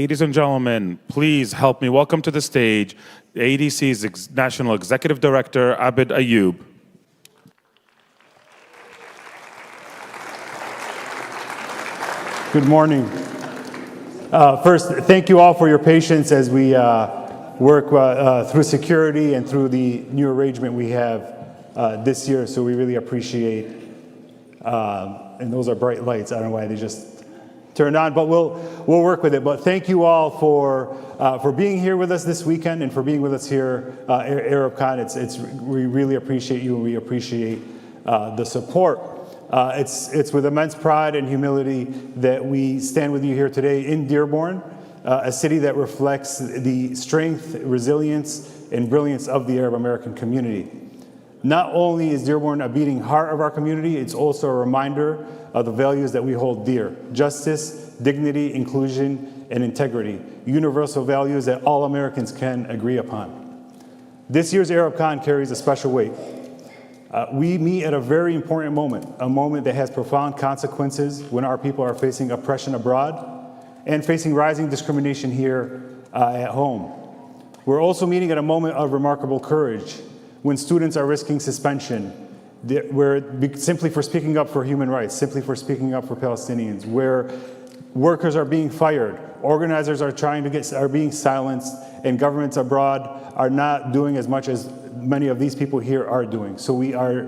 Ladies and gentlemen, please help me welcome to the stage the ADC's National Executive Director, Abid Ayoub. Good morning. First, thank you all for your patience as we work through security and through the new arrangement we have this year. So we really appreciate, and those are bright lights. I don't know why they just turned on, but we'll work with it. But thank you all for being here with us this weekend and for being with us here at ArabCon. We really appreciate you, and we appreciate the support. It's with immense pride and humility that we stand with you here today in Dearborn, a city that reflects the strength, resilience, and brilliance of the Arab American community. Not only is Dearborn a beating heart of our community, it's also a reminder of the values that we hold dear: justice, dignity, inclusion, and integrity, universal values that all Americans can agree upon. This year's ArabCon carries a special weight. We meet at a very important moment, a moment that has profound consequences when our people are facing oppression abroad and facing rising discrimination here at home. We're also meeting at a moment of remarkable courage, when students are risking suspension, simply for speaking up for human rights, simply for speaking up for Palestinians, where workers are being fired, organizers are being silenced, and governments abroad are not doing as much as many of these people here are doing. So we are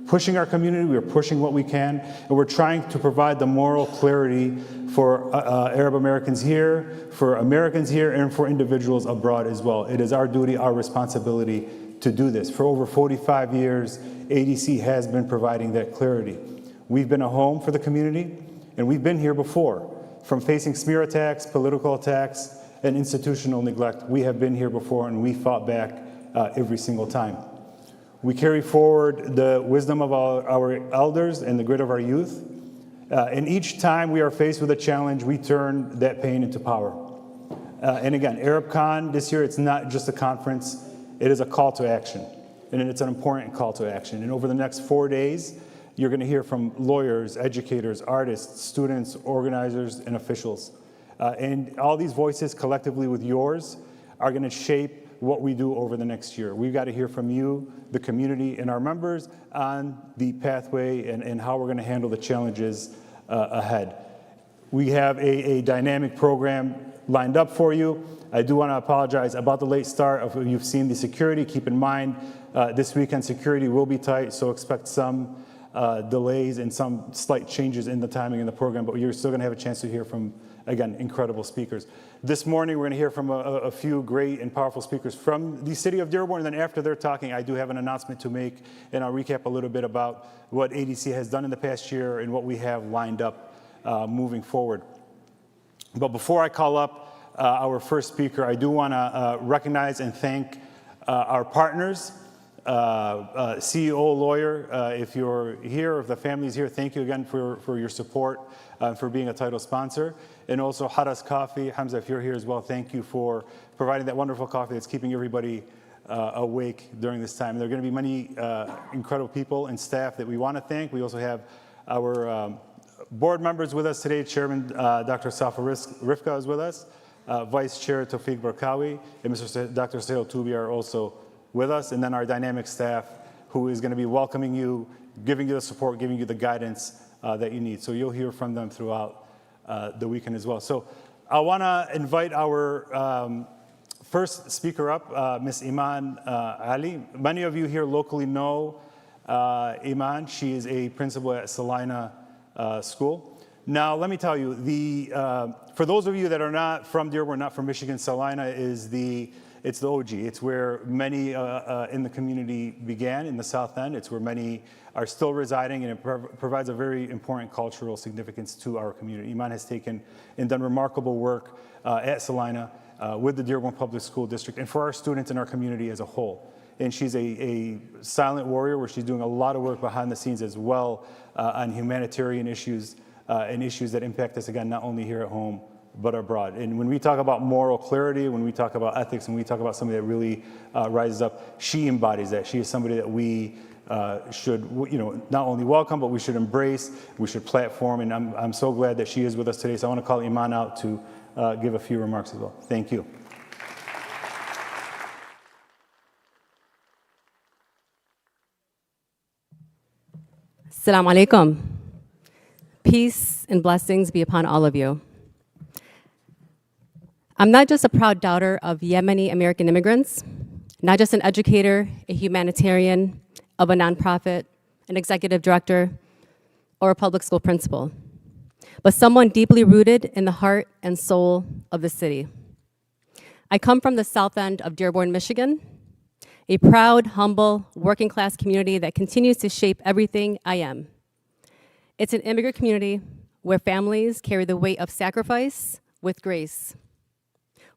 pushing our community, we are pushing what we can, and we're trying to provide the moral clarity for Arab Americans here, for Americans here, and for individuals abroad as well. It is our duty, our responsibility to do this. For over 45 years, ADC has been providing that clarity. We've been a home for the community, and we've been here before. From facing smear attacks, political attacks, and institutional neglect, we have been here before, and we fought back every single time. We carry forward the wisdom of our elders and the grit of our youth. And each time we are faced with a challenge, we turn that pain into power. And again, ArabCon this year, it's not just a conference, it is a call to action. And it's an important call to action. And over the next 4 days, you're going to hear from lawyers, educators, artists, students, organizers, and officials. And all these voices collectively with yours are going to shape what we do over the next year. We've got to hear from you, the community, and our members on the pathway and how we're going to handle the challenges ahead. We have a dynamic program lined up for you. I do want to apologize about the late start. If you've seen the security, keep in mind this weekend security will be tight, so expect some delays and some slight changes in the timing in the program, but you're still going to have a chance to hear from, again, incredible speakers. This morning, we're going to hear from a few great and powerful speakers from the city of Dearborn, and then after they're talking, I do have an announcement to make, and I'll recap a little bit about what ADC has done in the past year and what we have lined up moving forward. But before I call up our first speaker, I do want to recognize and thank our partners, CEO, lawyer, if you're here, if the family's here, thank you again for your support, for being a title sponsor. And also Haras Coffee, Hamza, if you're here as well, thank you for providing that wonderful coffee that's keeping everybody awake during this time. There are going to be many incredible people and staff that we want to thank. We also have our board members with us today. Chairman Dr. Safa Rifka is with us. Vice Chair Tawfiq Barkawi and Dr. Sahil Toubi are also with us. And then our dynamic staff who is going to be welcoming you, giving you the support, giving you the guidance that you need. So you'll hear from them throughout the weekend as well. So I want to invite our first speaker up, Ms. Iman Ali. Many of you here locally know Iman. She is a principal at Salina School. Now, let me tell you, for those of you that are not from Dearborn, not from Michigan, Salina is it's the OG. It's where many in the community began, in the South End. It's where many are still residing, and it provides a very important cultural significance to our community. Iman has taken and done remarkable work at Salina with the Dearborn Public School District and for our students in our community as a whole. And she's a silent warrior where she's doing a lot of work behind the scenes as well on humanitarian issues and issues that impact us, again, not only here at home, but abroad. And when we talk about moral clarity, when we talk about ethics, when we talk about somebody that really rises up, she embodies that. She is somebody that we should, not only welcome, but we should embrace, we should platform. And I'm so glad that she is with us today. So I want to call Iman out to give a few remarks as well. Thank you. Assalamu alaikum. Peace and blessings be upon all of you. I'm not just a proud daughter of Yemeni American immigrants, not just an educator, a humanitarian of a nonprofit, an executive director, or a public school principal, but someone deeply rooted in the heart and soul of the city. I come from the south end of Dearborn, Michigan, a proud, humble, working class community that continues to shape everything I am. It's an immigrant community where families carry the weight of sacrifice with grace,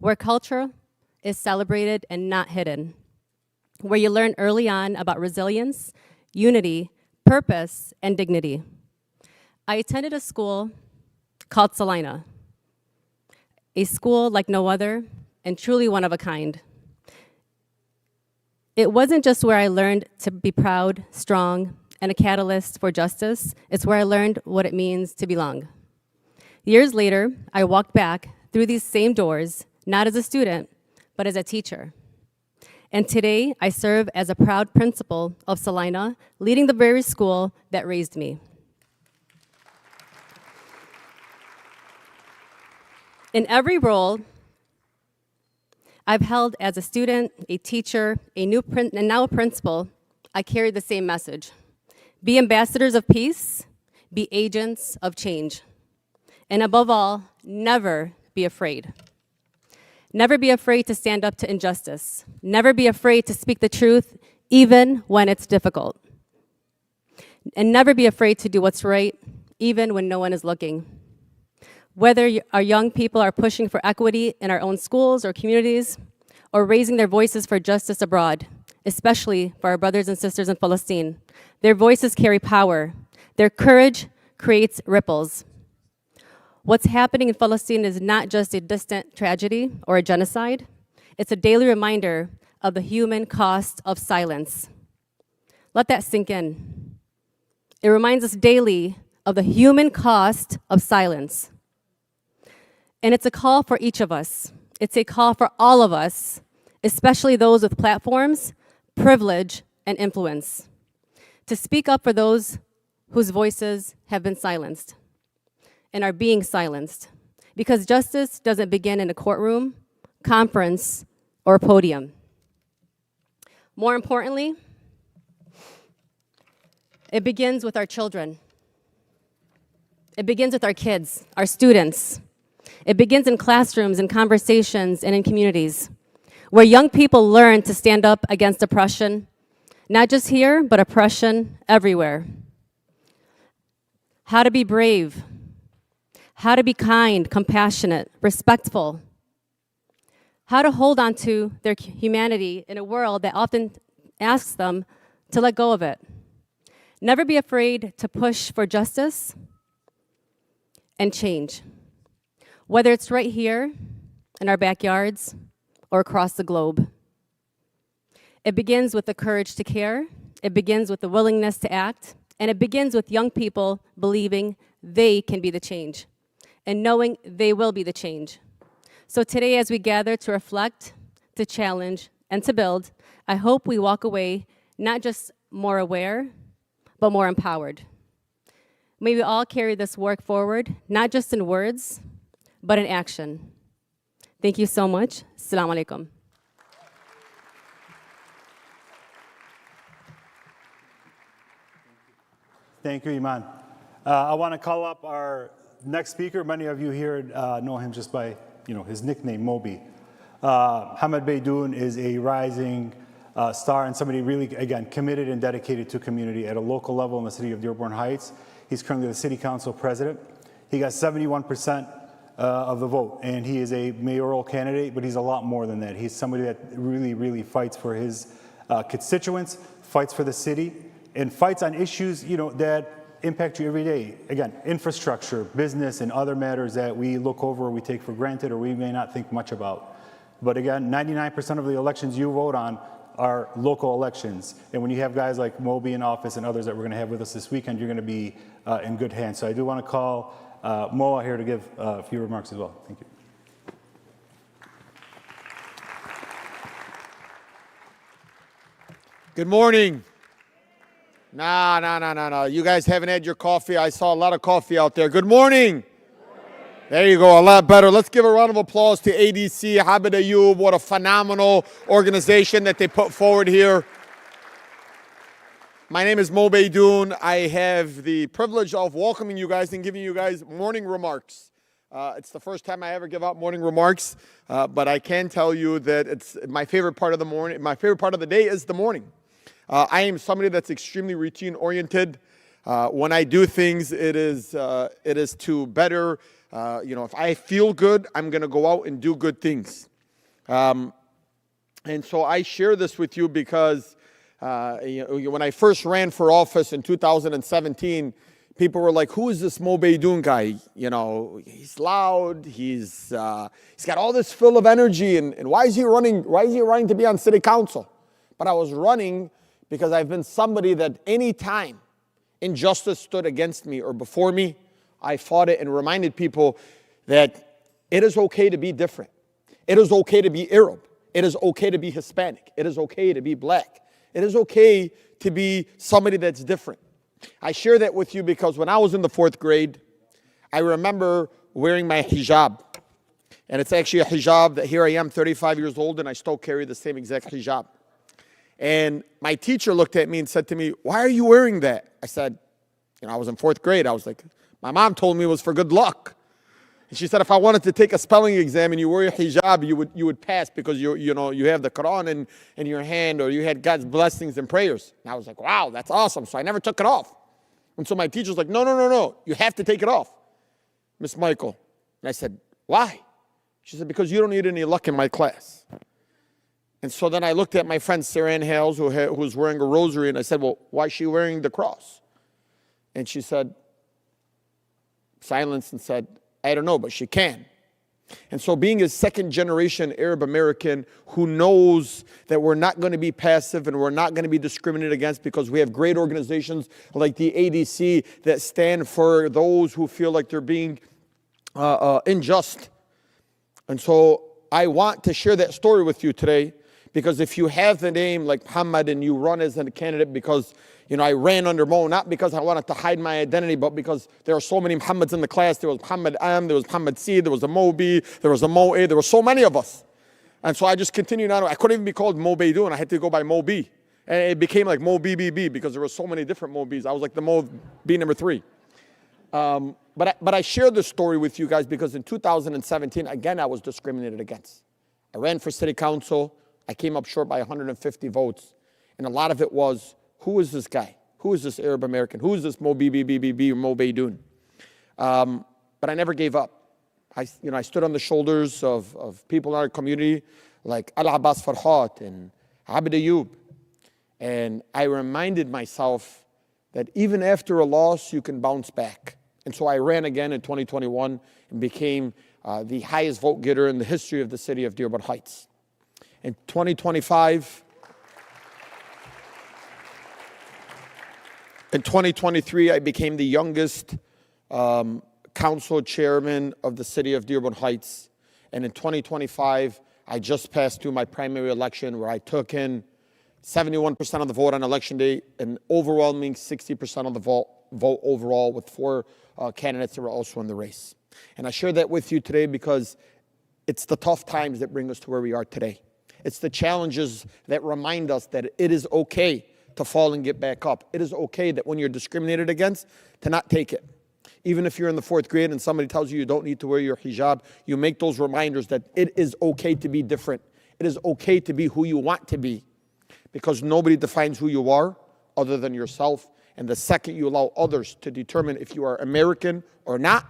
where culture is celebrated and not hidden, where you learn early on about resilience, unity, purpose, and dignity. I attended a school called Salah, a school like no other and truly one of a kind. It wasn't just where I learned to be proud, strong, and a catalyst for justice. It's where I learned what it means to belong. Years later, I walked back through these same doors, not as a student, but as a teacher. And today, I serve as a proud principal of Salah, leading the very school that raised me. In every role I've held as a student, a teacher, and now a principal, I carry the same message. Be ambassadors of peace, be agents of change. And above all, never be afraid. Never be afraid to stand up to injustice. Never be afraid to speak the truth, even when it's difficult. And never be afraid to do what's right, even when no one is looking. Whether our young people are pushing for equity in our own schools or communities, or raising their voices for justice abroad, especially for our brothers and sisters in Palestine, their voices carry power. Their courage creates ripples. What's happening in Palestine is not just a distant tragedy or a genocide. It's a daily reminder of the human cost of silence. Let that sink in. It reminds us daily of the human cost of silence. And it's a call for each of us. It's a call for all of us, especially those with platforms, privilege, and influence, to speak up for those whose voices have been silenced and are being silenced. Because justice doesn't begin in a courtroom, conference, or a podium. More importantly, it begins with our children. It begins with our kids, our students. It begins in classrooms, in conversations, and in communities, where young people learn to stand up against oppression, not just here, but oppression everywhere. How to be brave, how to be kind, compassionate, respectful, how to hold on to their humanity in a world that often asks them to let go of it. Never be afraid to push for justice and change. Whether it's right here in our backyards or across the globe. It begins with the courage to care, it begins with the willingness to act, and it begins with young people believing they can be the change and knowing they will be the change. So today, as we gather to reflect, to challenge, and to build, I hope we walk away not just more aware, but more empowered. May we all carry this work forward, not just in words, but in action. Thank you so much. Assalamu alaikum. Thank you, Iman. I want to call up our next speaker. Many of you here know him just by his nickname, Moby. Mo Baydoun is a rising star and somebody really, again, committed and dedicated to community at a local level in the city of Dearborn Heights. He's currently the city council president. He got 71% of the vote, and he is a mayoral candidate, but he's a lot more than that. He's somebody that really, really fights for his constituents, fights for the city, and fights on issues, that impact you every day. Again, infrastructure, business, and other matters that we look over, we take for granted, or we may not think much about. But again, 99% of the elections you vote on are local elections. And when you have guys like Moby in office and others that we're gonna have with us this weekend, you're gonna be in good hands. So I do wanna call Mo here to give a few remarks as well. Thank you. Good morning. No. You guys haven't had your coffee. I saw a lot of coffee out there. Good morning. There you go, a lot better. Let's give a round of applause to ADC, Habib Ayoub. What a phenomenal organization that they put forward here. My name is Mo Baydoun. I have the privilege of welcoming you guys and giving you guys morning remarks. It's the first time I ever give out morning remarks, but I can tell you that it's my favorite part of the morning. My favorite part of the day is the morning. I am somebody that's extremely routine oriented. When I do things, it is to better. If I feel good, I'm going to go out and do good things. And so I share this with you because when I first ran for office in 2017, people were like, "Who is this Mo Baydoun guy? You know, he's loud. He's got all this full of energy, and why is he running? Why is he running to be on city council?" But I was running because I've been somebody that any time injustice stood against me or before me, I fought it and reminded people that it is okay to be different. It is okay to be Arab. It is okay to be Hispanic. It is okay to be black. It is okay to be somebody that's different. I share that with you because when I was in the 4th grade, I remember wearing my hijab. And it's actually a hijab that here I am, 35 years old, and I still carry the same exact hijab. And my teacher looked at me and said to me, "Why are you wearing that?" I said, I was in 4th grade. I was like, my mom told me it was for good luck. And she said, if I wanted to take a spelling exam and you wear your hijab, you would pass because you have the Quran in your hand, or you had God's blessings and prayers. And I was like, wow, that's awesome. So I never took it off. And so my teacher was like, no, you have to take it off, Miss Michael. And I said, why? She said, because you don't need any luck in my class. And so then I looked at my friend Saran Hales, who was wearing a rosary, and I said, well, why is she wearing the cross? And she said, silence, and said, I don't know, but she can. And so being a second-generation Arab American who knows that we're not going to be passive and we're not going to be discriminated against because we have great organizations like the ADC that stand for those who feel like they're being unjust. And so I want to share that story with you today, because if you have the name like Muhammad and you run as a candidate because I ran under Mo, not because I wanted to hide my identity, but because there are so many Muhammads in the class. There was Muhammad M, there was Muhammad C, there was a Mo B, there was a Mo A, there were so many of us. And so I just continued on. I couldn't even be called Mo Baydoun. I had to go by Mo B. And it became like Mo BBB because there were so many different Mo Bs. I was like the Mo B number 3. But I share this story with you guys because in 2017, again, I was discriminated against. I ran for city council. I came up short by 150 votes. And a lot of it was, who is this guy? Who is this Arab American? Who is this Mo BBBB or Mo Baydoun? But I never gave up. I stood on the shoulders of people in our community like Alabas, Farhat, and Habib Ayoub. And I reminded myself that even after a loss, you can bounce back. And so I ran again in 2021 and became the highest vote getter in the history of the city of Dearborn Heights. In 2025, in 2023, I became the youngest council chairman of the city of Dearborn Heights. And in 2025, I just passed through my primary election where I took in 71% of the vote on election day, and overwhelming 60% of the vote overall, with 4 candidates that were also in the race. And I share that with you today because it's the tough times that bring us to where we are today. It's the challenges that remind us that it is okay to fall and get back up. It is okay that when you're discriminated against, to not take it. Even if you're in the 4th grade and somebody tells you you don't need to wear your hijab, you make those reminders that it is okay to be different. It is okay to be who you want to be, because nobody defines who you are other than yourself. And the second you allow others to determine if you are American or not,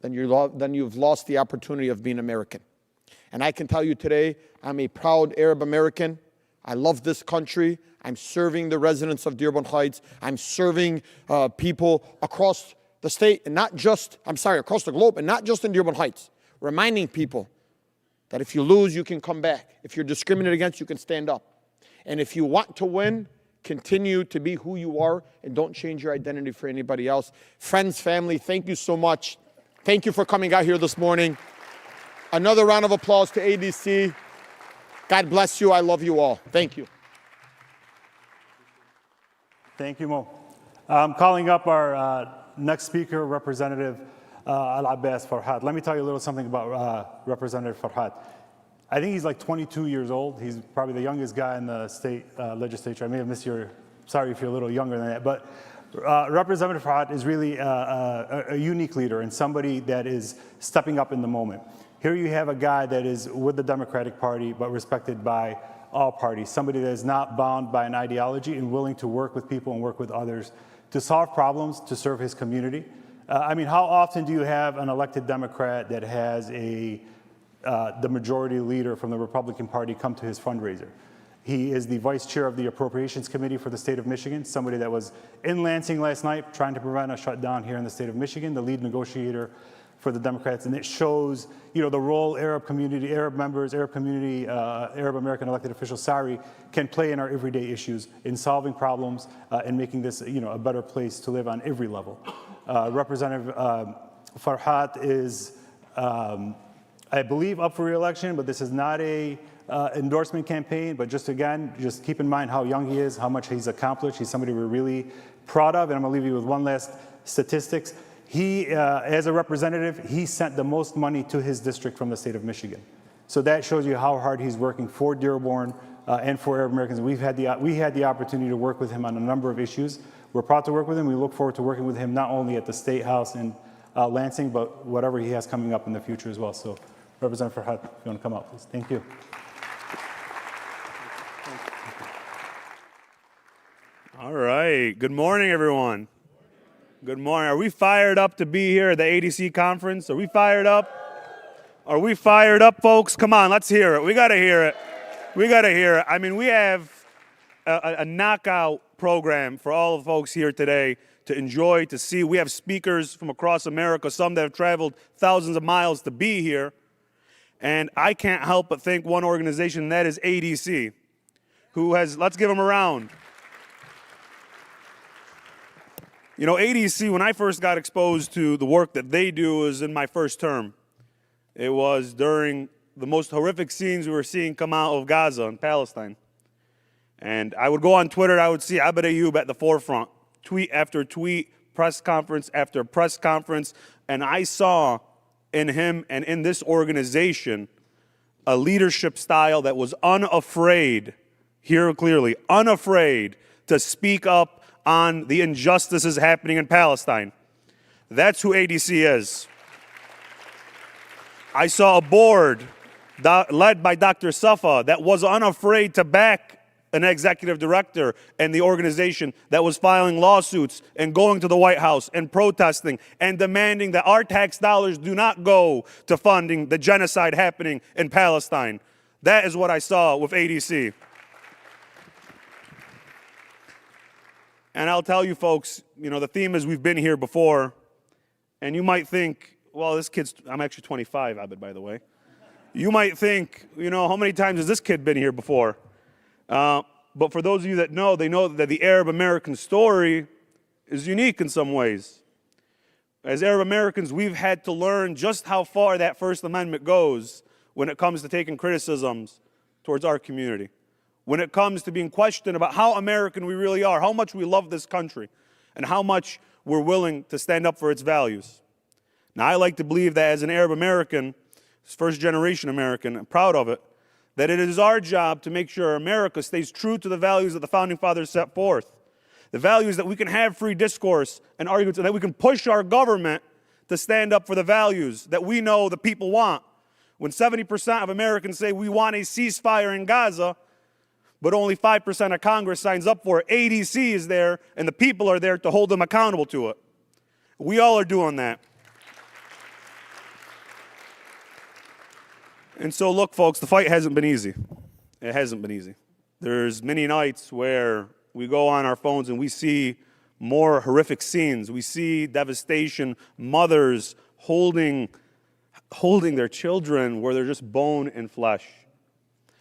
then you've lost the opportunity of being American. And I can tell you today, I'm a proud Arab American. I love this country. I'm serving the residents of Dearborn Heights. I'm serving people across the state, and across the globe, and not just in Dearborn Heights. Reminding people that if you lose, you can come back. If you're discriminated against, you can stand up. And if you want to win, continue to be who you are and don't change your identity for anybody else. Friends, family, thank you so much. Thank you for coming out here this morning. Another round of applause to ADC. God bless you. I love you all. Thank you. Thank you, Mo. I'm calling up our next speaker, Representative Alabas Farhat. Let me tell you a little something about Representative Farhat. I think he's like 22 years old. He's probably the youngest guy in the state legislature. I may have missed your, sorry if you're a little younger than that, but Representative Farhat is really a unique leader and somebody that is stepping up in the moment. Here you have a guy that is with the Democratic Party, but respected by all parties, somebody that is not bound by an ideology and willing to work with people and work with others to solve problems, to serve his community. I mean, how often do you have an elected Democrat that has the majority leader from the Republican Party come to his fundraiser? He is the vice chair of the Appropriations Committee for the state of Michigan, somebody that was in Lansing last night trying to prevent a shutdown here in the state of Michigan, the lead negotiator for the Democrats. And it shows, you know, the role Arab community, Arab members, Arab community, Arab American elected officials, can play in our everyday issues in solving problems and making this, you know, a better place to live on every level. Representative Farhat is, I believe, up for re-election, but this is not a endorsement campaign, but just again, just keep in mind how young he is, how much he's accomplished. He's somebody we're really proud of, and I'm gonna leave you with one last statistics. He, as a representative, he sent the most money to his district from the state of Michigan. So that shows you how hard he's working for Dearborn and for Arab Americans. We had the opportunity to work with him on a number of issues. We're proud to work with him. We look forward to working with him not only at the State House in Lansing, but whatever he has coming up in the future as well. So Representative Farhat, if you want to come up, please. Thank you. All right. Good morning, everyone. Good morning. Are we fired up to be here at the ADC conference? Are we fired up? Are we fired up, folks? Come on, let's hear it. We got to hear it. We got to hear it. I mean, we have a knockout program for all the folks here today to enjoy, to see. We have speakers from across America, some that have traveled thousands of miles to be here. And I can't help but think one organization, and that is ADC, who has, let's give them a round. You know, ADC, when I first got exposed to the work that they do, was in my first term. It was during the most horrific scenes we were seeing come out of Gaza and Palestine. And I would go on Twitter, I would see Abed Ayoub at the forefront, tweet after tweet, press conference after press conference, and I saw in him and in this organization a leadership style that was unafraid, hear clearly, unafraid to speak up on the injustices happening in Palestine. That's who ADC is. I saw a board led by Dr. Safa that was unafraid to back an executive director and the organization that was filing lawsuits and going to the White House and protesting and demanding that our tax dollars do not go to funding the genocide happening in Palestine. That is what I saw with ADC. And I'll tell you folks, you know, the theme is we've been here before, and you might think, well, this kid's, I'm actually 25, Abed, by the way. You might think, you know, how many times has this kid been here before? But for those of you that know, they know that the Arab American story is unique in some ways. As Arab Americans, we've had to learn just how far that First Amendment goes when it comes to taking criticisms towards our community. When it comes to being questioned about how American we really are, how much we love this country, and how much we're willing to stand up for its values. Now, I like to believe that as an Arab American, first-generation American, I'm proud of it, that it is our job to make sure America stays true to the values that the Founding Fathers set forth. The values that we can have free discourse and arguments, and that we can push our government to stand up for the values that we know the people want. When 70% of Americans say we want a ceasefire in Gaza, but only 5% of Congress signs up for it, ADC is there, and the people are there to hold them accountable to it. We all are doing that. And so, look, folks, the fight hasn't been easy. It hasn't been easy. There's many nights where we go on our phones and we see more horrific scenes. We see devastation, mothers holding their children where they're just bone and flesh.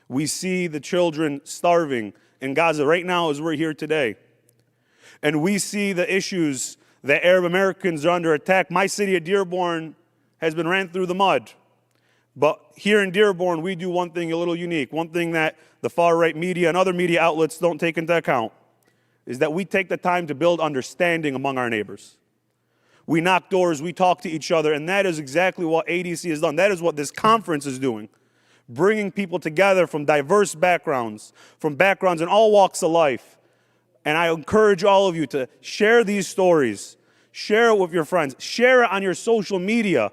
We see the children starving in Gaza right now as we're here today. And we see the issues that Arab Americans are under attack. My city of Dearborn has been ran through the mud. But here in Dearborn, we do one thing a little unique, one thing that the far-right media and other media outlets don't take into account. is that we take the time to build understanding among our neighbors. We knock doors, we talk to each other, and that is exactly what ADC has done. That is what this conference is doing. Bringing people together from diverse backgrounds, from backgrounds in all walks of life. And I encourage all of you to share these stories, share it with your friends, share it on your social media,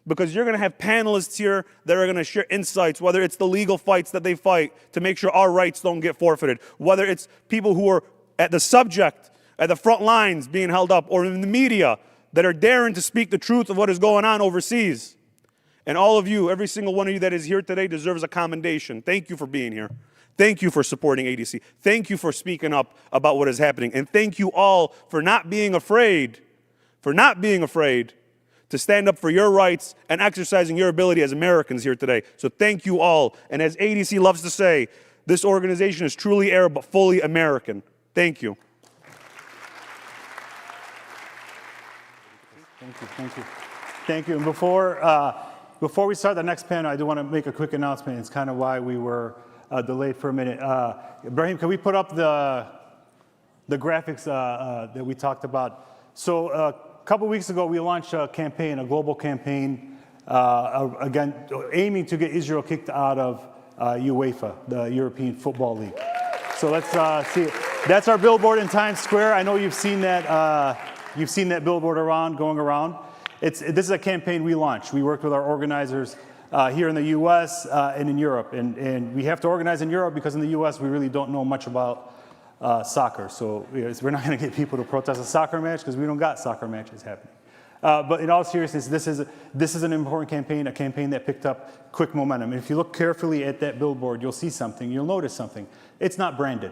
because you're going to have panelists here that are going to share insights, whether it's the legal fights that they fight to make sure our rights don't get forfeited, whether it's people who are at the subject, at the front lines being held up, or in the media that are daring to speak the truth of what is going on overseas. And all of you, every single one of you that is here today deserves a commendation. Thank you for being here. Thank you for supporting ADC. Thank you for speaking up about what is happening. And thank you all for not being afraid, to stand up for your rights and exercising your ability as Americans here today. So thank you all. And as ADC loves to say, this organization is truly Arab but fully American. Thank you. Thank you. And before we start the next panel, I do want to make a quick announcement. It's kind of why we were delayed for a minute. Ibrahim, can we put up the graphics that we talked about? So a couple weeks ago, we launched a campaign, a global campaign, again, aiming to get Israel kicked out of UEFA, the European Football League. So let's see. That's our billboard in Times Square. I know you've seen that. You've seen that billboard going around. This is a campaign we launched. We worked with our organizers here in the U.S. And in Europe. And we have to organize in Europe because in the U.S. we really don't know much about soccer. So we're not going to get people to protest a soccer match because we don't got soccer matches happening. But in all seriousness, this is an important campaign, a campaign that picked up quick momentum. And if you look carefully at that billboard, you'll see something. You'll notice something. It's not branded.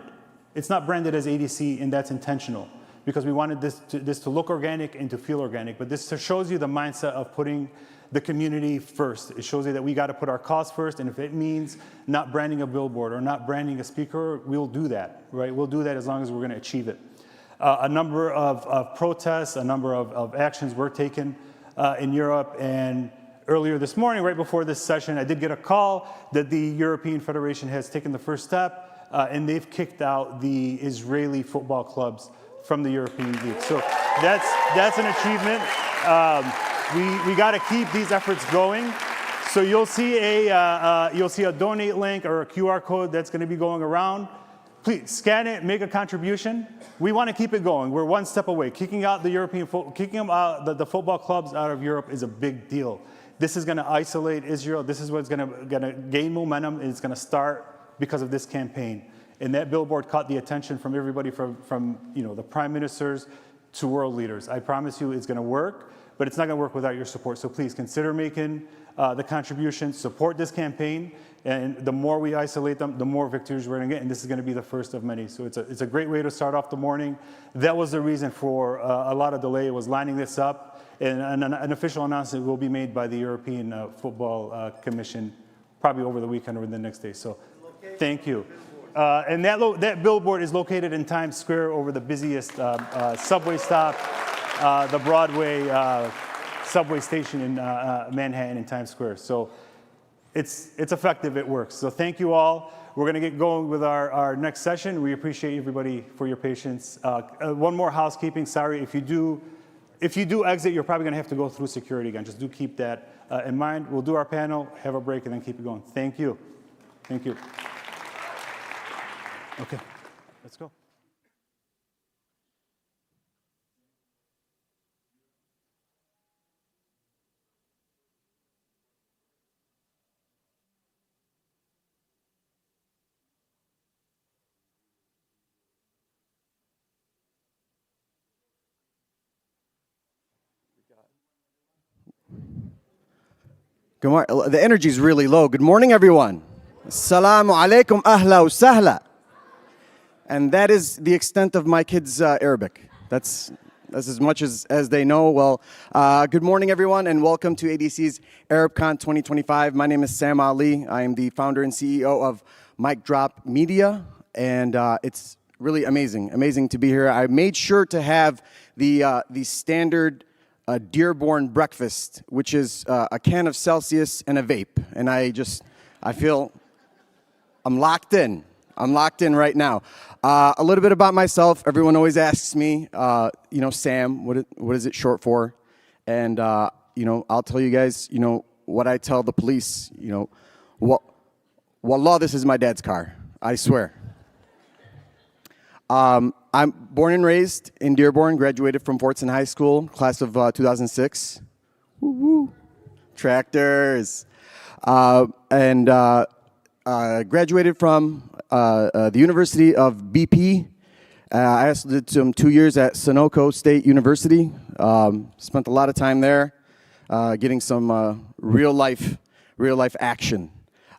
It's not branded as ADC, and that's intentional, because we wanted this to look organic and to feel organic. But this shows you the mindset of putting the community first. It shows you that we got to put our cause first, and if it means not branding a billboard or not branding a speaker, we'll do that, right? We'll do that as long as we're going to achieve it. A number of protests, a number of actions were taken in Europe, and earlier this morning, right before this session, I did get a call that the European Federation has taken the first step, and they've kicked out the Israeli football clubs from the European League. So that's an achievement. We got to keep these efforts going. So you'll see a donate link or a QR code that's going to be going around. Please scan it, make a contribution. We want to keep it going. We're one step away. Kicking out the the football clubs out of Europe is a big deal. This is going to isolate Israel. This is what's going to gain momentum, and it's going to start because of this campaign. And that billboard caught the attention from everybody from the prime ministers to world leaders. I promise you it's going to work, but it's not going to work without your support. So please consider making the contribution, support this campaign, and the more we isolate them, the more victories we're going to get, and this is going to be the first of many. So it's a great way to start off the morning. That was the reason for a lot of delay, was lining this up, and an official announcement will be made by the European Football Commission probably over the weekend or the next day. So thank you. And that billboard is located in Times Square over the busiest subway stop, the Broadway subway station in Manhattan in Times Square. So it's effective, it works. So thank you all. We're going to get going with our next session. We appreciate everybody for your patience. One more housekeeping. Sorry, if you do exit, you're probably going to have to go through security again. Just do keep that in mind. We'll do our panel, have a break, and then keep it going. Thank you. Thank you. Okay, let's go. Good morning. The energy is really low. Good morning, everyone. Assalamu alaikum, ahla wa sahla. And that is the extent of my kids' Arabic. That's as much as they know. Well, good morning, everyone, and welcome to ADC's ArabCon 2025. My name is Sam Ali. I am the founder and CEO of Mic Drop Media, and it's really amazing to be here. I made sure to have the standard Dearborn breakfast, which is a can of Celsius and a vape. And I feel I'm locked in. I'm locked in right now. A little bit about myself. Everyone always asks me, Sam, what is it short for? And, I'll tell you guys, what I tell the police, Wallah, this is my dad's car. I swear. I'm born and raised in Dearborn, graduated from Fortson High School, class of 2006. Woo-woo. Tractors. And graduated from the University of BP. I also did some 2 years at Sunoco State University. Spent a lot of time there, getting some real life action.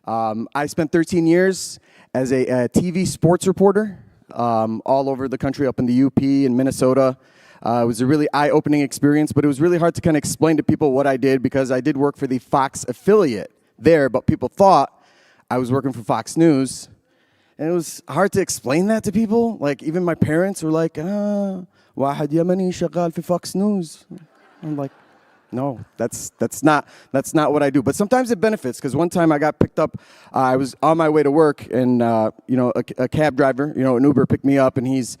I spent 13 years as a TV sports reporter all over the country, up in the UP and Minnesota. It was a really eye-opening experience, but it was really hard to kind of explain to people what I did because I did work for the Fox affiliate there, but people thought I was working for Fox News. And it was hard to explain that to people. Like, even my parents were like, واحد يمني شغال في Fox News. I'm like, no, that's not what I do. But sometimes it benefits, because one time I got picked up. I was on my way to work, and a cab driver, an Uber, picked me up, and he's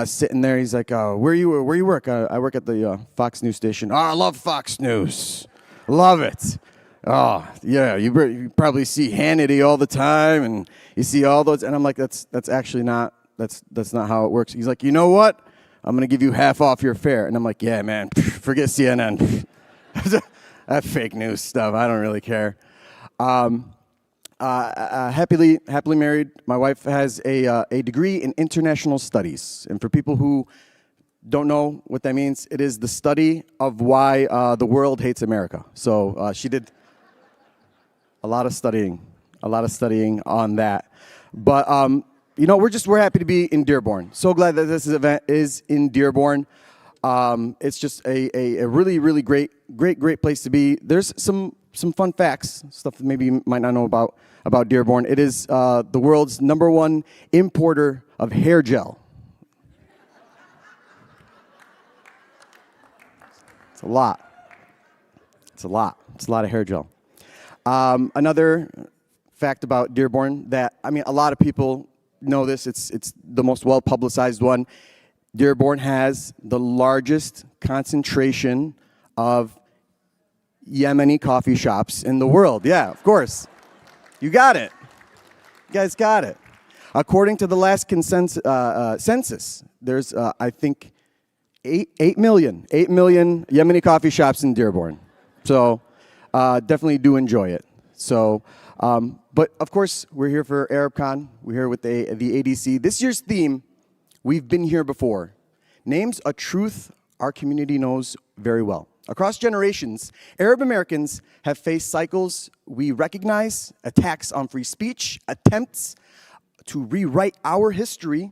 sitting there. He's like, where you work? I work at the Fox News station. Oh, I love Fox News, love it. Oh yeah, you probably see Hannity all the time, and you see all those. And I'm like, that's actually not that's not how it works. He's like, you know what? I'm gonna give you half off your fare. And I'm like, yeah, man, forget CNN. That fake news stuff, I don't really care. Happily married. My wife has a degree in international studies. And for people who don't know what that means, it is the study of why the world hates America. So she did a lot of studying on that. But, we're happy to be in Dearborn. So glad that this event is in Dearborn. It's just a really, really great place to be. There's some fun facts, stuff that maybe you might not know about Dearborn. It is the world's #1 importer of hair gel. It's a lot. It's a lot of hair gel. Another fact about Dearborn that, a lot of people know this. It's the most well-publicized one. Dearborn has the largest concentration of Yemeni coffee shops in the world. Yeah, of course. You got it. You guys got it. According to the last census, there's, I think, 8 million Yemeni coffee shops in Dearborn. So definitely do enjoy it. So, but of course, we're here for ArabCon. We're here with the ADC. This year's theme, we've been here before, names a truth our community knows very well. Across generations, Arab Americans have faced cycles we recognize, attacks on free speech, attempts to rewrite our history,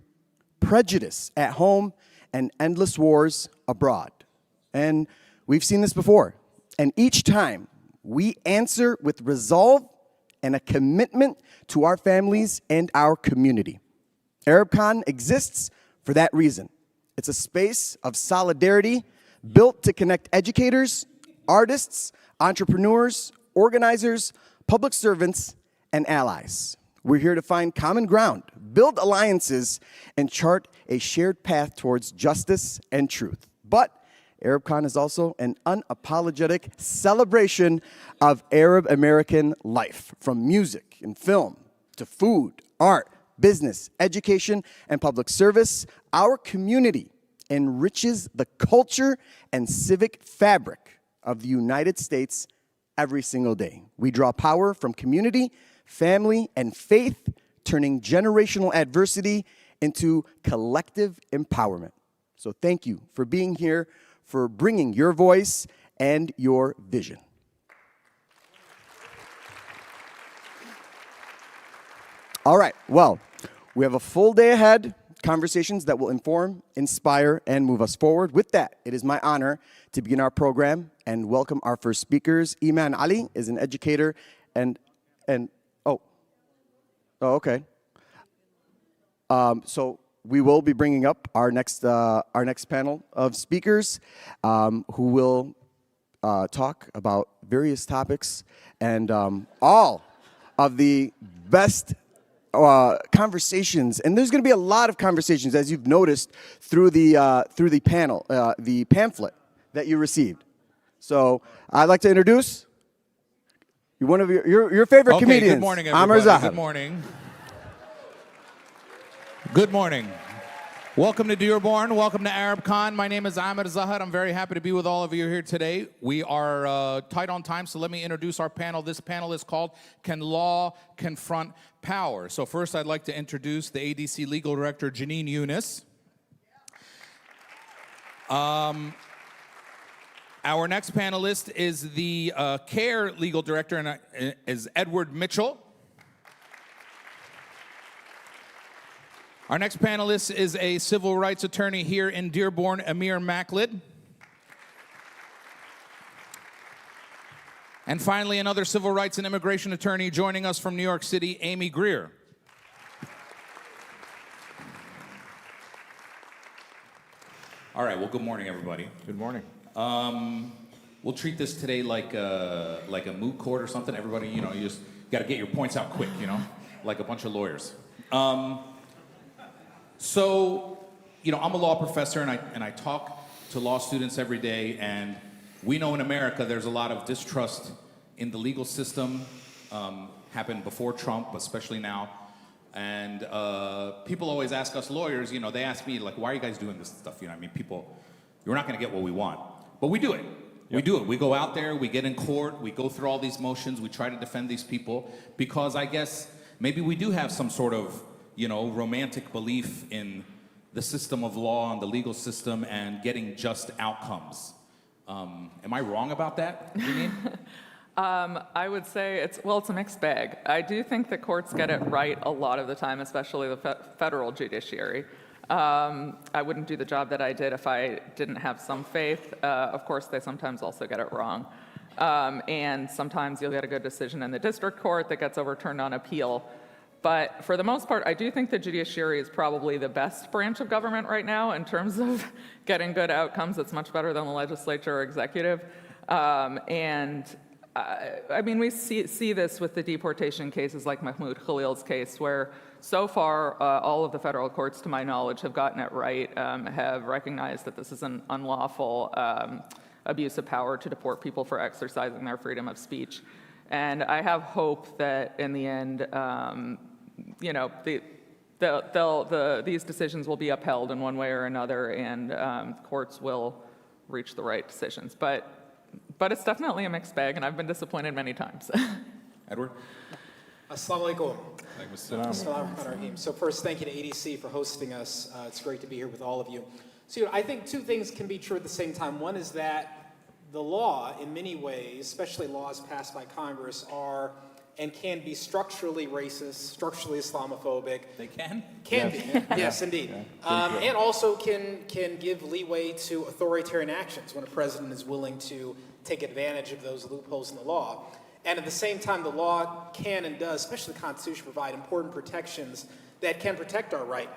prejudice at home, and endless wars abroad. And we've seen this before. And each time, we answer with resolve and a commitment to our families and our community. ArabCon exists for that reason. It's a space of solidarity built to connect educators, artists, entrepreneurs, organizers, public servants, and allies. We're here to find common ground, build alliances, and chart a shared path towards justice and truth. But ArabCon is also an unapologetic celebration of Arab American life, from music and film to food, art, business, education, and public service. Our community enriches the culture and civic fabric of the United States every single day. We draw power from community, family, and faith, turning generational adversity into collective empowerment. So thank you for being here, for bringing your voice and your vision. All right, well, we have a full day ahead, conversations that will inform, inspire, and move us forward. With that, it is my honor to begin our program and welcome our first speakers. Iman Ali is an educator okay. So we will be bringing up our next panel of speakers who will talk about various topics and all of the best conversations, and there's going to be a lot of conversations, as you've noticed through the panel, the pamphlet that you received. So I'd like to introduce one of your favorite comedians. Good morning, Amer everybody. Zahr. Good morning. Good morning. Welcome to Dearborn. Welcome to ArabCon. My name is Ahmed Zahr. I'm very happy to be with all of you here today. We are tight on time, so let me introduce our panel. This panel is called Can Law Confront Power? So first, I'd like to introduce the ADC Legal Director, Janine Yunus. Our next panelist is the CARE Legal Director, and is Edward Mitchell. Our next panelist is a civil rights attorney here in Dearborn, Amir Makled. And finally, another civil rights and immigration attorney joining us from New York City, Amy Greer. All right, well, good morning, everybody. Good morning. We'll treat this today like a moot court or something. Everybody, you just got to get your points out quick, like a bunch of lawyers. So, I'm a law professor, and I talk to law students every day, and we know in America there's a lot of distrust in the legal system. Happened before Trump, especially now. And people always ask us lawyers, they ask me, like, why are you guys doing this stuff? People, you're not going to get what we want. But we do it. Yep. We do it. We go out there, we get in court, we go through all these motions, we try to defend these people, because I guess maybe we do have some sort of romantic belief in the system of law and the legal system and getting just outcomes. Am I wrong about that, Janine? I would say it's a mixed bag. I do think the courts get it right a lot of the time, especially the federal judiciary. I wouldn't do the job that I did if I didn't have some faith. Of course, they sometimes also get it wrong. And sometimes you'll get a good decision in the district court that gets overturned on appeal. But for the most part, I do think the judiciary is probably the best branch of government right now in terms of getting good outcomes. It's much better than the legislature or executive. We see this with the deportation cases like Mahmoud Khalil's case, where so far all of the federal courts, to my knowledge, have gotten it right, have recognized that this is an unlawful abuse of power to deport people for exercising their freedom of speech. And I have hope that in the end, these decisions will be upheld in one way or another, and courts will reach the right decisions. But it's definitely a mixed bag, and I've been disappointed many times. Edward? Assalamu alaikum. So first, thank you to ADC for hosting us. It's great to be here with all of you. So I think two things can be true at the same time. One is that the law, in many ways, especially laws passed by Congress, are and can be structurally racist, structurally Islamophobic. They can? Can be, yes, indeed. And also can give leeway to authoritarian actions when a president is willing to take advantage of those loopholes in the law. And at the same time, the law can and does, especially the Constitution, provide important protections that can protect our right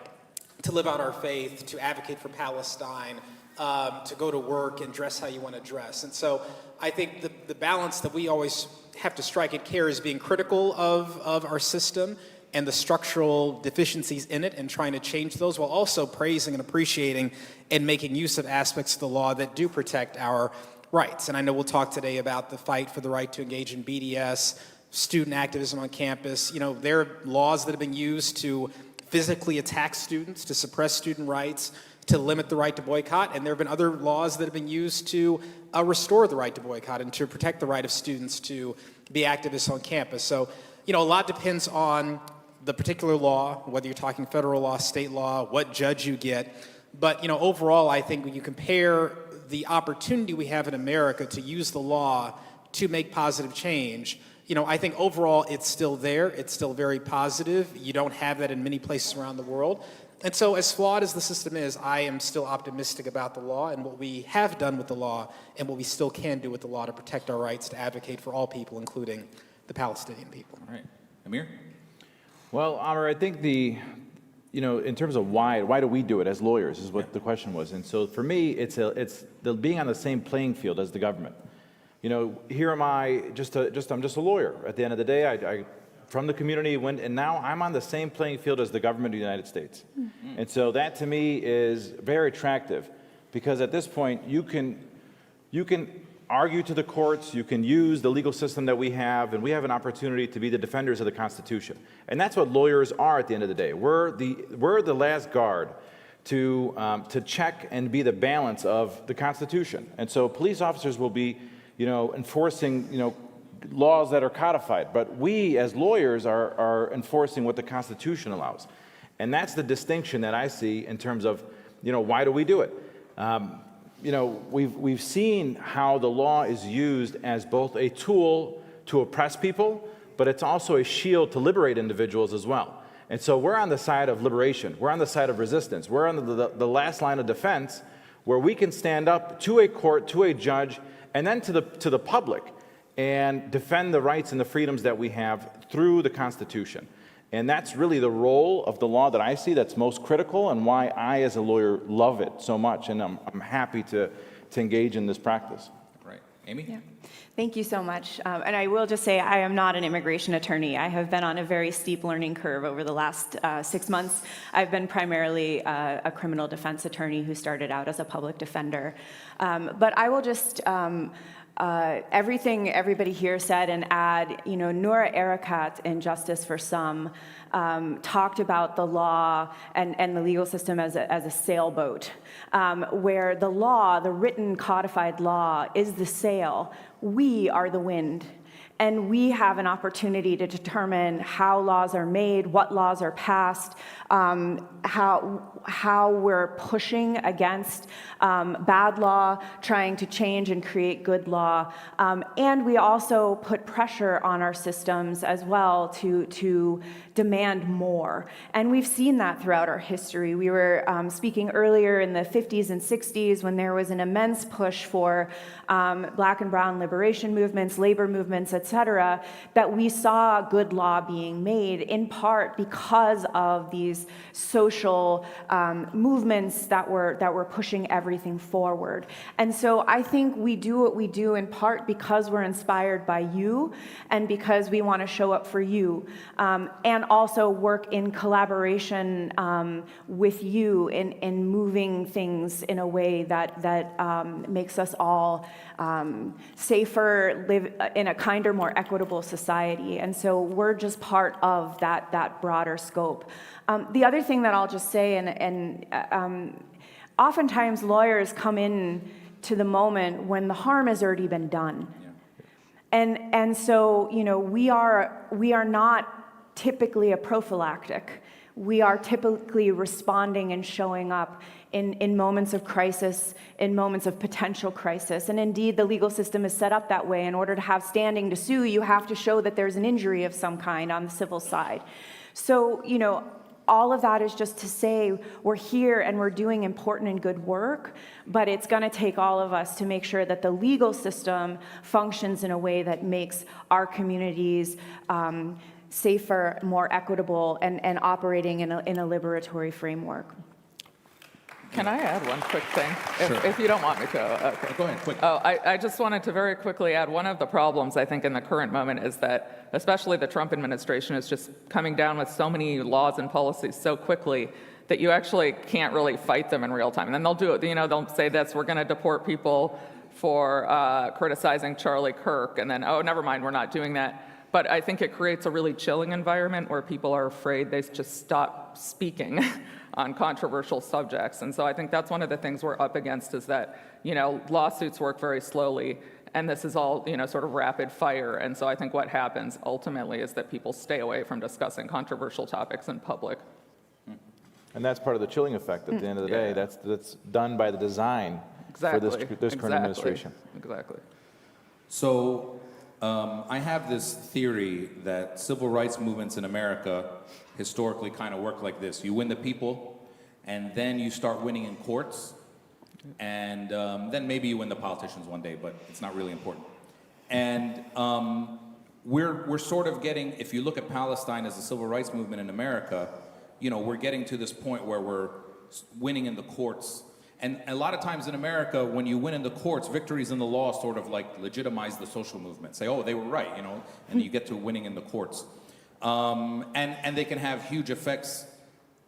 to live out our faith, to advocate for Palestine, to go to work and dress how you want to dress. And so I think the balance that we always have to strike at CARE is being critical of our system and the structural deficiencies in it and trying to change those, while also praising and appreciating and making use of aspects of the law that do protect our rights. And I know we'll talk today about the fight for the right to engage in BDS, student activism on campus. There are laws that have been used to physically attack students, to suppress student rights, to limit the right to boycott, and there have been other laws that have been used to restore the right to boycott and to protect the right of students to be activists on campus. So, a lot depends on the particular law, whether you're talking federal law, state law, what judge you get. But, overall, I think when you compare the opportunity we have in America to use the law to make positive change, I think overall it's still there. It's still very positive. You don't have that in many places around the world. And so as flawed as the system is, I am still optimistic about the law and what we have done with the law and what we still can do with the law to protect our rights to advocate for all people, including the Palestinian people. All right. Amir? Well, Amer, I think in terms of why do we do it as lawyers is what the question was. And so for me, it's the being on the same playing field as the government. Here am I, I'm just a lawyer. At the end of the day, I from the community, and now I'm on the same playing field as the government of the United States. And so that to me is very attractive, because at this point you can argue to the courts, you can use the legal system that we have, and we have an opportunity to be the defenders of the Constitution. And that's what lawyers are at the end of the day. We're the last guard to check and be the balance of the Constitution. And so police officers will be, enforcing, laws that are codified, but we as lawyers are enforcing what the Constitution allows. And that's the distinction that I see in terms of, why do we do it? We've seen how the law is used as both a tool to oppress people, but it's also a shield to liberate individuals as well. And so we're on the side of liberation. We're on the side of resistance. We're on the last line of defense, where we can stand up to a court, to a judge, and then to the public, and defend the rights and the freedoms that we have through the Constitution. And that's really the role of the law that I see that's most critical, and why I, as a lawyer, love it so much, and I'm happy to engage in this practice. Right. Amy? Yeah. Thank you so much. And I will just say I am not an immigration attorney. I have been on a very steep learning curve over the last 6 months. I've been primarily a criminal defense attorney who started out as a public defender. But I will just everything everybody here said and add, Noura Erakat in Justice for Some talked about the law and the legal system as a sailboat, where the law, the written codified law, is the sail. We are the wind. And we have an opportunity to determine how laws are made, what laws are passed, how we're pushing against bad law, trying to change and create good law. And we also put pressure on our systems as well to demand more. And we've seen that throughout our history. We were speaking earlier in the 50s and 60s when there was an immense push for black and brown liberation movements, labor movements, etc., that we saw good law being made in part because of these social movements that were pushing everything forward. And so I think we do what we do in part because we're inspired by you and because we want to show up for you, and also work in collaboration with you in moving things in a way that makes us all safer, live in a kinder, more equitable society. And so we're just part of that broader scope. The other thing that I'll just say, and oftentimes lawyers come in to the moment when the harm has already been done. And so, we are not typically a prophylactic. We are typically responding and showing up in moments of crisis, in moments of potential crisis. And indeed, the legal system is set up that way. In order to have standing to sue, you have to show that there's an injury of some kind on the civil side. So, all of that is just to say we're here and we're doing important and good work, but it's going to take all of us to make sure that the legal system functions in a way that makes our communities safer, more equitable, and operating in a liberatory framework. Can I add one quick thing? Sure. If you don't want me to. Okay. Go ahead, quick. Oh, I just wanted to very quickly add one of the problems, I think, in the current moment is that, especially the Trump administration is just coming down with so many laws and policies so quickly that you actually can't really fight them in real time. And then they'll do it, they'll say this, we're going to deport people for criticizing Charlie Kirk, and then, oh, never mind, we're not doing that. But I think it creates a really chilling environment where people are afraid they just stop speaking on controversial subjects. And so I think that's one of the things we're up against is that, lawsuits work very slowly, and this is all, sort of rapid fire. And so I think what happens ultimately is that people stay away from discussing controversial topics in public. And that's part of the chilling effect at the end of the day. That's done by the design Exactly. for this current administration. Exactly. So I have this theory that civil rights movements in America historically kind of work like this. You win the people, and then you start winning in courts, and then maybe you win the politicians one day, but it's not really important. And we're sort of getting, if you look at Palestine as a civil rights movement in America, we're getting to this point where we're winning in the courts. And a lot of times in America, when you win in the courts, victories in the law sort of like legitimize the social movement. Say, oh, they were right, and you get to winning in the courts. and they can have huge effects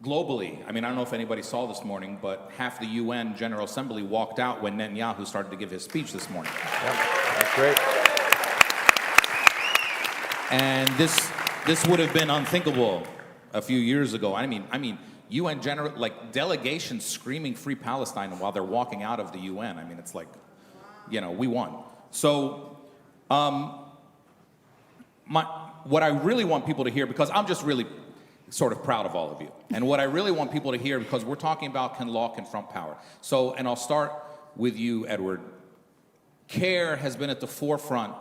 globally. I mean, I don't know if anybody saw this morning, but half the UN General Assembly walked out when Netanyahu started to give his speech this morning. That's great. And this would have been unthinkable a few years ago. I mean, UN general, like delegations screaming "Free Palestine" while they're walking out of the UN. I mean, it's like, you know, we won. So, what I really want people to hear, because I'm just really sort of proud of all of you, and what I really want people to hear, because we're talking about can law confront power. So, and I'll start with you, Edward. CARE has been at the forefront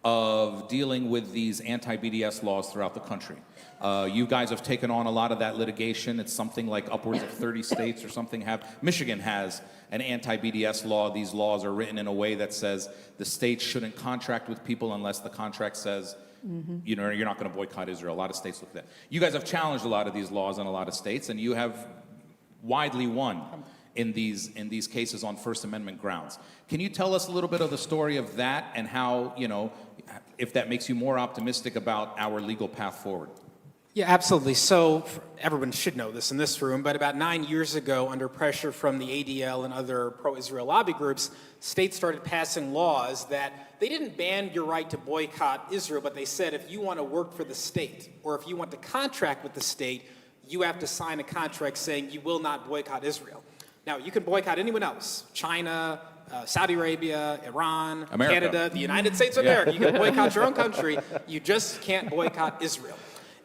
of dealing with these anti-BDS laws throughout the country. You guys have taken on a lot of that litigation. It's something like upwards of 30 states or something have. Michigan has an anti-BDS law. These laws are written in a way that says the states shouldn't contract with people unless the contract says, you know, you're not going to boycott Israel. A lot of states look at that. You guys have challenged a lot of these laws in a lot of states, and you have widely won in these cases on First Amendment grounds. Can you tell us a little bit of the story of that and how, you know, if that makes you more optimistic about our legal path forward? Yeah, absolutely. So everyone should know this in this room, but about 9 years ago, under pressure from the ADL and other pro-Israel lobby groups, states started passing laws that they didn't ban your right to boycott Israel, but they said if you want to work for the state or if you want to contract with the state, you have to sign a contract saying you will not boycott Israel. Now, you can boycott anyone else, China, Saudi Arabia, Iran, America. Canada, the United States of America. You can boycott your own country. You just can't boycott Israel.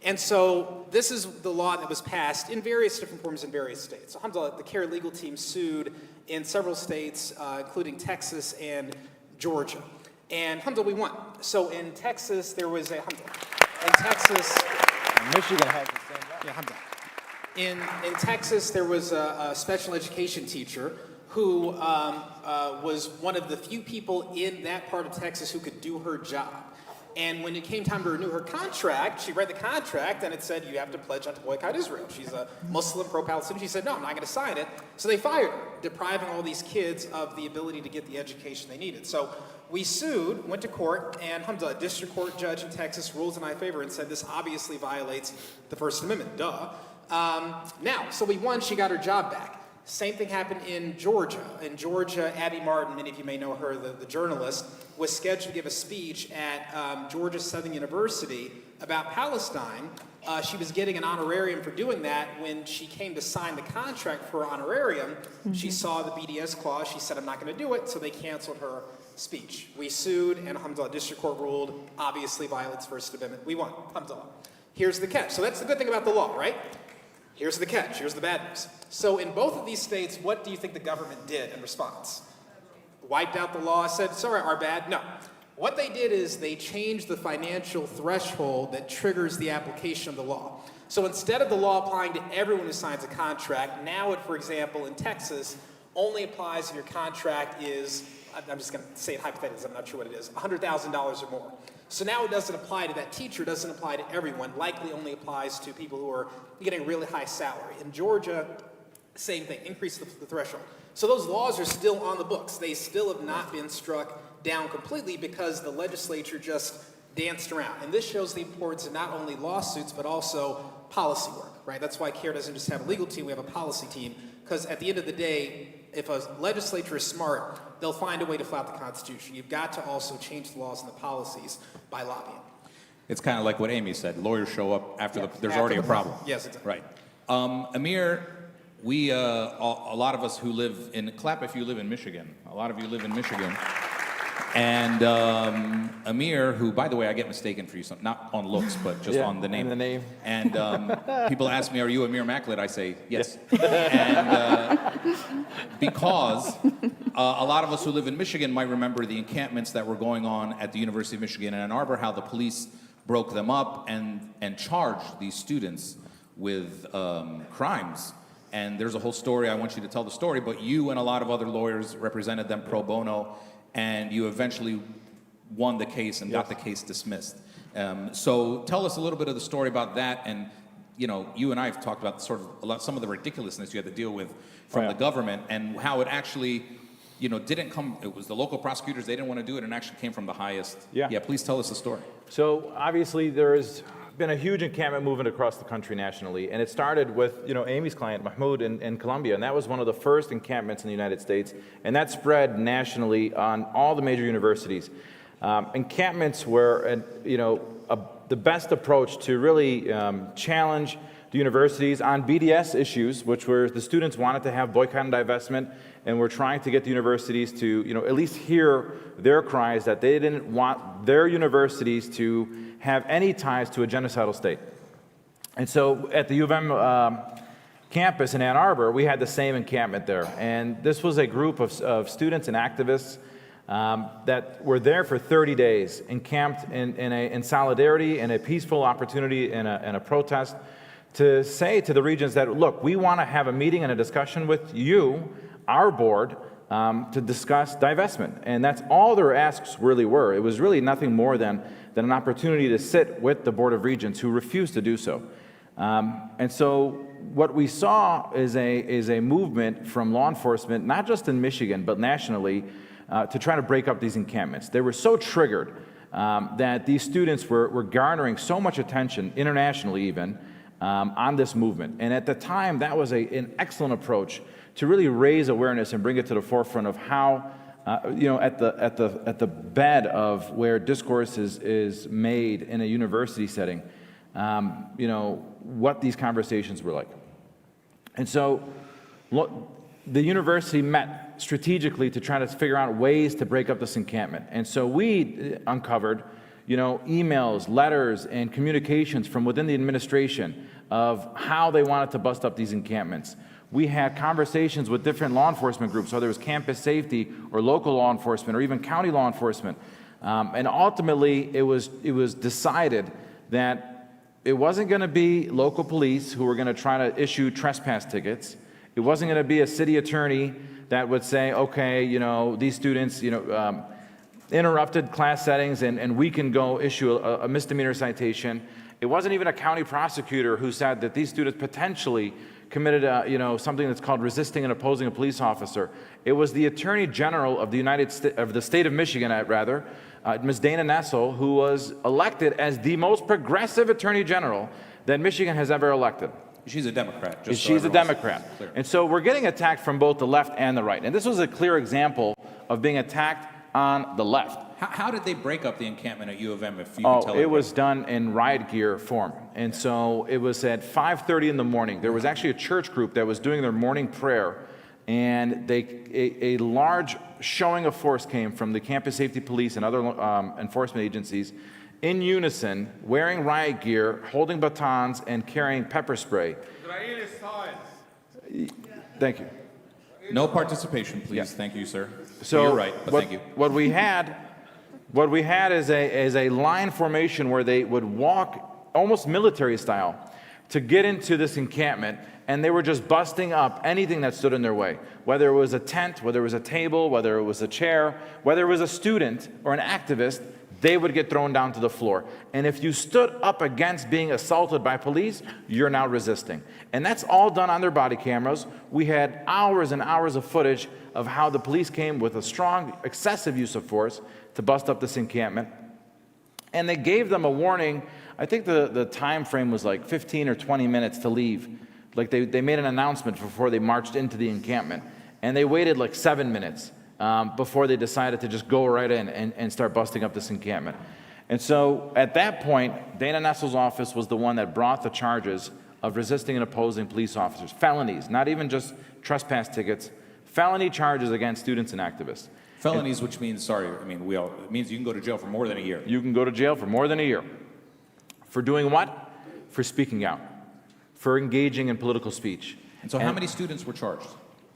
And so this is the law that was passed in various different forms in various states. So Hamza, the CARE legal team sued in several states, including Texas and Georgia. And Hamza, we won. So in Texas, there was a, Hamza, in Texas... And Michigan has the same law. Yeah, Hamza. In Texas, there was a special education teacher who was one of the few people in that part of Texas who could do her job. And when it came time to renew her contract, she read the contract and it said, you have to pledge not to boycott Israel. She's a Muslim pro-Palestinian. She said, no, I'm not going to sign it. So they fired her, depriving all these kids of the ability to get the education they needed. So we sued, went to court, and Hamza, a district court judge in Texas, ruled in my favor and said this obviously violates the First Amendment. Duh. Now, so we won, she got her job back. Same thing happened in Georgia. In Georgia, Abby Martin, many of you may know her, the journalist, was scheduled to give a speech at Georgia Southern University about Palestine. She was getting an honorarium for doing that. When she came to sign the contract for her honorarium, she saw the BDS clause. She said, I'm not going to do it, so they canceled her speech. We sued, and Alhamdulillah, district court ruled, obviously violates First Amendment. We won, Alhamdulillah. Here's the catch. So that's the good thing about the law, right? Here's the catch. Here's the bad news. So in both of these states, what do you think the government did in response? Wiped out the law, said, sorry, our bad? No. What they did is they changed the financial threshold that triggers the application of the law. So instead of the law applying to everyone who signs a contract, now it, for example, in Texas, only applies if your contract is, I'm just going to say it hypothetically, I'm not sure what it is, $100,000 or more. So now it doesn't apply to that teacher, it doesn't apply to everyone, likely only applies to people who are getting a really high salary. In Georgia, same thing, increase the threshold. So those laws are still on the books. They still have not been struck down completely because the legislature just danced around. And this shows the importance of not only lawsuits, but also policy work, right? That's why CARE doesn't just have a legal team, we have a policy team. Because at the end of the day, if a legislature is smart, they'll find a way to flout the Constitution. You've got to also change the laws and the policies by lobbying. It's kind of like what Amy said. Lawyers show up after there's already a problem. Yes, exactly. Right. Amir, we, a lot of us who live in, clap if you live in Michigan. A lot of you live in Michigan. And Amir, who, by the way, I get mistaken for you, not on looks, but just on the name. And the name. And people ask me, are you Amir Makled? I say, yes. And because a lot of us who live in Michigan might remember the encampments that were going on at the University of Michigan in Ann Arbor, how the police broke them up and charged these students with crimes. And there's a whole story. I want you to tell the story, but you and a lot of other lawyers represented them pro bono, and you eventually won the case and got the case dismissed. So tell us a little bit of the story about that. And you and I have talked about some of the ridiculousness you had to deal with from the government, and how it actually, didn't come. It was the local prosecutors; they didn't want to do it, and actually came from the highest. Yeah. Please tell us the story. So obviously there is been a huge encampment movement across the country nationally, and it started with, Amy's client, Mahmoud, in Colombia, and that was one of the first encampments in the United States, and that spread nationally on all the major universities. Encampments were, the best approach to really challenge the universities on BDS issues, which were the students wanted to have boycott and divestment, and we're trying to get the universities to, at least hear their cries that they didn't want their universities to have any ties to a genocidal state. And so at the U of M campus in Ann Arbor, we had the same encampment there. And this was a group of students and activists that were there for 30 days, encamped in solidarity and a peaceful opportunity and a protest to say to the regions that, look, we want to have a meeting and a discussion with you, our board, to discuss divestment. And that's all their asks really were. It was really nothing more than an opportunity to sit with the Board of Regents who refused to do so. And so what we saw is a movement from law enforcement, not just in Michigan, but nationally, to try to break up these encampments. They were so triggered that these students were garnering so much attention, internationally even, on this movement. And at the time, that was an excellent approach to really raise awareness and bring it to the forefront of how, at the bed of where discourse is made in a university setting, what these conversations were like. And so the university met strategically to try to figure out ways to break up this encampment. And so we uncovered emails, letters, and communications from within the administration of how they wanted to bust up these encampments. We had conversations with different law enforcement groups, whether it was campus safety or local law enforcement or even county law enforcement. And ultimately, it was decided that it wasn't going to be local police who were going to try to issue trespass tickets. It wasn't going to be a city attorney that would say, okay, these students, interrupted class settings and we can go issue a misdemeanor citation. It wasn't even a county prosecutor who said that these students potentially committed something that's called resisting and opposing a police officer. It was the Attorney General of the state of Michigan, Ms. Dana Nessel, who was elected as the most progressive Attorney General that Michigan has ever elected. She's a Democrat. She's a Democrat. And so we're getting attacked from both the left and the right. And this was a clear example of being attacked on the left. How did they break up the encampment at U of M, if you can tell it was done in riot gear form. And so it was at 5:30 in the morning. There was actually a church group that was doing their morning prayer, and a large showing of force came from the campus safety police and other enforcement agencies in unison, wearing riot gear, holding batons, and carrying pepper spray. Thank you. No participation, please. Yeah. Thank you, sir. So you're right, but thank you. What we had is a line formation where they would walk almost military style to get into this encampment, and they were just busting up anything that stood in their way, whether it was a tent, whether it was a table, whether it was a chair, whether it was a student or an activist. They would get thrown down to the floor. And if you stood up against being assaulted by police, you're now resisting. And that's all done on their body cameras. We had hours and hours of footage of how the police came with a strong, excessive use of force to bust up this encampment. And they gave them a warning. I think the time frame was like 15 or 20 minutes to leave. Like they made an announcement before they marched into the encampment. And they waited like 7 minutes. Before they decided to just go right in and start busting up this encampment. And so at that point, Dana Nessel's office was the one that brought the charges of resisting and opposing police officers, felonies, not even just trespass tickets, felony charges against students and activists. Felonies, which means, it means you can go to jail for more than a year. You can go to jail for more than a year. For doing what? For speaking out, for engaging in political speech. And so how many students were charged?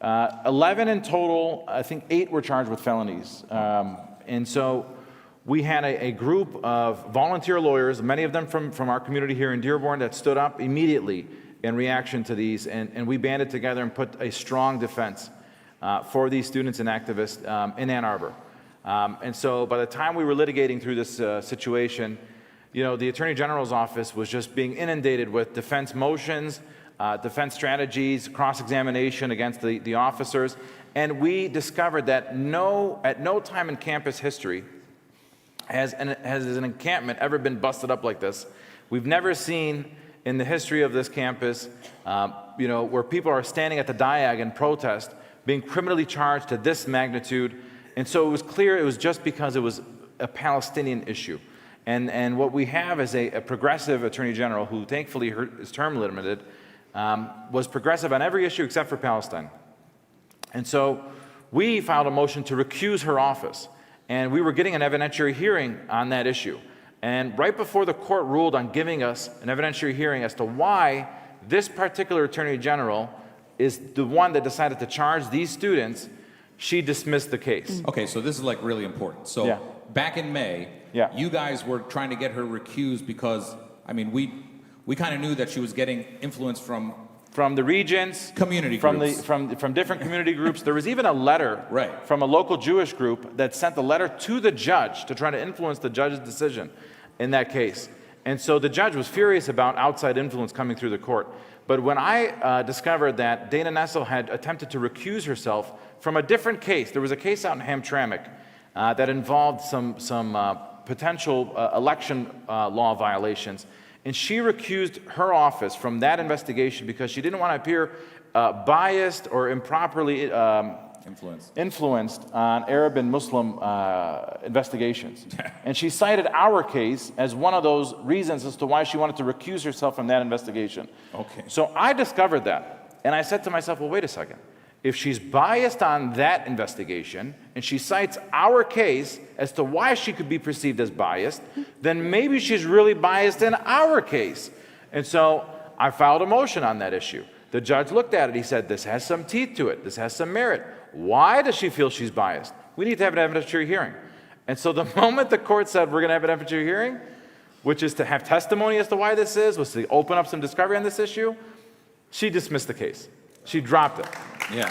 11 in total. I think 8 were charged with felonies. And so we had a group of volunteer lawyers, many of them from our community here in Dearborn, that stood up immediately in reaction to these. And we banded together and put a strong defense for these students and activists in Ann Arbor. And so by the time we were litigating through this situation, the Attorney General's office was just being inundated with defense motions, defense strategies, cross-examination against the officers, and we discovered that at no time in campus history has an encampment ever been busted up like this, We've never seen in the history of this campus, where people are standing at the diag in protest, being criminally charged to this magnitude. And so it was clear it was just because it was a Palestinian issue. And what we have is a progressive attorney general who thankfully is term limited, was progressive on every issue except for Palestine. And so we filed a motion to recuse her office. And we were getting an evidentiary hearing on that issue. And right before the court ruled on giving us an evidentiary hearing as to why this particular attorney general is the one that decided to charge these students, she dismissed the case. Okay, so this is like really important. So Yeah. back in May, you guys were trying to get her recused because, I mean, we kind of knew that she was getting influence from the regions, community groups. from different community groups. There was even a letter from a local Jewish group that sent the letter to the judge to try to influence the judge's decision in that case. And so the judge was furious about outside influence coming through the court. But when I discovered that Dana Nessel had attempted to recuse herself from a different case, there was a case out in Hamtramck that involved some potential election law violations. And she recused her office from that investigation because she didn't want to appear biased or improperly influenced on Arab and Muslim investigations. And she cited our case as one of those reasons as to why she wanted to recuse herself from that investigation. Okay. So I discovered that, and I said to myself, well, wait a second. If she's biased on that investigation, and she cites our case as to why she could be perceived as biased, then maybe she's really biased in our case. And so I filed a motion on that issue. The judge looked at it. He said, this has some teeth to it. This has some merit. Why does she feel she's biased? We need to have an evidentiary hearing. And so the moment the court said we're going to have an evidentiary hearing, which is to have testimony as to why this is, was to open up some discovery on this issue, she dismissed the case. She dropped it. Yeah.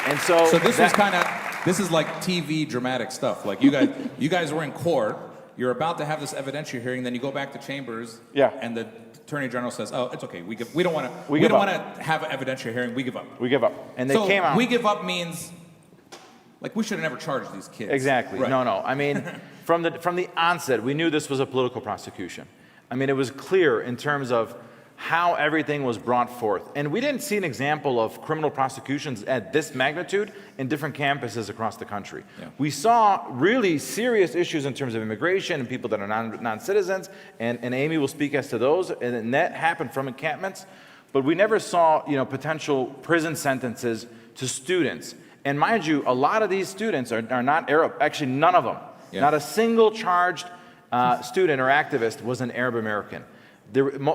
And so this was kind of, this is like TV dramatic stuff. Like you guys were in court, you're about to have this evidentiary hearing, then you go back to chambers, and the attorney general says, oh, it's okay, we don't want to have an evidentiary hearing, we give up. We give up. And they came out. We give up means, like, we should have never charged these kids. Exactly. Right. No. I mean, from the onset, we knew this was a political prosecution. I mean, it was clear in terms of how everything was brought forth. And we didn't see an example of criminal prosecutions at this magnitude in different campuses across the country. Yeah. We saw really serious issues in terms of immigration and people that are non-citizens, and Amy will speak as to those, and that happened from encampments. But we never saw, potential prison sentences to students. And mind you, a lot of these students are not Arab. Actually, none of them. Yeah. Not a single charged student or activist was an Arab American.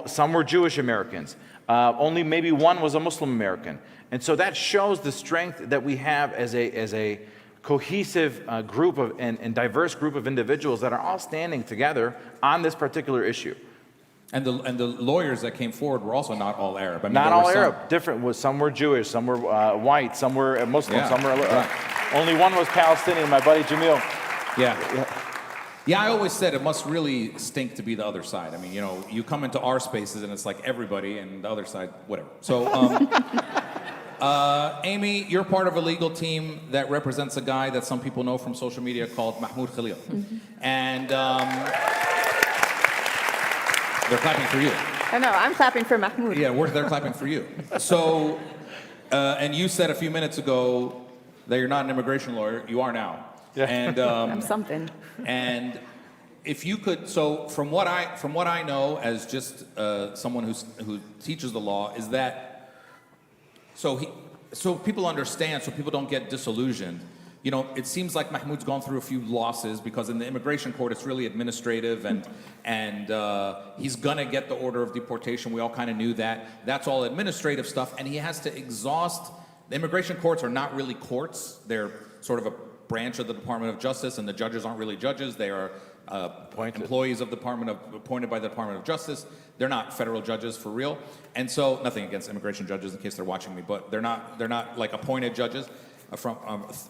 Some were Jewish Americans. Only maybe one was a Muslim American. And so that shows the strength that we have as a cohesive group of and diverse group of individuals that are all standing together on this particular issue. And the lawyers that came forward were also not all Arab. I mean, not all Arab. Different. Some were Jewish. Some were white. Some were Muslim. Yeah. Some were. Only one was Palestinian. My buddy Jamil. Yeah, I always said it must really stink to be the other side. I mean, you come into our spaces and it's like everybody, and the other side, whatever. So, Amy, you're part of a legal team that represents a guy that some people know from social media called Mahmoud Khalil. Mm-hmm. And they're clapping for you. I know, I'm clapping for Mahmoud. Yeah, they're clapping for you. So, and you said a few minutes ago that you're not an immigration lawyer. You are now. Yeah. And I'm something. And if you could, so from what I know as just someone who teaches the law, is that so people understand, so people don't get disillusioned. It seems like Mahmoud's gone through a few losses because in the immigration court it's really administrative, and he's gonna get the order of deportation. We all kind of knew that. That's all administrative stuff, and he has to exhaust. The immigration courts are not really courts. They're sort of a branch of the Department of Justice, and the judges aren't really judges. They are employees of appointed by the Department of Justice. They're not federal judges for real. And so, nothing against immigration judges in case they're watching me, but they're not like appointed judges from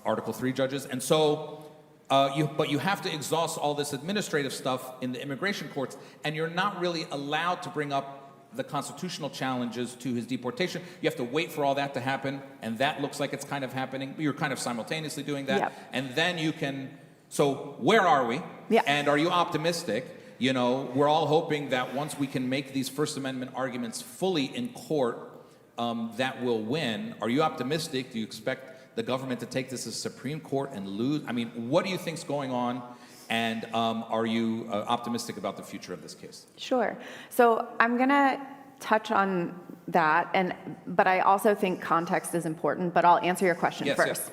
Article 3 judges. And so, but you have to exhaust all this administrative stuff in the immigration courts, and you're not really allowed to bring up the constitutional challenges to his deportation. You have to wait for all that to happen, and that looks like it's kind of happening. You're kind of simultaneously doing that, and then you can So where are we? Yeah. And are you optimistic? You know, we're all hoping that once we can make these First Amendment arguments fully in court, that we'll win. Are you optimistic? Do you expect the government to take this to the Supreme Court and lose? I mean, what do you think's going on? And are you optimistic about the future of this case? Sure. So I'm going to touch on that, but I also think context is important, but I'll answer your question first.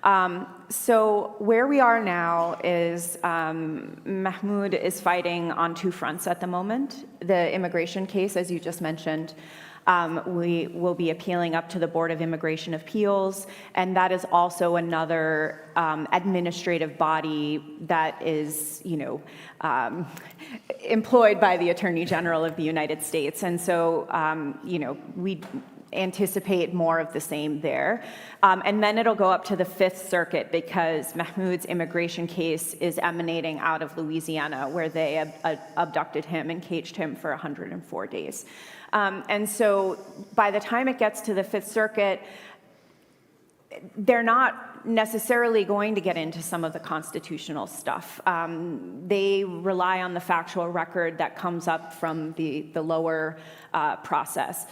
Yes. So where we are now is Mahmoud is fighting on two fronts at the moment. The immigration case, as you just mentioned, we will be appealing up to the Board of Immigration Appeals, and that is also another administrative body that is, employed by the Attorney General of the United States. And so, we anticipate more of the same there. And then it'll go up to the Fifth Circuit because Mahmoud's immigration case is emanating out of Louisiana, where they abducted him and caged him for 104 days. And so by the time it gets to the Fifth Circuit, they're not necessarily going to get into some of the constitutional stuff. They rely on the factual record that comes up from the lower process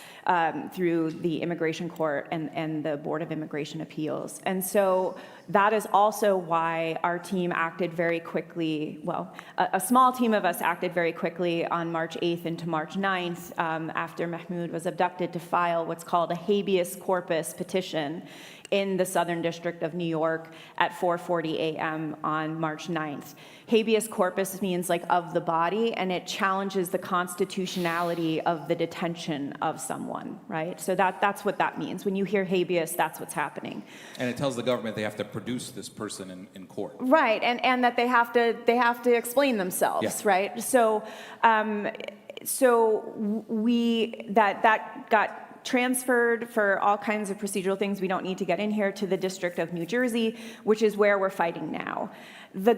through the Immigration Court and the Board of Immigration Appeals. And so that is also why our team acted very quickly. Well, a small team of us acted very quickly on March 8th into March 9th after Mahmoud was abducted to file what's called a habeas corpus petition in the Southern District of New York at 4:40 a.m. on March 9th. Habeas corpus means like of the body, and it challenges the constitutionality of the detention of someone, right? So that's what that means. When you hear habeas, that's what's happening. And it tells the government they have to produce this person in court. Right, and that they have to explain themselves, right? So that got transferred for all kinds of procedural things we don't need to get in here to the District of New Jersey, which is where we're fighting now. The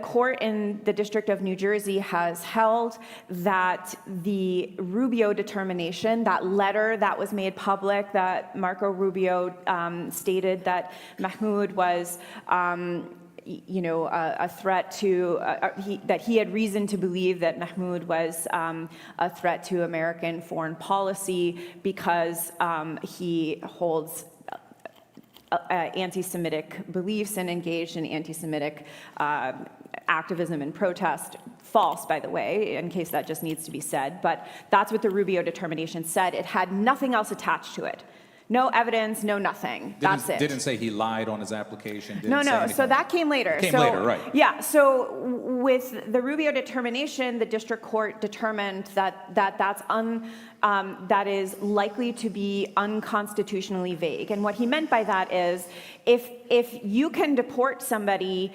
court in the District of New Jersey has held that the Rubio determination, that letter that was made public, that Marco Rubio stated that Mahmoud was a threat to, that he had reason to believe that Mahmoud was a threat to American foreign policy because he holds anti-Semitic beliefs and engaged in anti-Semitic activism and protest. False, by the way, in case that just needs to be said. But that's what the Rubio determination said. It had nothing else attached to it. No evidence, no nothing. That's it. Didn't say he lied on his application. No. So that came later. Came later, right? Yeah. So with the Rubio determination, the district court determined that is likely to be unconstitutionally vague. And what he meant by that is, if you can deport somebody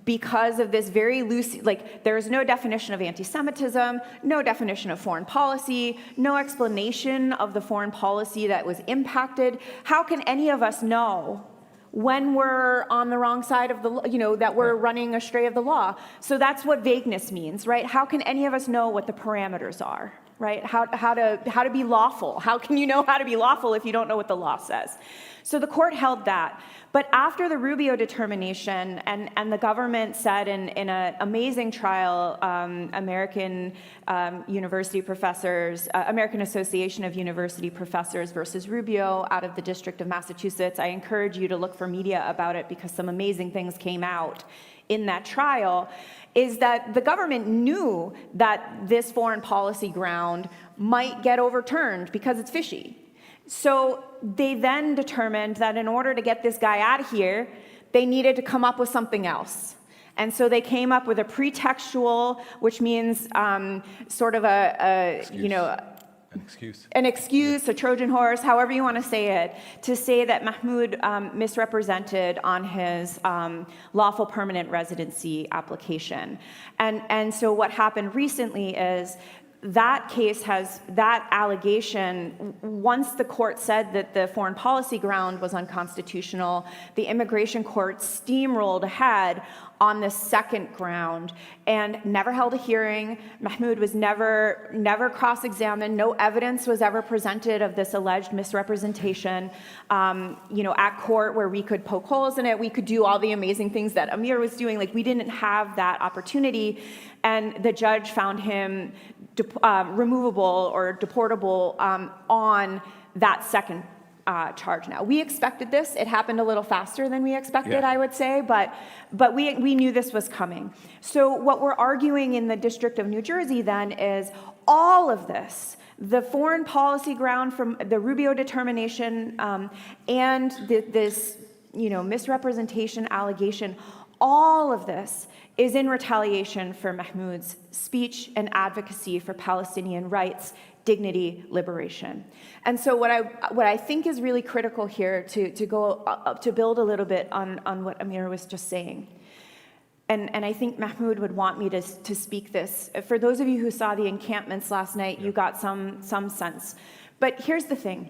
because of this very loose, there is no definition of anti-Semitism, no definition of foreign policy, no explanation of the foreign policy that was impacted. How can any of us know when we're on the wrong side of the, that we're running astray of the law? So that's what vagueness means, right? How can any of us know what the parameters are, right? How to be lawful? How can you know how to be lawful if you don't know what the law says? So the court held that. But after the Rubio determination, and the government said in an amazing trial, American university professors, American Association of University Professors versus Rubio out of the District of Massachusetts, I encourage you to look for media about it because some amazing things came out in that trial, is that the government knew that this foreign policy ground might get overturned because it's fishy. So they then determined that in order to get this guy out of here, they needed to come up with something else. And so they came up with a pretextual, which means sort of an excuse, a Trojan horse, however you want to say it, to say that Mahmoud misrepresented on his lawful permanent residency application. And so what happened recently is that case has, that allegation, once the court said that the foreign policy ground was unconstitutional, the immigration court steamrolled ahead on the second ground and never held a hearing. Mahmoud was never cross-examined. No evidence was ever presented of this alleged misrepresentation. At court where we could poke holes in it, we could do all the amazing things that Amir was doing. Like, we didn't have that opportunity. And the judge found him removable or deportable on that second charge. Now, we expected this. It happened a little faster than we expected, I would say, but we knew this was coming. So what we're arguing in the District of New Jersey then is all of this, the foreign policy ground from the Rubio determination and this misrepresentation allegation, all of this is in retaliation for Mahmoud's speech and advocacy for Palestinian rights, dignity, liberation. And so what I think is really critical here to go up to build a little bit on what Amir was just saying. And I think Mahmoud would want me to speak this. For those of you who saw the encampments last night, you got some sense. But here's the thing.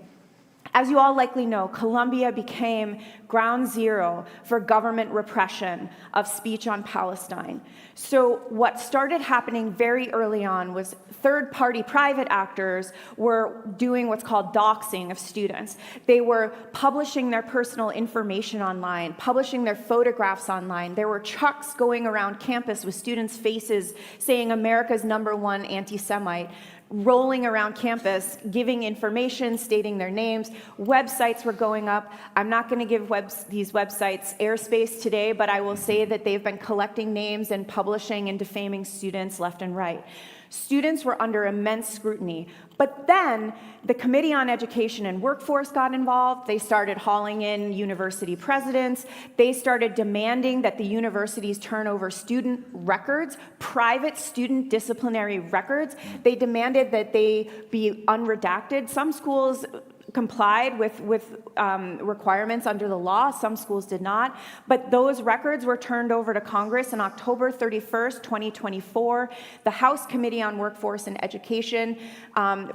As you all likely know, Colombia became ground zero for government repression of speech on Palestine. So what started happening very early on was third-party private actors were doing what's called doxing of students. They were publishing their personal information online, publishing their photographs online. There were trucks going around campus with students' faces saying America's #1 anti-Semite, rolling around campus, giving information, stating their names. Websites were going up. I'm not going to give these websites airspace today, but I will say that they've been collecting names and publishing and defaming students left and right. Students were under immense scrutiny. But then the Committee on Education and Workforce got involved. They started hauling in university presidents. They started demanding that the universities turn over student records, private student disciplinary records. They demanded that they be unredacted. Some schools complied with requirements under the law. Some schools did not. But those records were turned over to Congress on October 31st, 2024. The House Committee on Workforce and Education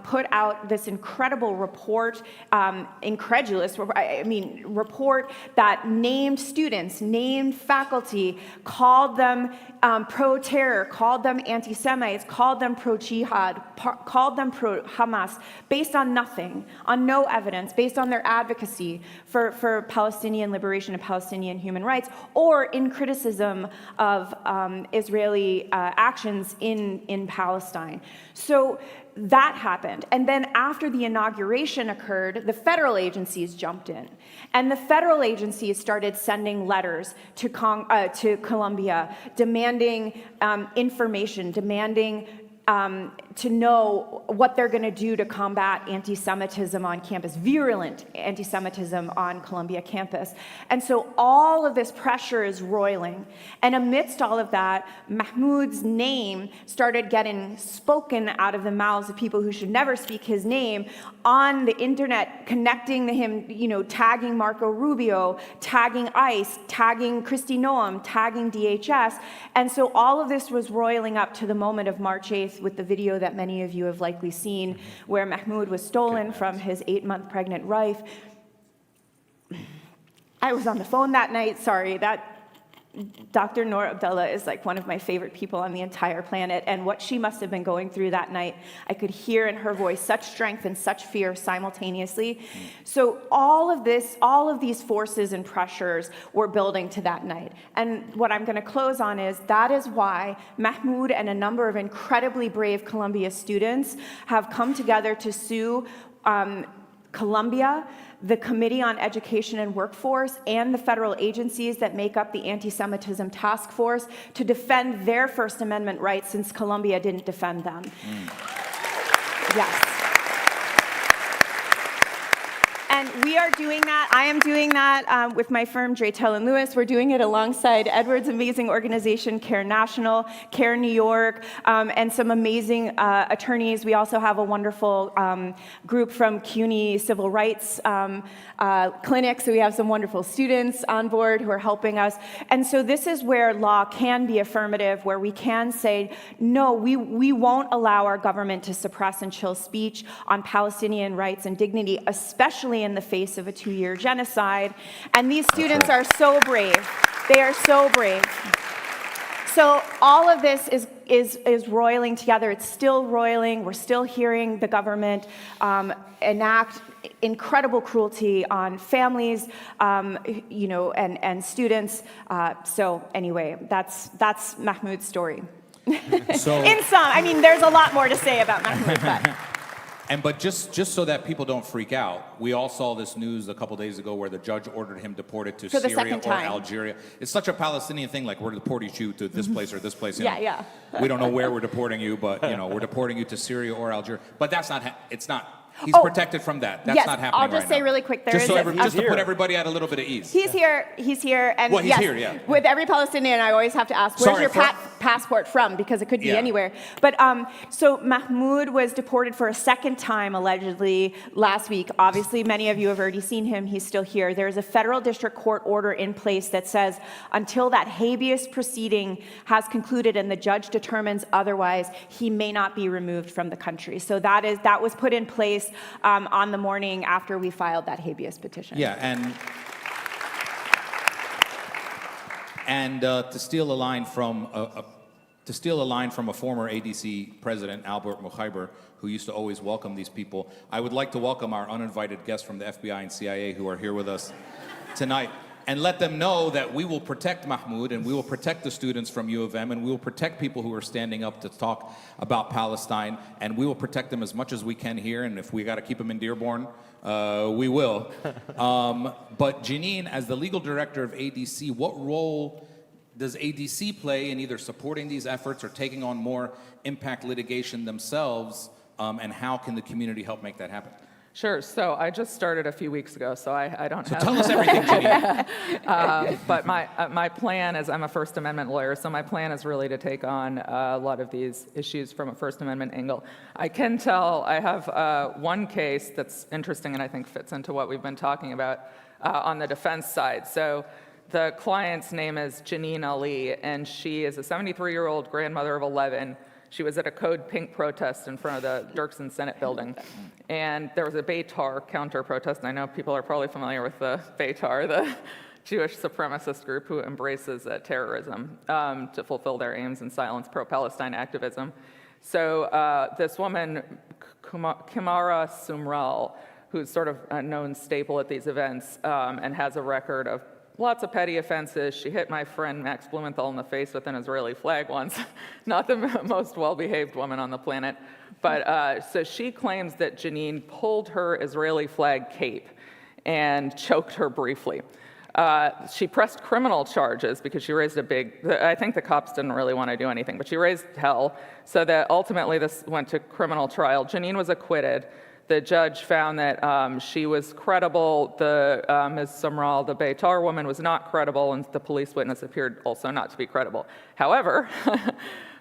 put out this incredible report, report that named students, named faculty, called them pro-terror, called them anti-Semites, called them pro-jihad, called them pro-Hamas, based on nothing, on no evidence, based on their advocacy for Palestinian liberation and Palestinian human rights, or in criticism of Israeli actions in Palestine. So that happened. And then after the inauguration occurred, the federal agencies jumped in. And the federal agencies started sending letters to Colombia, demanding information, demanding to know what they're going to do to combat anti-Semitism on campus, virulent anti-Semitism on Columbia campus. And so all of this pressure is roiling. And amidst all of that, Mahmoud's name started getting spoken out of the mouths of people who should never speak his name on the internet, connecting him, tagging Marco Rubio, tagging ICE, tagging Kristi Noem, tagging DHS. And so all of this was roiling up to the moment of March 8th with the video that many of you have likely seen, where Mahmoud was stolen from his 8-month pregnant wife. I was on the phone that night. Sorry, Dr. Noor Abdullah is like one of my favorite people on the entire planet, and what she must have been going through that night, I could hear in her voice such strength and such fear simultaneously. So all of these forces and pressures were building to that night. And what I'm going to close on is that is why Mahmoud and a number of incredibly brave Columbia students have come together to sue Columbia, the Committee on Education and Workforce, and the federal agencies that make up the Anti-Semitism Task Force to defend their First Amendment rights, since Columbia didn't defend them. Yes. And we are doing that. I am doing that with my firm, Draytell & Lewis. We're doing it alongside Edward's amazing organization, Care National, Care New York, and some amazing attorneys. We also have a wonderful group from CUNY Civil Rights Clinic, so we have some wonderful students on board who are helping us. And so this is where law can be affirmative, where we can say, no, we won't allow our government to suppress and chill speech on Palestinian rights and dignity, especially in the face of a 2-year genocide. And these students are so brave. They are so brave. So all of this is roiling together. It's still roiling. We're still hearing the government enact incredible cruelty on families, and students. So anyway, that's Mahmoud's story. So, in sum, I mean, there's a lot more to say about Mahmoud, but. But just so that people don't freak out, we all saw this news a couple days ago where the judge ordered him deported to For the Syria second or time. Algeria. It's such a Palestinian thing, like we're deporting you to this place or this place. Yeah. We don't know where we're deporting you, but we're deporting you to Syria or Algeria. But that's not. It's not. He's protected from that. That's yes, not happening I'll just right say now. really quick, Just to put everybody at a little bit of ease. He's here, and Well, he's yes, here, yeah. with every Palestinian, I always have to ask, where's Sorry, your passport from? Because it could be Yeah. anywhere. But so Mahmoud was deported for a second time, allegedly, last week. Obviously, many of you have already seen him. He's still here. There is a federal district court order in place that says until that habeas proceeding has concluded and the judge determines otherwise, he may not be removed from the country. So that was put in place on the morning after we filed that habeas petition. Yeah, and to steal a line from a former ADC president, Albert Mukhaiber, who used to always welcome these people, I would like to welcome our uninvited guests from the FBI and CIA who are here with us tonight, and let them know that we will protect Mahmoud and we will protect the students from U of M and we will protect people who are standing up to talk about Palestine, and we will protect them as much as we can here, and if we got to keep them in Dearborn, we will. But Janine, as the legal director of ADC, what role does ADC play in either supporting these efforts or taking on more impact litigation themselves, and how can the community help make that happen? Sure. So I just started a few weeks ago, so I don't have... So tell us everything, Janine. But my plan is, I'm a First Amendment lawyer, so my plan is really to take on a lot of these issues from a First Amendment angle. I can tell I have one case that's interesting and I think fits into what we've been talking about on the defense side. So the client's name is Janine Ali, and she is a 73-year-old grandmother of 11. She was at a Code Pink protest in front of the Dirksen Senate building. And there was a Beitar counter-protest. I know people are probably familiar with the Beitar, the Jewish supremacist group who embraces terrorism to fulfill their aims and silence pro-Palestine activism. So this woman, Kimara Sumral, who's sort of a known staple at these events and has a record of lots of petty offenses. She hit my friend Max Blumenthal in the face with an Israeli flag once. Not the most well-behaved woman on the planet. But so she claims that Janine pulled her Israeli flag cape and choked her briefly. She pressed criminal charges because she raised I think the cops didn't really want to do anything, but she raised hell, so that ultimately this went to criminal trial. Janine was acquitted. The judge found that she was credible. Ms. Sumral, the Beitar woman, was not credible, and the police witness appeared also not to be credible. However,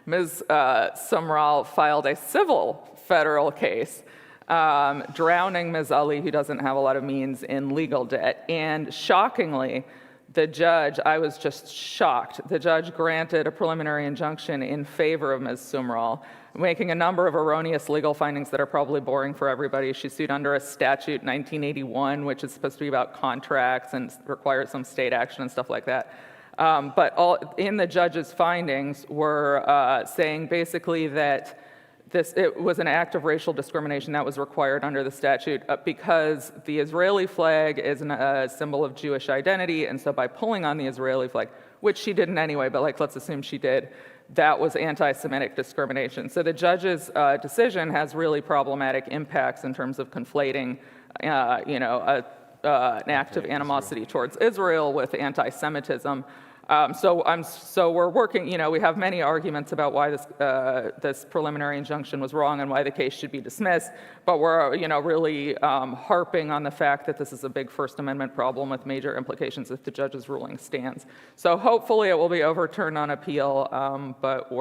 Ms. Sumral filed a civil federal case drowning Ms. Ali, who doesn't have a lot of means, in legal debt. And shockingly, the judge, I was just shocked, the judge granted a preliminary injunction in favor of Ms. Sumral, making a number of erroneous legal findings that are probably boring for everybody. She sued under a statute, 1981, which is supposed to be about contracts and requires some state action and stuff like that. But in the judge's findings were saying basically that it was an act of racial discrimination that was required under the statute because the Israeli flag is a symbol of Jewish identity, and so by pulling on the Israeli flag, which she didn't anyway, but let's assume she did, that was anti-Semitic discrimination. So the judge's decision has really problematic impacts in terms of conflating, an act of animosity towards Israel with anti-Semitism. So we're working, we have many arguments about why this preliminary injunction was wrong and why the case should be dismissed, but we're, really harping on the fact that this is a big First Amendment problem with major implications if the judge's ruling stands. So hopefully it will be overturned on appeal, but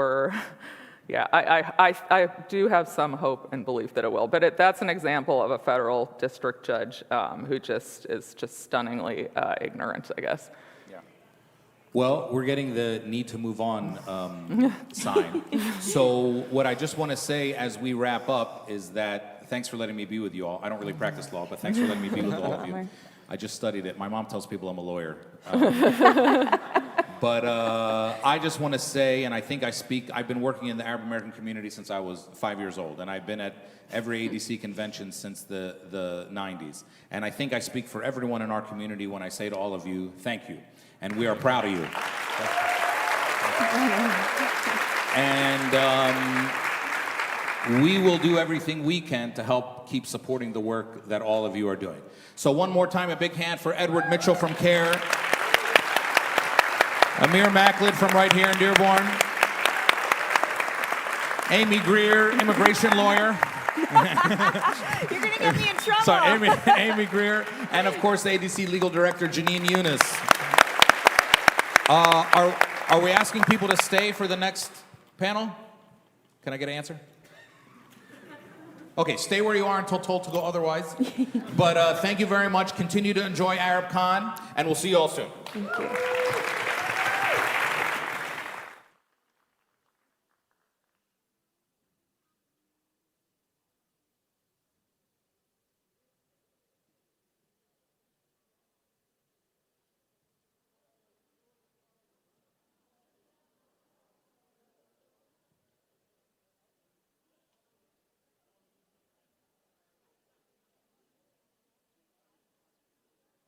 I do have some hope and belief that it will. But that's an example of a federal district judge who is just stunningly ignorant, I guess. Well, we're getting the need to move on sign. So what I just want to say as we wrap up is that thanks for letting me be with you all. I don't really practice law, but thanks for letting me be with all of you. I just studied it. My mom tells people I'm a lawyer. But I just want to say, and I think I've been working in the Arab American community since I was 5 years old, and I've been at every ADC convention since the 90s. And I think I speak for everyone in our community when I say to all of you, thank you. And we are proud of you. And we will do everything we can to help keep supporting the work that all of you are doing. So one more time, a big hand for Edward Mitchell from CARE, Amir Makled from right here in Dearborn, Amy Greer, immigration lawyer. You're going to get me in trouble. Sorry, Amy Greer, and of course the ADC Legal Director, Janine Yunus. Are we asking people to stay for the next panel? Can I get an answer? Okay, stay where you are until told to go otherwise. But thank you very much. Continue to enjoy ArabCon, and we'll see you all soon. Thank you.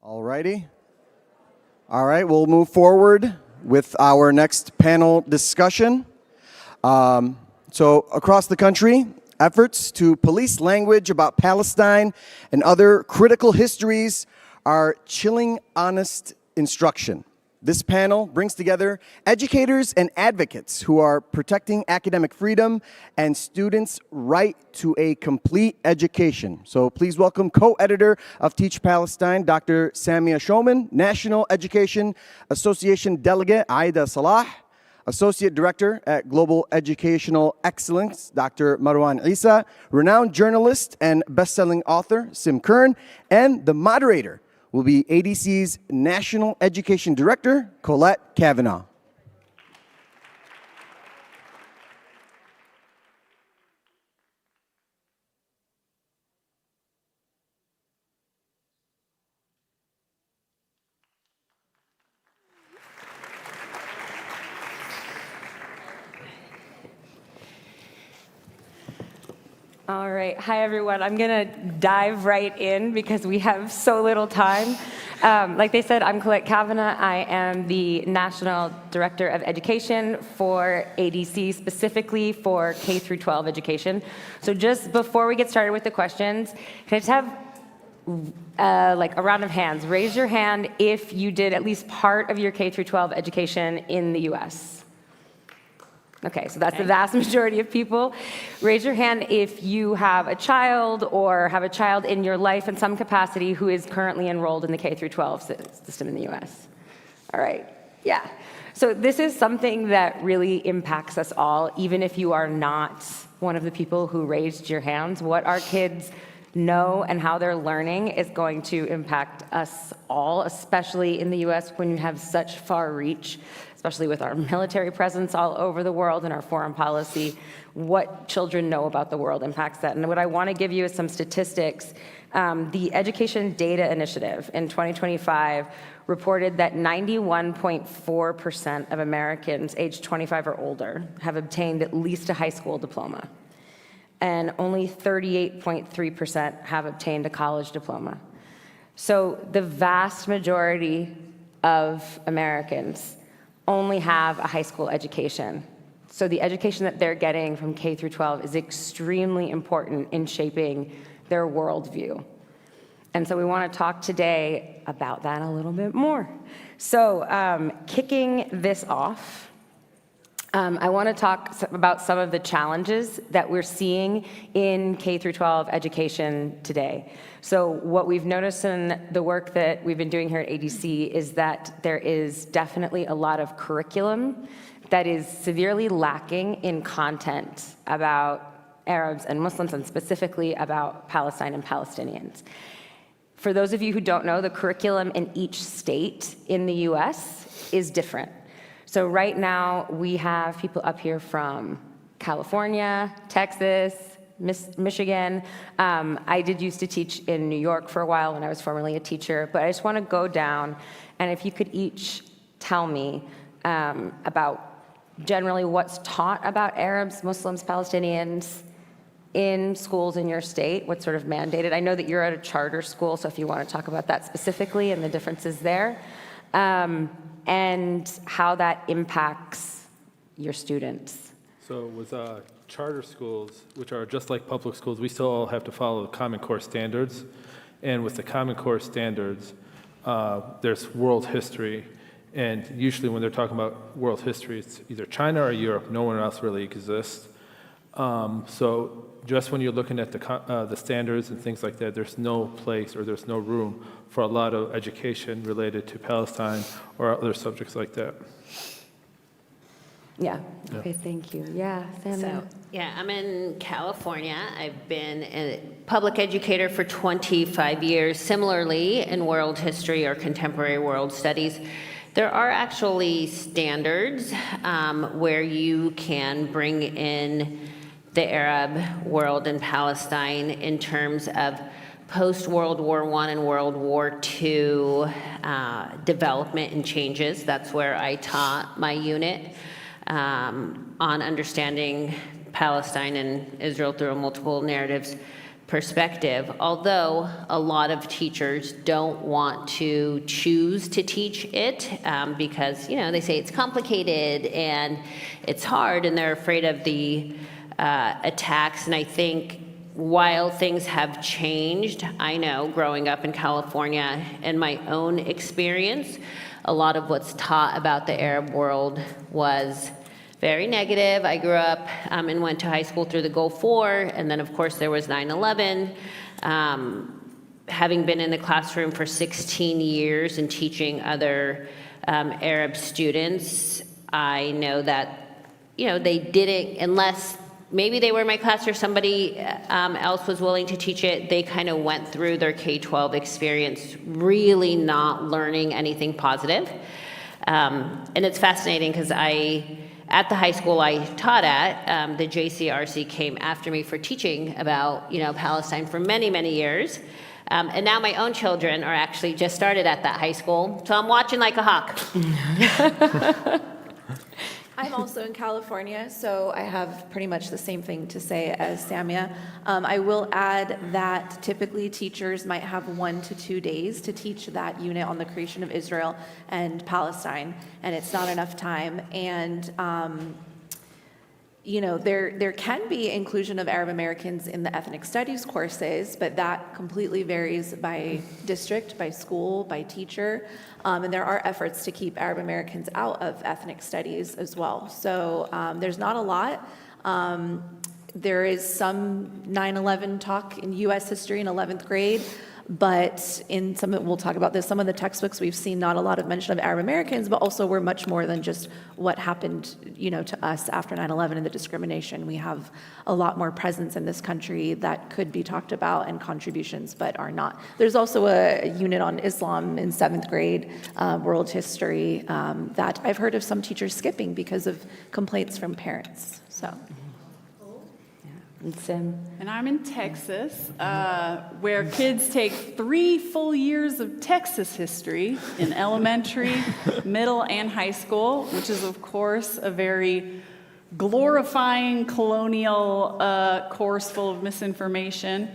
All righty. All right, we'll move forward with our next panel discussion. So across the country, efforts to police language about Palestine and other critical histories are chilling honest instruction. This panel brings together educators and advocates who are protecting academic freedom and students' right to a complete education. So please welcome co-editor of Teach Palestine, Dr. Samia Shoman, National Education Association Delegate, Aida Salah, Associate Director at Global Educational Excellence, Dr. Marwan Issa, renowned journalist and best-selling author, Sim Kern, and the moderator will be ADC's National Education Director, Colette Cavanagh. All right, hi everyone. I'm gonna dive right in because we have so little time. Like they said, I'm Colette Cavanagh. I am the National Director of Education for ADC, specifically for K through 12 education. So just before we get started with the questions, can I just have like a round of hands? Raise your hand if you did at least part of your K through 12 education in the US. Okay, so that's the vast majority of people. Raise your hand if you have a child or have a child in your life in some capacity who is currently enrolled in the K through 12 system in the US. All right, yeah. So this is something that really impacts us all, even if you are not one of the people who raised your hands. What our kids know and how they're learning is going to impact us all, especially in the US when you have such far reach, especially with our military presence all over the world and our foreign policy. What children know about the world impacts that. And what I want to give you is some statistics. The Education Data Initiative in 2025 reported that 91.4% of Americans aged 25 or older have obtained at least a high school diploma. And only 38.3% have obtained a college diploma. So the vast majority of Americans only have a high school education. So the education that they're getting from K through 12 is extremely important in shaping their worldview. And so we want to talk today about that a little bit more. So kicking this off, I want to talk about some of the challenges that we're seeing in K through 12 education today. So what we've noticed in the work that we've been doing here at ADC is that there is definitely a lot of curriculum that is severely lacking in content about Arabs and Muslims, and specifically about Palestine and Palestinians. For those of you who don't know, the curriculum in each state in the US is different. So right now, we have people up here from California, Texas, Michigan. I did used to teach in New York for a while when I was formerly a teacher, but I just want to go down, and if you could each tell me about generally what's taught about Arabs, Muslims, Palestinians in schools in your state, what's sort of mandated. I know that you're at a charter school, so if you want to talk about that specifically and the differences there, and how that impacts your students. So with charter schools, which are just like public schools, we still all have to follow the Common Core standards. And with the Common Core standards, there's world history. And usually when they're talking about world history, it's either China or Europe. No one else really exists. So just when you're looking at the standards and things like that, there's no place or there's no room for a lot of education related to Palestine or other subjects like that. Yeah, okay, thank you. Yeah, Samia. So, yeah, I'm in California. I've been a public educator for 25 years. Similarly, in world history or contemporary world studies, there are actually standards where you can bring in the Arab world and Palestine in terms of post-World War I and World War II development and changes. That's where I taught my unit on understanding Palestine and Israel through a multiple narratives perspective. Although a lot of teachers don't want to choose to teach it because, you know, they say it's complicated and it's hard and they're afraid of the attacks. And I think while things have changed, I know growing up in California and my own experience, a lot of what's taught about the Arab world was very negative. I grew up and went to high school through the Gulf War, and then of course there was 9/11. Having been in the classroom for 16 years and teaching other Arab students, I know that, you know, they didn't, unless maybe they were in my class or somebody else was willing to teach it, they kind of went through their K-12 experience really not learning anything positive. And it's fascinating because at the high school I taught at, the JCRC came after me for teaching about, you know, Palestine for many, many years. And now my own children are actually just started at that high school, so I'm watching like a hawk. I'm also in California, so I have pretty much the same thing to say as Samia. I will add that typically teachers might have 1 to 2 days to teach that unit on the creation of Israel and Palestine, and it's not enough time. And you know, there can be inclusion of Arab Americans in the ethnic studies courses, but that completely varies by district, by school, by teacher. And there are efforts to keep Arab Americans out of ethnic studies as well. So there's not a lot. There is some 9/11 talk in US history in 11th grade, but in some, we'll talk about this, some of the textbooks we've seen not a lot of mention of Arab Americans, but also we're much more than just what happened, you know, to us after 9/11 and the discrimination. We have a lot more presence in this country that could be talked about and contributions, but are not. There's also a unit on Islam in 7th grade, world history, that I've heard of some teachers skipping because of complaints from parents, so. And I'm in Texas, where kids take 3 full years of Texas history in elementary, middle, and high school, which is, of course, a very glorifying colonial course full of misinformation.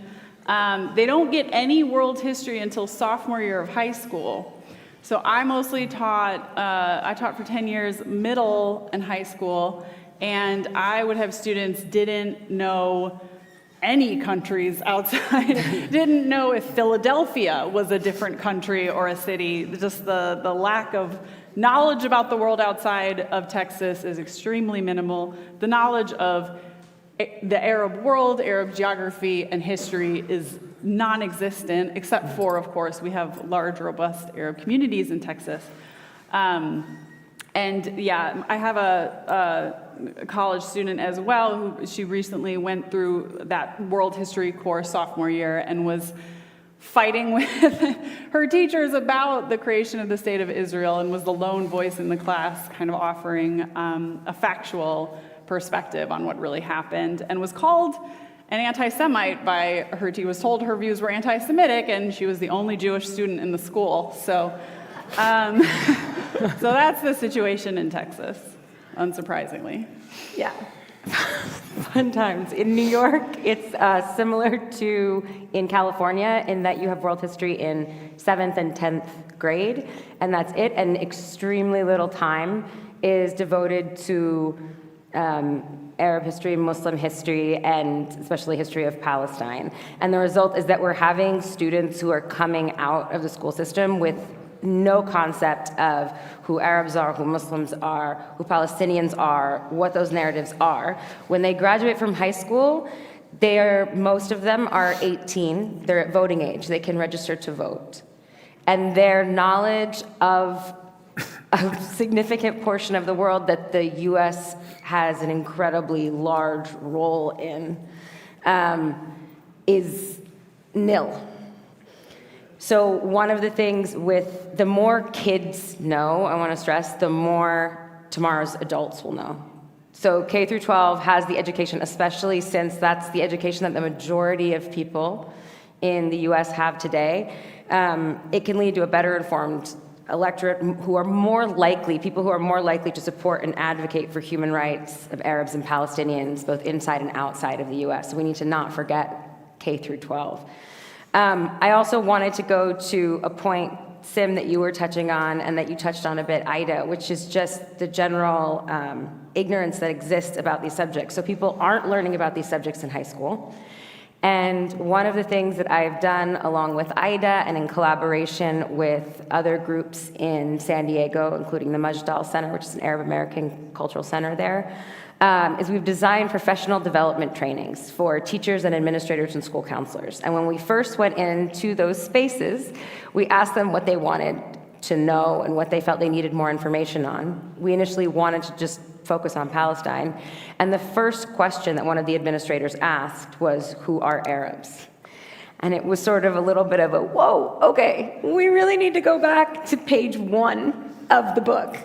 They don't get any world history until sophomore year of high school. So I mostly I taught for 10 years middle and high school, and I would have students didn't know any countries outside, didn't know if Philadelphia was a different country or a city. Just the lack of knowledge about the world outside of Texas is extremely minimal. The knowledge of the Arab world, Arab geography, and history is non-existent, except for, of course, we have large, robust Arab communities in Texas. And yeah, I have a college student as well who she recently went through that world history course sophomore year and was fighting with her teachers about the creation of the State of Israel and was the lone voice in the class kind of offering a factual perspective on what really happened, and was called an anti-Semite by her. She was told her views were anti-Semitic, and she was the only Jewish student in the school. So, so that's the situation in Texas, unsurprisingly. Yeah. Fun times. In New York, it's similar to in California in that you have world history in 7th and 10th grade, and that's it. And extremely little time is devoted to Arab history, Muslim history, and especially history of Palestine. And the result is that we're having students who are coming out of the school system with no concept of who Arabs are, who Muslims are, who Palestinians are, what those narratives are. When they graduate from high school, most of them are 18. They're at voting age. They can register to vote. And their knowledge of a significant portion of the world that the U.S. has an incredibly large role in is nil. So one of the things with the more kids know, I want to stress, the more tomorrow's adults will know. So K through 12 has the education, especially since that's the education that the majority of people in the U.S. have today. It can lead to a better informed electorate who are more likely, people who are more likely to support and advocate for human rights of Arabs and Palestinians, both inside and outside of the U.S. So we need to not forget K through 12. I also wanted to go to a point, Sim, that you were touching on and that you touched on a bit, Aida, which is just the general ignorance that exists about these subjects. So people aren't learning about these subjects in high school. And one of the things that I've done along with Aida and in collaboration with other groups in San Diego, including the Majdal Center, which is an Arab American cultural center there, is we've designed professional development trainings for teachers and administrators and school counselors. And when we first went into those spaces, we asked them what they wanted to know and what they felt they needed more information on. We initially wanted to just focus on Palestine. And the first question that one of the administrators asked was, who are Arabs? And it was sort of a little bit of a, whoa, okay, we really need to go back to page 1 of the book.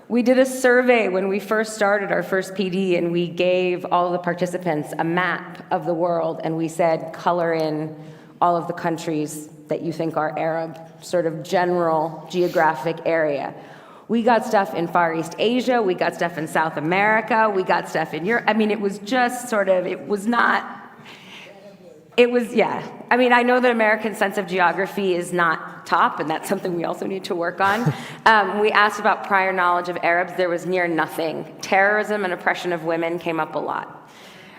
We did a survey when we first started our first PD, and we gave all of the participants a map of the world, and we said, color in all of the countries that you think are Arab, sort of general geographic area. We got stuff in Far East Asia, we got stuff in South America, we got stuff in Europe. I mean, it was just sort of, it was, yeah. I mean, I know that American sense of geography is not top, and that's something we also need to work on. We asked about prior knowledge of Arabs. There was near nothing. Terrorism and oppression of women came up a lot.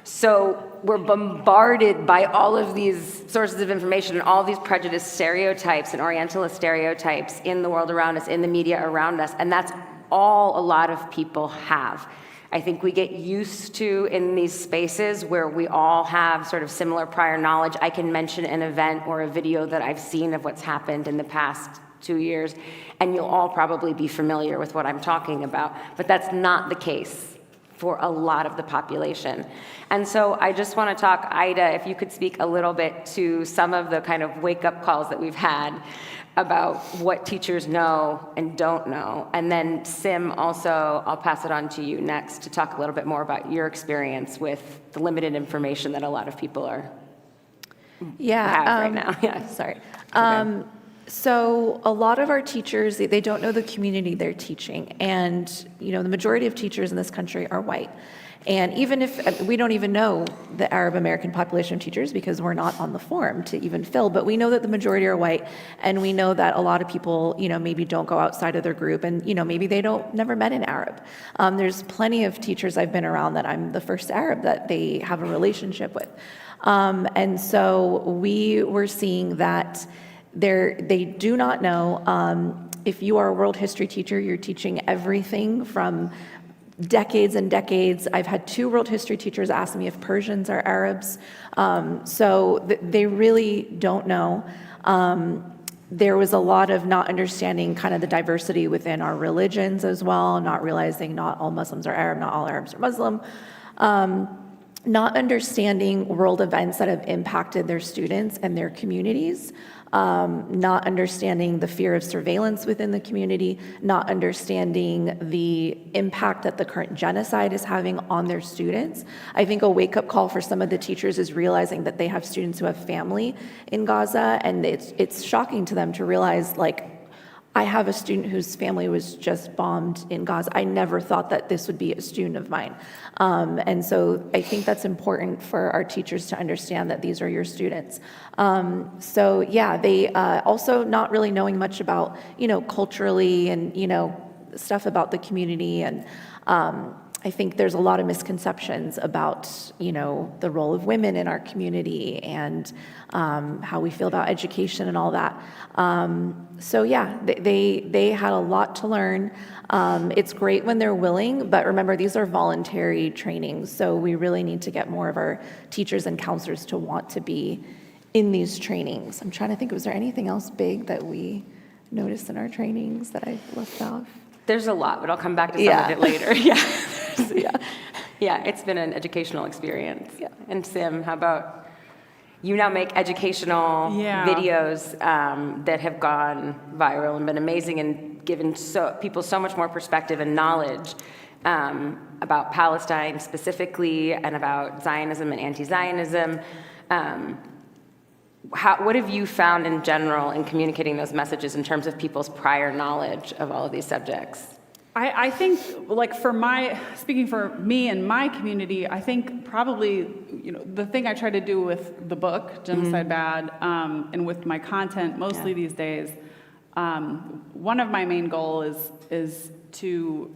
So we're bombarded by all of these sources of information and all these prejudiced stereotypes and Orientalist stereotypes in the world around us, in the media around us, and that's all a lot of people have. I think we get used to, in these spaces where we all have sort of similar prior knowledge, I can mention an event or a video that I've seen of what's happened in the past 2 years, and you'll all probably be familiar with what I'm talking about, but that's not the case for a lot of the population. And so I just want to talk, Aida, if you could speak a little bit to some of the kind of wake-up calls that we've had about what teachers know and don't know. And then Sim, also, I'll pass it on to you next to talk a little bit more about your experience with the limited information that a lot of people have right now. Yeah, sorry. So a lot of our teachers, they don't know the community they're teaching. And, you know, the majority of teachers in this country are white. And even if we don't even know the Arab American population of teachers because we're not on the form to even fill, but we know that the majority are white, and we know that a lot of people, maybe don't go outside of their group, and maybe they never met an Arab. There's plenty of teachers I've been around that I'm the first Arab that they have a relationship with. And so we were seeing that they do not know. If you are a world history teacher, you're teaching everything from decades and decades. I've had 2 world history teachers ask me if Persians are Arabs. So they really don't know. There was a lot of not understanding kind of the diversity within our religions as well, not realizing not all Muslims are Arab, not all Arabs are Muslim. Not understanding world events that have impacted their students and their communities, not understanding the fear of surveillance within the community, not understanding the impact that the current genocide is having on their students. I think a wake-up call for some of the teachers is realizing that they have students who have family in Gaza, and it's shocking to them to realize, like, I have a student whose family was just bombed in Gaza. I never thought that this would be a student of mine. And so I think that's important for our teachers to understand that these are your students. So yeah, they also not really knowing much about, culturally and, stuff about the community. And I think there's a lot of misconceptions about, the role of women in our community and how we feel about education and all that. So yeah, they had a lot to learn. It's great when they're willing, but remember, these are voluntary trainings, so we really need to get more of our teachers and counselors to want to be in these trainings. I'm trying to think, was there anything else big that we noticed in our trainings that I left off? There's a lot, but I'll come back to some of it later. Yeah, it's been an educational experience. Yeah. And Sim, how about you now make educational videos that have gone viral and been amazing and given people so much more perspective and knowledge about Palestine specifically and about Zionism and anti-Zionism. What have you found in general in communicating those messages in terms of people's prior knowledge of all of these subjects? I think, speaking for me and my community, I think probably, the thing I try to do with the book, Genocide Bad, and with my content mostly these days, one of my main goals is to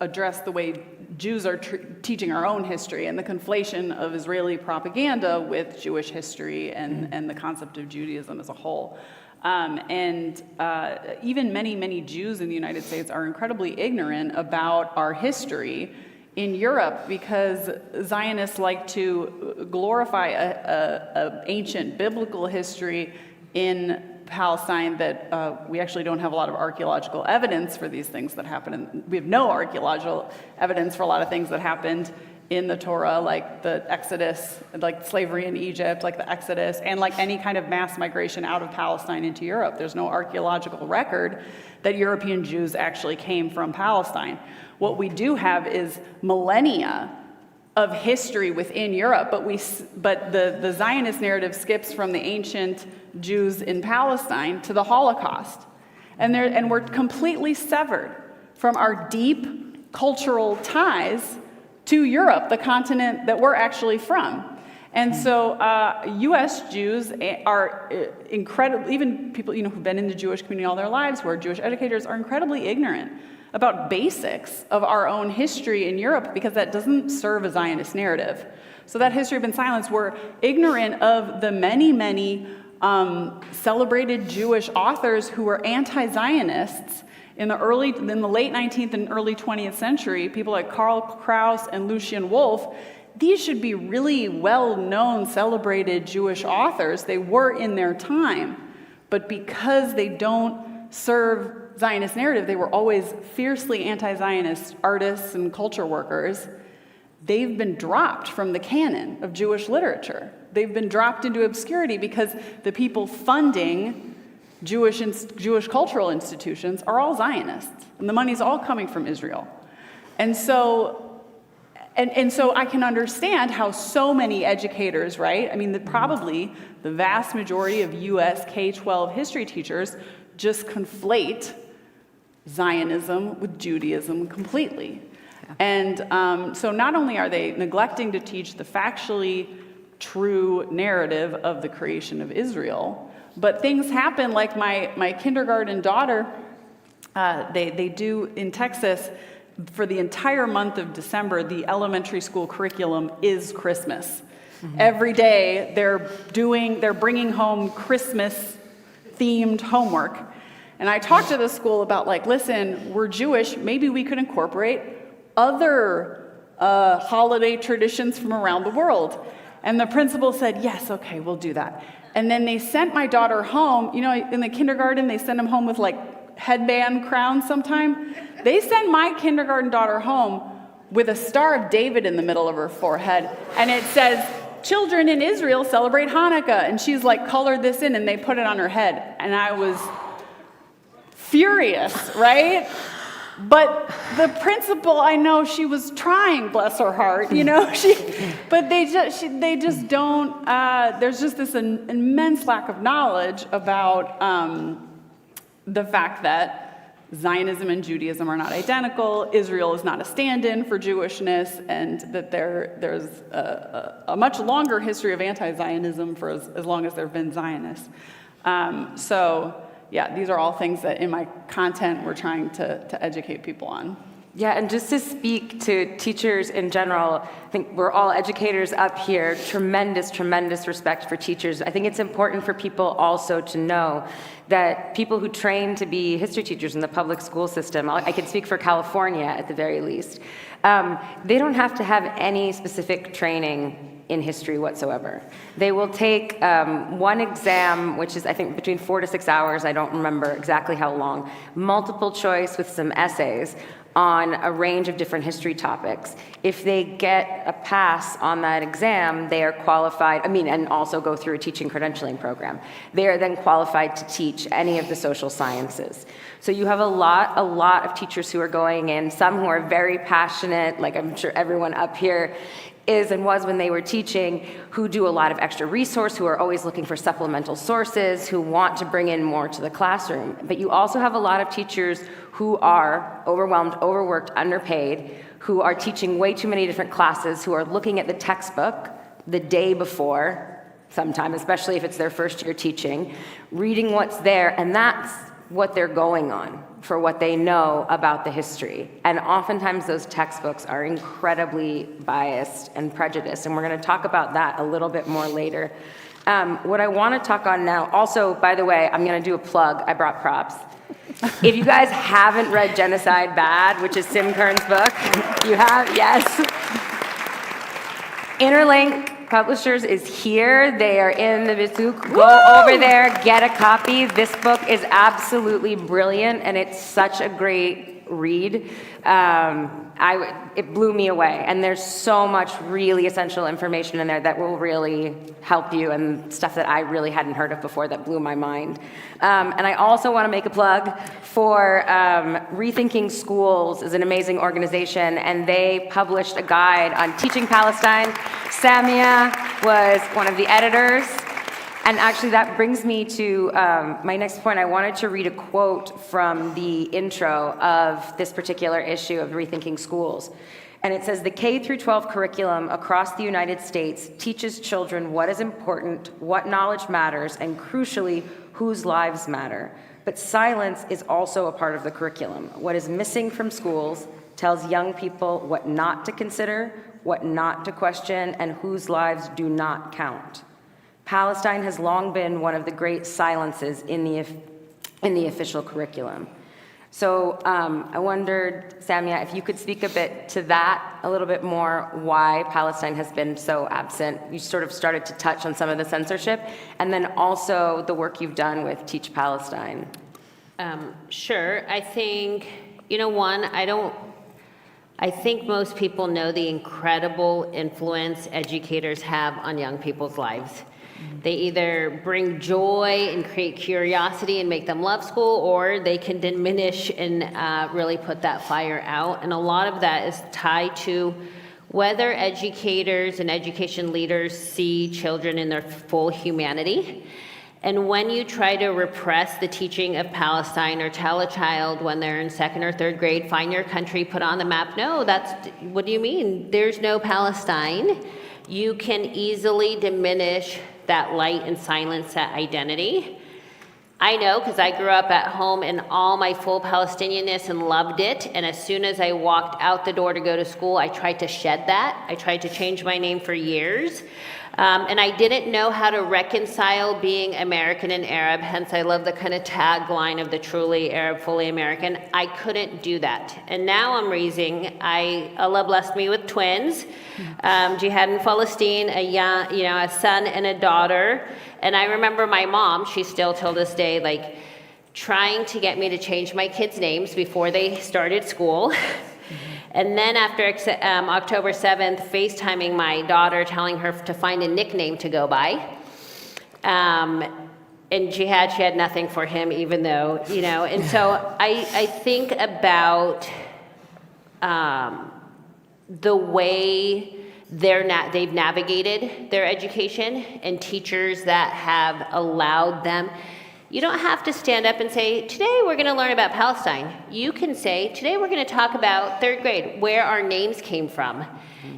address the way Jews are teaching our own history and the conflation of Israeli propaganda with Jewish history and the concept of Judaism as a whole. Even many Jews in the United States are incredibly ignorant about our history in Europe because Zionists like to glorify a ancient biblical history in Palestine that we actually don't have a lot of archaeological evidence for these things that happen. And we have no archaeological evidence for a lot of things that happened in the Torah, like the Exodus, like slavery in Egypt, like the Exodus, and like any kind of mass migration out of Palestine into Europe. There's no archaeological record that European Jews actually came from Palestine. What we do have is millennia of history within Europe, but the Zionist narrative skips from the ancient Jews in Palestine to the Holocaust. And we're completely severed from our deep cultural ties to Europe, the continent that we're actually from. And so U.S. Jews are incredibly, even people who've been in the Jewish community all their lives, who are Jewish educators, are incredibly ignorant about basics of our own history in Europe because that doesn't serve a Zionist narrative. So that history has been silenced. We're ignorant of the many celebrated Jewish authors who were anti-Zionists in the late 19th and early 20th century, people like Karl Kraus and Lucian Wolff. These should be really well-known, celebrated Jewish authors. They were in their time, but because they don't serve Zionist narrative, they were always fiercely anti-Zionist artists and culture workers. They've been dropped from the canon of Jewish literature. They've been dropped into obscurity because the people funding Jewish cultural institutions are all Zionists, and the money's all coming from Israel. And so I can understand how so many educators, right? I mean, probably the vast majority of U.S. K-12 history teachers just conflate Zionism with Judaism completely. And so not only are they neglecting to teach the factually true narrative of the creation of Israel, but things happen like my kindergarten daughter, they do in Texas, for the entire month of December, the elementary school curriculum is Christmas. Every day they're bringing home Christmas themed homework. And I talked to the school about like, listen, we're Jewish, maybe we could incorporate other holiday traditions from around the world. And the principal said, yes, okay, we'll do that. And then they sent my daughter home, in the kindergarten, they send them home with like headband crowns sometime. They sent my kindergarten daughter home with a Star of David in the middle of her forehead. And it says, children in Israel celebrate Hanukkah. And she's like colored this in and they put it on her head. And I was furious, right? But the principal, I know she was trying, bless her heart, but they just don't, there's just this immense lack of knowledge about the fact that Zionism and Judaism are not identical, Israel is not a stand-in for Jewishness, and that there's a much longer history of anti-Zionism for as long as there have been Zionists. Yeah, these are all things that in my content we're trying to educate people on. Yeah, and just to speak to teachers in general, I think we're all educators up here. Tremendous, tremendous respect for teachers. I think it's important for people also to know that people who train to be history teachers in the public school system, I can speak for California at the very least, they don't have to have any specific training in history whatsoever. They will take one exam, which is I think between 4 to 6 hours, I don't remember exactly how long, multiple choice with some essays on a range of different history topics. If they get a pass on that exam, they are qualified, and also go through a teaching credentialing program. They are then qualified to teach any of the social sciences. So you have a lot of teachers who are going in, some who are very passionate, like I'm sure everyone up here is and was when they were teaching, who do a lot of extra resource, who are always looking for supplemental sources, who want to bring in more to the classroom. But you also have a lot of teachers who are overwhelmed, overworked, underpaid, who are teaching way too many different classes, who are looking at the textbook the day before, sometime, especially if it's their first year teaching, reading what's there, and that's what they're going on for what they know about the history. And oftentimes those textbooks are incredibly biased and prejudiced, and we're going to talk about that a little bit more later. What I want to talk on now, also, by the way, I'm going to do a plug. I brought props. If you guys haven't read Genocide Bad, which is Sim Kern's book, you have? Yes. Interlink Publishers is here. They are in the Bisuk. Go over there, get a copy. This book is absolutely brilliant, and it's such a great read. It blew me away, and there's so much really essential information in there that will really help you, and stuff that I really hadn't heard of before that blew my mind. And I also want to make a plug for Rethinking Schools is an amazing organization, and they published a guide on teaching Palestine. Samia was one of the editors. And actually that brings me to my next point. I wanted to read a quote from the intro of this particular issue of Rethinking Schools. And it says, the K through 12 curriculum across the United States teaches children what is important, what knowledge matters, and crucially, whose lives matter. But silence is also a part of the curriculum. What is missing from schools tells young people what not to consider, what not to question, and whose lives do not count. Palestine has long been one of the great silences in the official curriculum. So I wondered, Samia, if you could speak a bit to that, a little bit more, why Palestine has been so absent. You sort of started to touch on some of the censorship, and then also the work you've done with Teach Palestine. Sure. I think, I think most people know the incredible influence educators have on young people's lives. They either bring joy and create curiosity and make them love school, or they can diminish and really put that fire out. And a lot of that is tied to whether educators and education leaders see children in their full humanity. And when you try to repress the teaching of Palestine or tell a child when they're in 2nd or 3rd grade, find your country, put on the map, no, what do you mean? There's no Palestine. You can easily diminish that light and silence that identity. I know, because I grew up at home in all my full Palestinianness and loved it. And as soon as I walked out the door to go to school, I tried to shed that. I tried to change my name for years. And I didn't know how to reconcile being American and Arab, hence I love the kind of tagline of the truly Arab, fully American. I couldn't do that. And now I'm raising, Allah blessed me with twins, Jihad in Palestine, a son and a daughter. And I remember my mom, she's still till this day, like trying to get me to change my kids' names before they started school. And then after October 7th, FaceTiming my daughter, telling her to find a nickname to go by. And she had nothing for him, even though, and so I think about the way they've navigated their education and teachers that have allowed them. You don't have to stand up and say, today we're going to learn about Palestine. You can say, today we're going to talk about 3rd grade, where our names came from.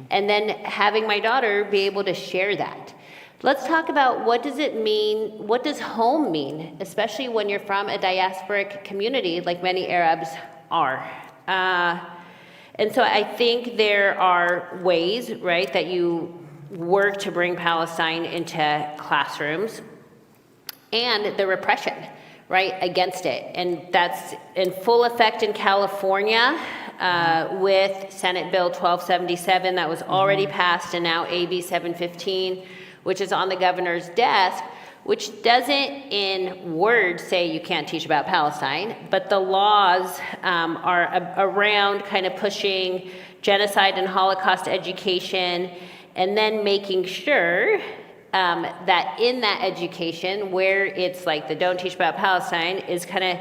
And then having my daughter be able to share that. Let's talk about what does it mean, what does home mean, especially when you're from a diasporic community like many Arabs are. And so I think there are ways, right, that you work to bring Palestine into classrooms. And the repression, right, against it. And that's in full effect in California with Senate Bill 1277 that was already passed, and now AB 715, which is on the governor's desk, which doesn't in words say you can't teach about Palestine, but the laws are around kind of pushing genocide and Holocaust education, and then making sure that in that education, where it's like the don't teach about Palestine is kind of,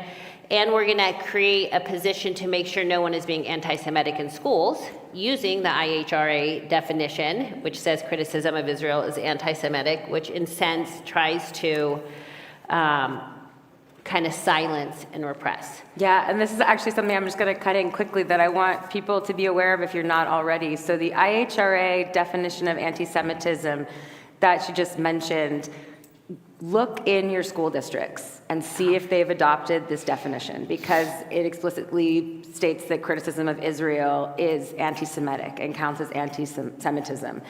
and we're going to create a position to make sure no one is being anti-Semitic in schools using the IHRA definition, which says criticism of Israel is anti-Semitic, which in sense tries to kind of silence and repress. Yeah, and this is actually something I'm just going to cut in quickly that I want people to be aware of if you're not already. So the IHRA definition of anti-Semitism that she just mentioned, look in your school districts and see if they've adopted this definition, because it explicitly states that criticism of Israel is anti-Semitic and counts as anti-Semitism.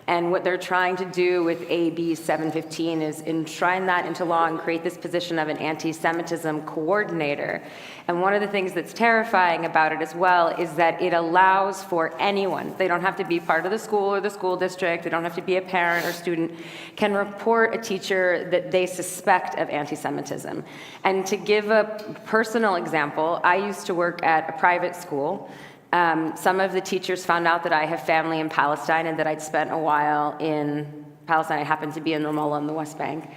And what they're trying to do with AB 715 is enshrine that into law and create this position of an anti-Semitism coordinator. And one of the things that's terrifying about it as well is that it allows for anyone, they don't have to be part of the school or the school district, they don't have to be a parent or student, can report a teacher that they suspect of anti-Semitism. And to give a personal example, I used to work at a private school. Some of the teachers found out that I have family in Palestine and that I'd spent a while in Palestine. I happened to be in Ramallah in the West Bank.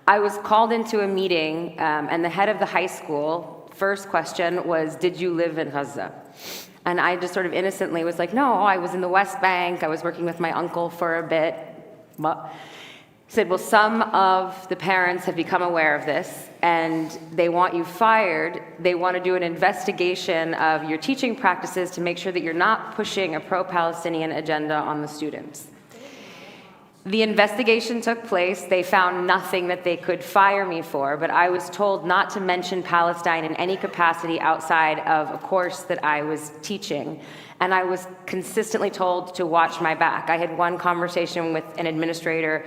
I was called into a meeting, and the head of the high school, first question was, did you live in Gaza? And I just sort of innocently was like, no, I was in the West Bank. I was working with my uncle for a bit. He said, well, some of the parents have become aware of this and they want you fired. They want to do an investigation of your teaching practices to make sure that you're not pushing a pro-Palestinian agenda on the students. The investigation took place. They found nothing that they could fire me for, but I was told not to mention Palestine in any capacity outside of a course that I was teaching. And I was consistently told to watch my back. I had one conversation with an administrator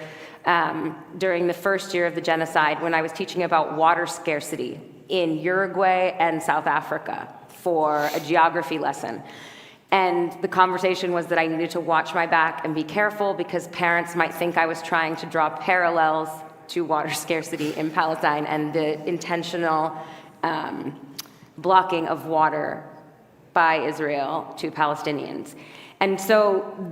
during the first year of the genocide when I was teaching about water scarcity in Uruguay and South Africa for a geography lesson. And the conversation was that I needed to watch my back and be careful because parents might think I was trying to draw parallels to water scarcity in Palestine and the intentional blocking of water by Israel to Palestinians. And so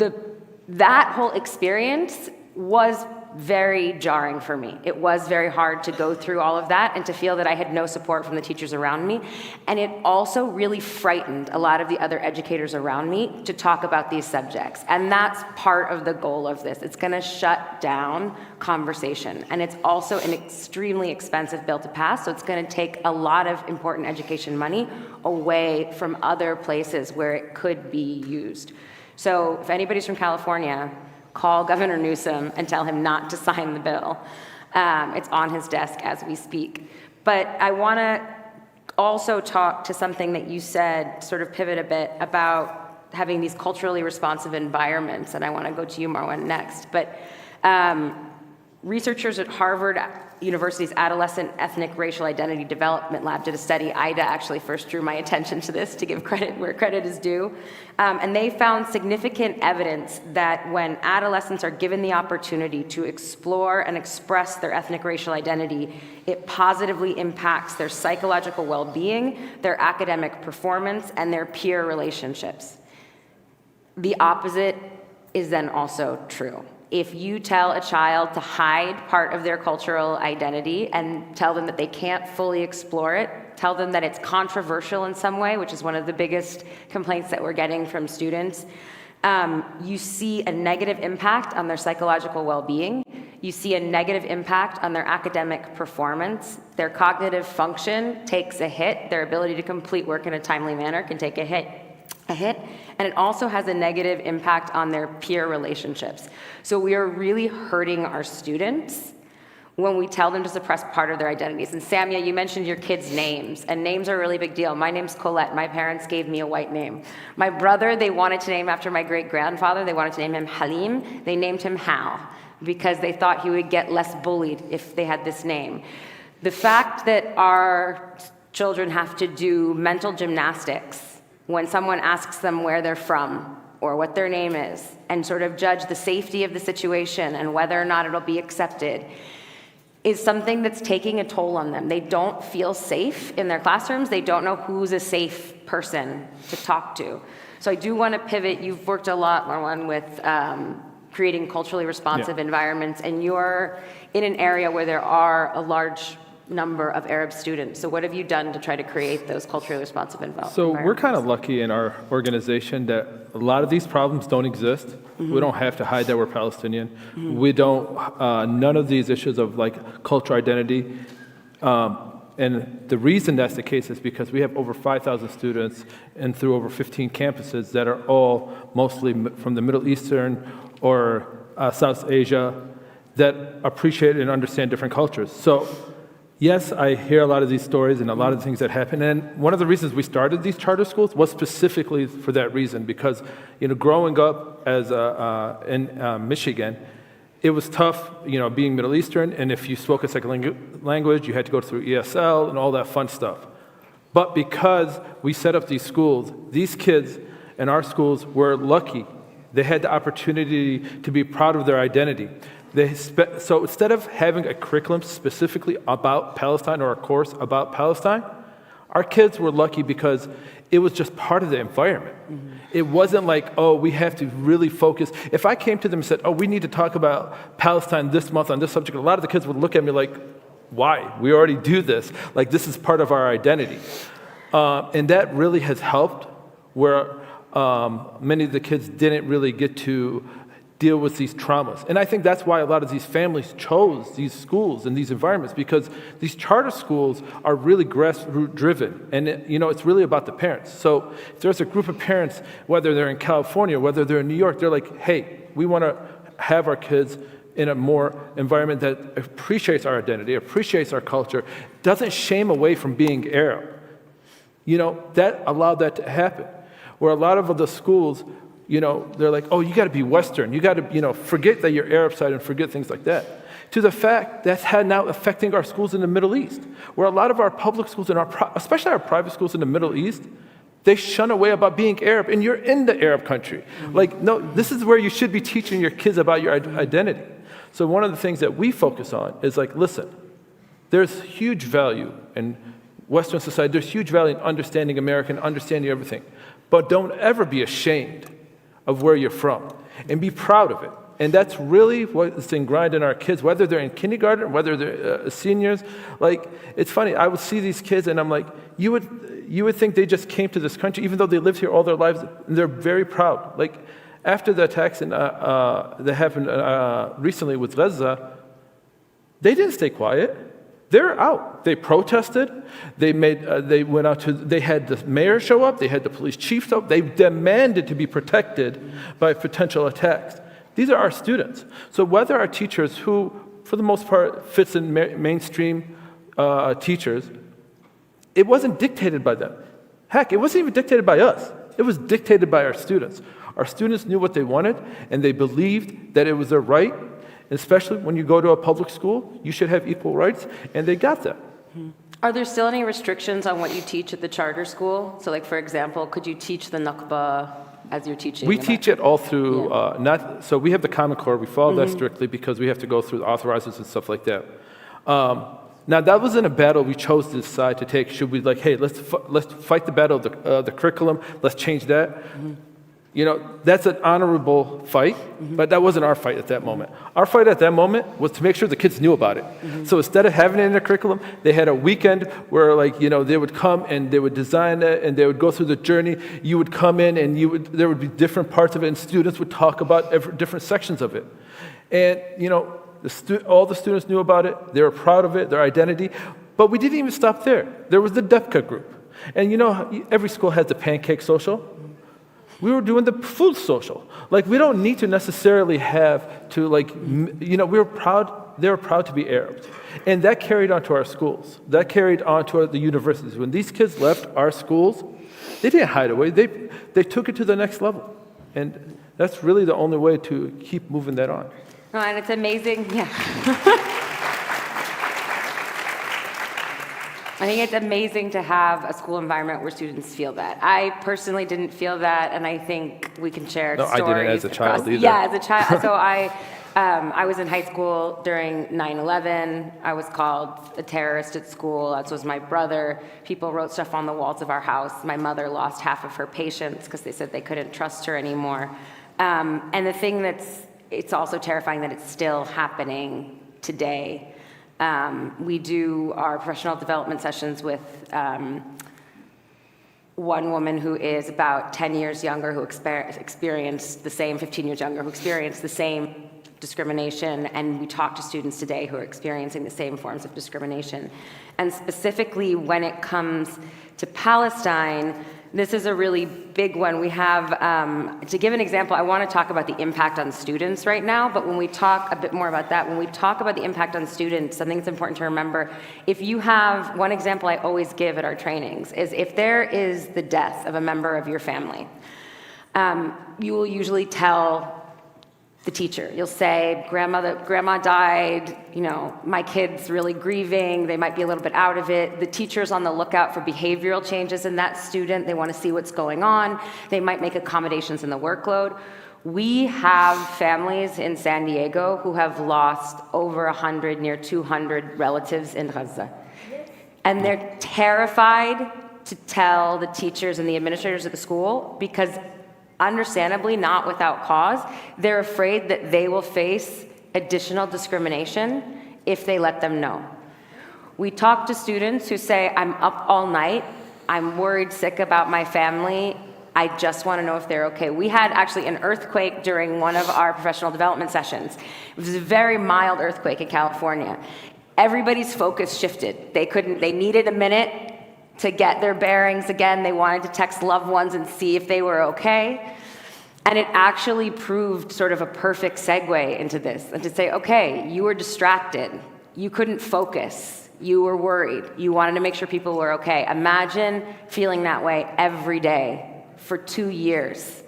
that whole experience was very jarring for me. It was very hard to go through all of that and to feel that I had no support from the teachers around me. And it also really frightened a lot of the other educators around me to talk about these subjects. And that's part of the goal of this. It's gonna shut down conversation. And it's also an extremely expensive bill to pass, so it's gonna take a lot of important education money away from other places where it could be used. So if anybody's from California, call Governor Newsom and tell him not to sign the bill. It's on his desk as we speak. But I want to also talk to something that you said, sort of pivot a bit, about having these culturally responsive environments, and I want to go to you, Marwan, next. But researchers at Harvard University's Adolescent Ethnic Racial Identity Development Lab did a study. Aida actually first drew my attention to this to give credit where credit is due. And they found significant evidence that when adolescents are given the opportunity to explore and express their ethnic racial identity, it positively impacts their psychological well-being, their academic performance, and their peer relationships. The opposite is then also true. If you tell a child to hide part of their cultural identity and tell them that they can't fully explore it, tell them that it's controversial in some way, which is one of the biggest complaints that we're getting from students, you see a negative impact on their psychological well-being. You see a negative impact on their academic performance. Their cognitive function takes a hit. Their ability to complete work in a timely manner can take a hit. And it also has a negative impact on their peer relationships. So we are really hurting our students when we tell them to suppress part of their identities. And Samia, you mentioned your kids' names, and names are a really big deal. My name's Colette. My parents gave me a white name. My brother, they wanted to name after my great-grandfather. They wanted to name him Halim. They named him Hal because they thought he would get less bullied if they had this name. The fact that our children have to do mental gymnastics when someone asks them where they're from or what their name is, and sort of judge the safety of the situation and whether or not it'll be accepted, is something that's taking a toll on them. They don't feel safe in their classrooms. They don't know who's a safe person to talk to. So I do want to pivot. You've worked a lot, Marwan, with creating culturally responsive environments, and you're in an area where there are a large number of Arab students. So what have you done to try to create those culturally responsive environments? So we're kind of lucky in our organization that a lot of these problems don't exist. We don't have to hide that we're Palestinian. We don't, none of these issues of like cultural identity. And the reason that's the case is because we have over 5,000 students and through over 15 campuses that are all mostly from the Middle Eastern or South Asia that appreciate and understand different cultures. So yes, I hear a lot of these stories and a lot of the things that happen. And one of the reasons we started these charter schools was specifically for that reason, because growing up as in Michigan, it was tough, being Middle Eastern, and if you spoke a second language, you had to go through ESL and all that fun stuff. But because we set up these schools, these kids in our schools were lucky. They had the opportunity to be proud of their identity. So instead of having a curriculum specifically about Palestine or a course about Palestine, our kids were lucky because it was just part of the environment. It wasn't like, oh, we have to really focus. If I came to them and said, oh, we need to talk about Palestine this month on this subject, a lot of the kids would look at me like, why? We already do this. Like, this is part of our identity. And that really has helped where many of the kids didn't really get to deal with these traumas. And I think that's why a lot of these families chose these schools and these environments, because these charter schools are really grassroots driven. And it's really about the parents. So if there's a group of parents, whether they're in California, whether they're in New York, they're like, hey, we want to have our kids in a more environment that appreciates our identity, appreciates our culture, doesn't shame away from being Arab. That allowed that to happen. Where a lot of the schools, they're like, oh, you got to be Western. You got to, forget that you're Arab side and forget things like that. To the fact that's now affecting our schools in the Middle East, where a lot of our public schools and especially our private schools in the Middle East, they shun away about being Arab, and you're in the Arab country. Like, no, this is where you should be teaching your kids about your identity. So one of the things that we focus on is like, listen, there's huge value in Western society. There's huge value in understanding American, understanding everything. But don't ever be ashamed of where you're from, and be proud of it. And that's really what's ingrained in our kids, whether they're in kindergarten, whether they're seniors. Like, it's funny, I would see these kids and I'm like, you would think they just came to this country, even though they lived here all their lives, and they're very proud. Like, after the attacks that happened recently with Gaza, they didn't stay quiet. They're out. They protested. They went out to. They had the mayor show up. They had the police chief show up. They demanded to be protected by potential attacks. These are our students. So whether our teachers, who for the most part fits in mainstream teachers, it wasn't dictated by them. Heck, it wasn't even dictated by us. It was dictated by our students. Our students knew what they wanted, and they believed that it was their right. Especially when you go to a public school, you should have equal rights, and they got that. Are there still any restrictions on what you teach at the charter school? So, like, for example, could you teach the Nakba as you're teaching? We teach it all through, so we have the Common Core, we follow that strictly because we have to go through the authorizers and stuff like that. Now, that wasn't a battle we chose to decide to take. Should we, like, hey, let's fight the battle of the curriculum, let's change that? You know, that's an honorable fight, but that wasn't our fight at that moment. Our fight at that moment was to make sure the kids knew about it. So instead of having it in their curriculum, they had a weekend where, like, you know, they would come and they would design it and they would go through the journey. You would come in and there would be different parts of it, and students would talk about different sections of it. And, you know, all the students knew about it. They were proud of it, their identity. But we didn't even stop there. There was the DEPCA group. And you know, every school has the pancake social. We were doing the food social. Like, we don't need to necessarily have to, like, you know, they were proud to be Arabs. And that carried on to our schools. That carried on to the universities. When these kids left our schools, they didn't hide away. They took it to the next level. And that's really the only way to keep moving that on. Oh, and it's amazing, yeah. I think it's amazing to have a school environment where students feel that. I personally didn't feel that, and I think we can share stories. I didn't as a child either. Yeah, as a child. So I was in high school during 9/11. I was called a terrorist at school, as was my brother. People wrote stuff on the walls of our house. My mother lost half of her patients because they said they couldn't trust her anymore. And the thing it's also terrifying that it's still happening today. We do our professional development sessions with one woman who is about 10 years younger, who experienced the same, 15 years younger, who experienced the same discrimination, and we talk to students today who are experiencing the same forms of discrimination. And specifically when it comes to Palestine, this is a really big one. We have, to give an example, I want to talk about the impact on students right now, but when we talk a bit more about that, when we talk about the impact on students, something that's important to remember, if you have, one example I always give at our trainings is if there is the death of a member of your family, you will usually tell the teacher. You'll say, grandma died, you know, my kid's really grieving, they might be a little bit out of it. The teacher's on the lookout for behavioral changes in that student. They want to see what's going on. They might make accommodations in the workload. We have families in San Diego who have lost over 100, near 200 relatives in Gaza. And they're terrified to tell the teachers and the administrators at the school because, understandably, not without cause, they're afraid that they will face additional discrimination if they let them know. We talk to students who say, I'm up all night, I'm worried sick about my family, I just want to know if they're okay. We had actually an earthquake during one of our professional development sessions. It was a very mild earthquake in California. Everybody's focus shifted. They needed a minute to get their bearings again. They wanted to text loved ones and see if they were okay. And it actually proved sort of a perfect segue into this, and to say, okay, you were distracted. You couldn't focus. You were worried. You wanted to make sure people were okay. Imagine feeling that way every day for 2 years.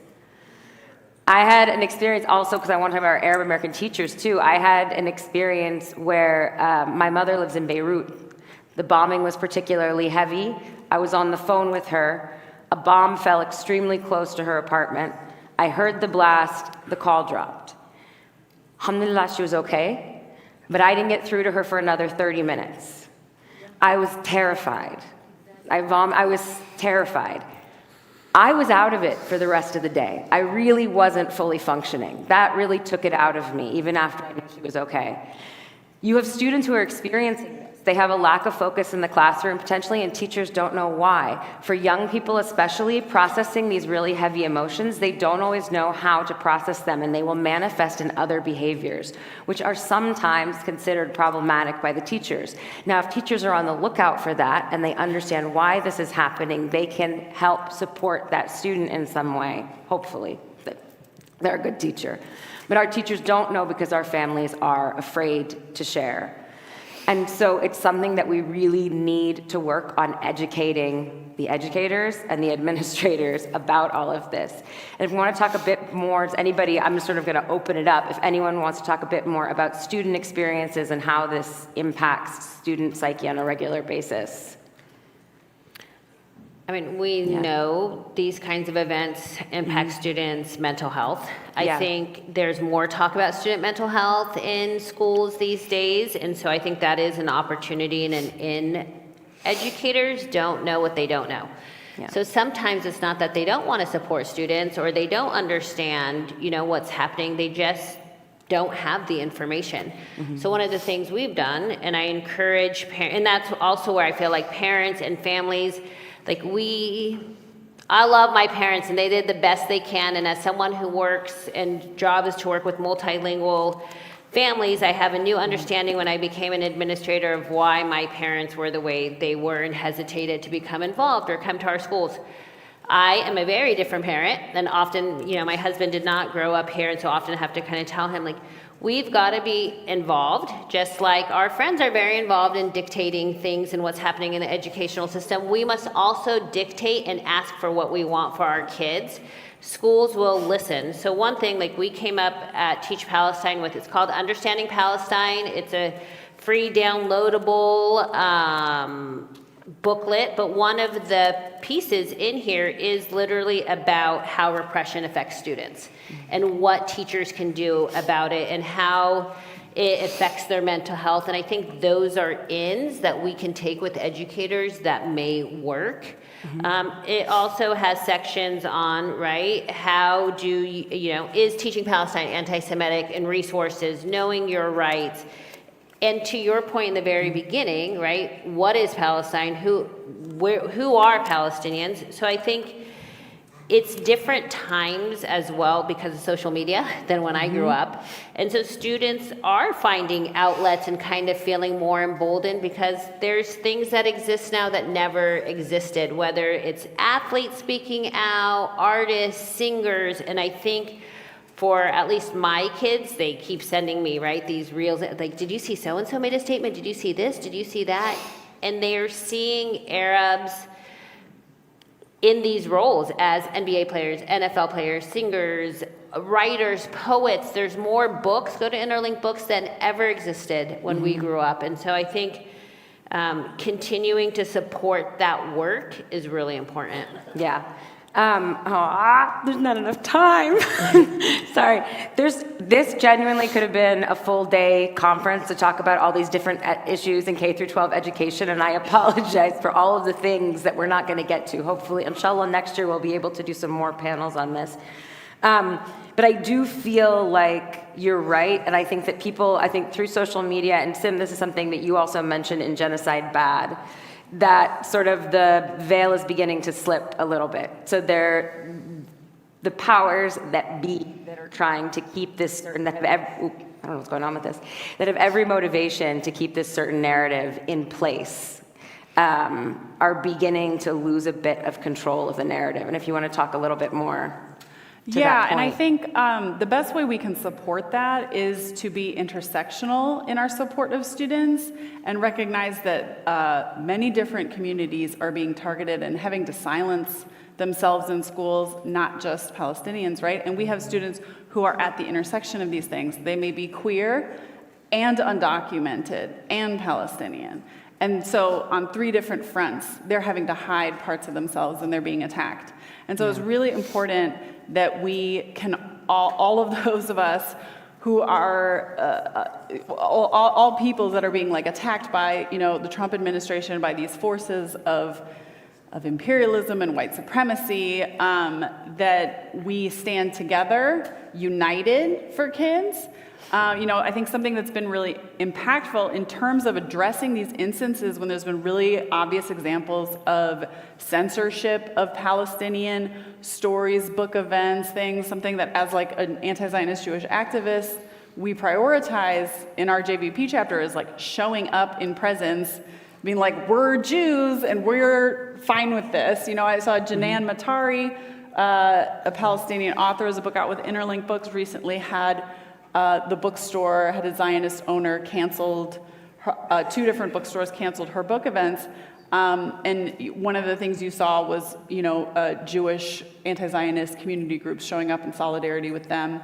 I had an experience also, because I want to talk about our Arab American teachers too. I had an experience where my mother lives in Beirut. The bombing was particularly heavy. I was on the phone with her. A bomb fell extremely close to her apartment. I heard the blast, the call dropped. Alhamdulillah, she was okay, but I didn't get through to her for another 30 minutes. I was terrified. I was terrified. I was out of it for the rest of the day. I really wasn't fully functioning. That really took it out of me, even after I knew she was okay. You have students who are experiencing this. They have a lack of focus in the classroom, potentially, and teachers don't know why. For young people especially, processing these really heavy emotions, they don't always know how to process them, and they will manifest in other behaviors, which are sometimes considered problematic by the teachers. Now, if teachers are on the lookout for that, and they understand why this is happening, they can help support that student in some way, hopefully. They're a good teacher. But our teachers don't know because our families are afraid to share. And so it's something that we really need to work on educating the educators and the administrators about all of this. And if we want to talk a bit more, anybody, I'm just sort of going to open it up. If anyone wants to talk a bit more about student experiences and how this impacts student psyche on a regular basis. I mean, we know these kinds of events impact students' mental health. I think there's more talk about student mental health in schools these days, and so I think that is an opportunity, and educators don't know what they don't know. So sometimes it's not that they don't want to support students or they don't understand, what's happening. They just don't have the information. So one of the things we've done, and I encourage parents, and that's also where I feel like parents and families, I love my parents and they did the best they can, and as someone who works and job is to work with multilingual families, I have a new understanding when I became an administrator of why my parents were the way they were and hesitated to become involved or come to our schools. I am a very different parent, and often, my husband did not grow up here, and so often I have to kind of tell him, we've got to be involved, just like our friends are very involved in dictating things and what's happening in the educational system. We must also dictate and ask for what we want for our kids. Schools will listen. So one thing, we came up at Teach Palestine with, it's called Understanding Palestine. It's a free downloadable booklet, but one of the pieces in here is literally about how repression affects students and what teachers can do about it and how it affects their mental health. And I think those are ins that we can take with educators that may work. It also has sections on, how do you, is Teaching Palestine anti-Semitic, and resources, knowing your rights. And to your point in the very beginning, what is Palestine? Who are Palestinians? So I think it's different times as well because of social media than when I grew up. And so students are finding outlets and kind of feeling more emboldened because there's things that exist now that never existed, whether it's athletes speaking out, artists, singers, and I think for at least my kids, they keep sending me, these reels, did you see so-and-so made a statement? Did you see this? Did you see that? And they're seeing Arabs in these roles as NBA players, NFL players, singers, writers, poets. There's more books, go to Interlink Books, than ever existed when we grew up. And so I think continuing to support that work is really important. There's not enough time. Sorry. This genuinely could have been a full day conference to talk about all these different issues in K through 12 education, and I apologize for all of the things that we're not going to get to. Hopefully, inshallah, next year we'll be able to do some more panels on this. But I do feel like you're right, and I think that people, through social media, and Sim, this is something that you also mentioned in Genocide Bad, that sort of the veil is beginning to slip a little bit. So the powers that be that are trying to keep this certain, that have I don't know what's going on with this, that have every motivation to keep this certain narrative in place, are beginning to lose a bit of control of the narrative. And if you want to talk a little bit more to that point. And I think the best way we can support that is to be intersectional in our support of students and recognize that many different communities are being targeted and having to silence themselves in schools, not just Palestinians, And we have students who are at the intersection of these things. They may be queer and undocumented and Palestinian. And so on 3 different fronts, they're having to hide parts of themselves and they're being attacked. And so it's really important that we can, all of those of us who are, all peoples that are being attacked by, the Trump administration, by these forces of of imperialism and white supremacy, that we stand together, united for kids. I think something that's been really impactful in terms of addressing these instances when there's been really obvious examples of censorship of Palestinian stories, book events, things, something that as like an anti-Zionist Jewish activist, we prioritize in our JVP chapter is like showing up in presence, being like, we're Jews and we're fine with this. I saw Janan Matari, a Palestinian author, has a book out with Interlink Books, recently had the bookstore, had a Zionist owner canceled, 2 different bookstores canceled her book events. And one of the things you saw was, Jewish anti-Zionist community groups showing up in solidarity with them.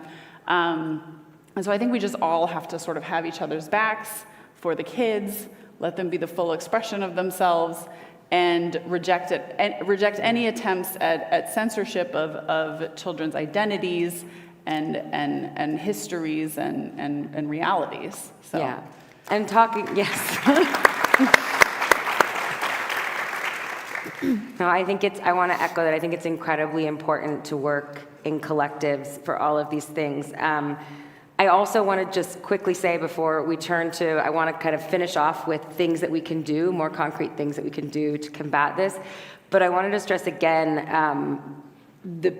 And so I think we just all have to sort of have each other's backs for the kids, let them be the full expression of themselves, and reject any attempts at censorship of children's identities and histories and realities. So. Yeah, and talking, yes. No, I want to echo that. I think it's incredibly important to work in collectives for all of these things. I also want to just quickly say before we turn to, I want to kind of finish off with things that we can do, more concrete things that we can do to combat this. But I wanted to stress again the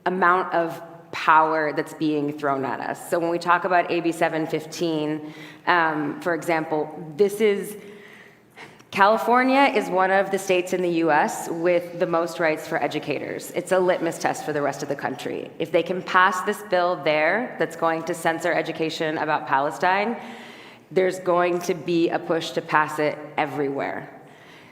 amount of power that's being thrown at us. So when we talk about AB 715, for example, California is one of the states in the US with the most rights for educators. It's a litmus test for the rest of the country. If they can pass this bill there that's going to censor education about Palestine, there's going to be a push to pass it everywhere.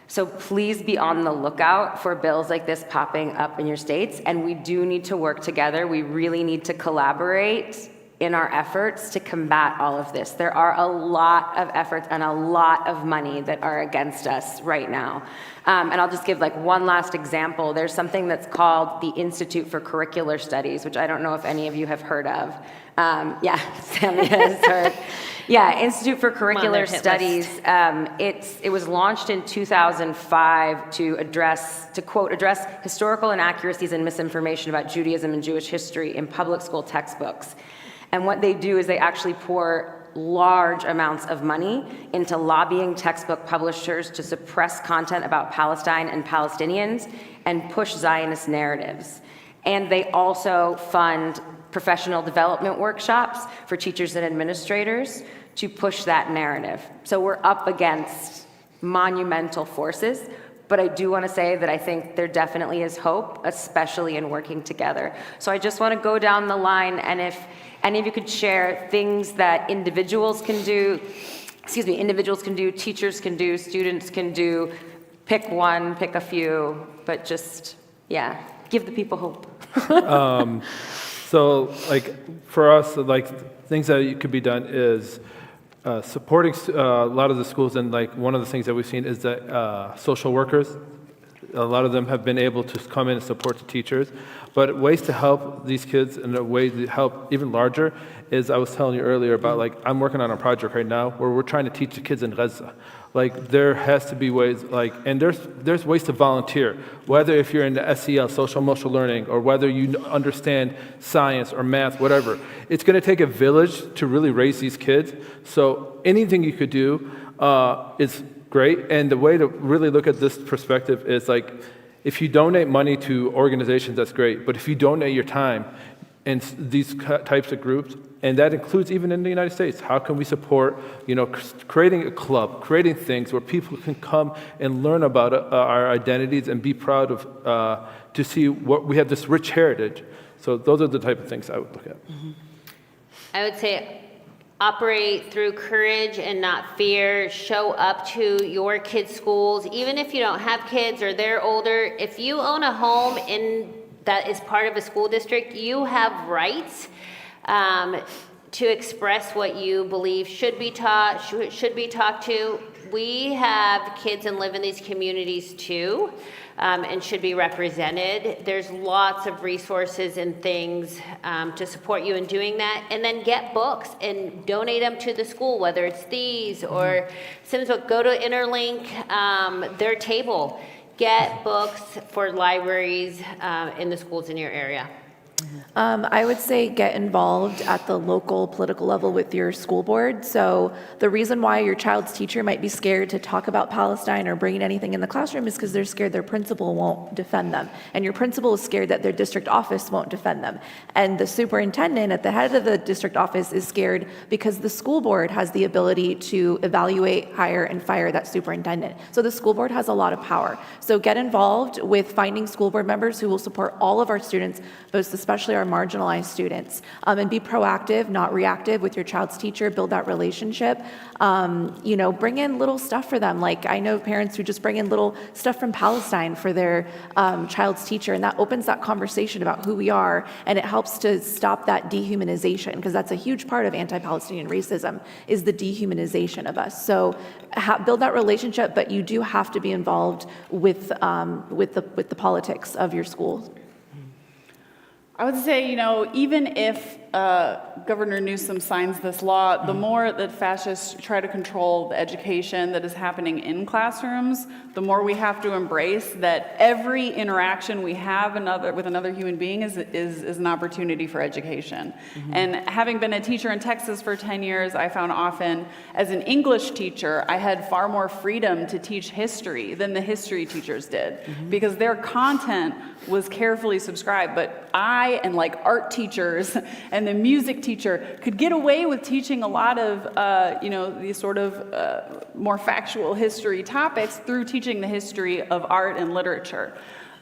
So please be on the lookout for bills like this popping up in your states, and we do need to work together. We really need to collaborate in our efforts to combat all of this. There are a lot of efforts and a lot of money that are against us right now. And I'll just give like one last example. There's something that's called the Institute for Curricular Studies, which I don't know if any of you have heard of. Yeah, Samia has heard. Yeah, Institute for Curricular Studies. It was launched in 2005 to address historical inaccuracies and misinformation about Judaism and Jewish history in public school textbooks. And what they do is they actually pour large amounts of money into lobbying textbook publishers to suppress content about Palestine and Palestinians and push Zionist narratives. And they also fund professional development workshops for teachers and administrators to push that narrative. So we're up against monumental forces, but I do want to say that I think there definitely is hope, especially in working together. So I just want to go down the line, and if any of you could share things that individuals can do, teachers can do, students can do, pick one, pick a few, but just, yeah, give the people hope. So, like, for us, like, things that could be done is supporting a lot of the schools, and like one of the things that we've seen is that social workers, a lot of them have been able to come in and support the teachers. But ways to help these kids and a way to help even larger is, I was telling you earlier about, like, I'm working on a project right now where we're trying to teach the kids in Gaza. Like, there has to be ways, like, and there's ways to volunteer, whether if you're in the SEL, social emotional learning, or whether you understand science or math, whatever. It's going to take a village to really raise these kids. So anything you could do is great. And the way to really look at this perspective is, like, if you donate money to organizations, that's great. But if you donate your time in these types of groups, and that includes even in the United States, how can we support, creating a club, creating things where people can come and learn about our identities and be proud of, to see what we have, this rich heritage. So those are the type of things I would look at. I would say operate through courage and not fear. Show up to your kids' schools, even if you don't have kids or they're older. If you own a home that is part of a school district, you have rights to express what you believe should be taught, should be talked to. We have kids and live in these communities too, and should be represented. There's lots of resources and things to support you in doing that. And then get books and donate them to the school, whether it's these or Sims Book. Go to Interlink, their table. get books for libraries in the schools in your area? I would say get involved at the local political level with your school board. So the reason why your child's teacher might be scared to talk about Palestine or bring anything in the classroom is because they're scared their principal won't defend them. And your principal is scared that their district office won't defend them. And the superintendent at the head of the district office is scared because the school board has the ability to evaluate, hire, and fire that superintendent. So the school board has a lot of power. So get involved with finding school board members who will support all of our students, both especially our marginalized students, and be proactive, not reactive with your child's teacher, build that relationship. Bring in little stuff for them. Like I know parents who just bring in little stuff from Palestine for their child's teacher, and that opens that conversation about who we are, and it helps to stop that dehumanization, because that's a huge part of anti-Palestinian racism, is the dehumanization of us. So build that relationship, but you do have to be involved with the politics of your school. I would say, even if Governor Newsom signs this law, the more that fascists try to control the education that is happening in classrooms, the more we have to embrace that every interaction we have with another human being is an opportunity for education. And having been a teacher in Texas for 10 years, I found often, as an English teacher, I had far more freedom to teach history than the history teachers did, because their content was carefully subscribed. But I and art teachers and the music teacher could get away with teaching a lot of these sort of more factual history topics through teaching the history of art and literature.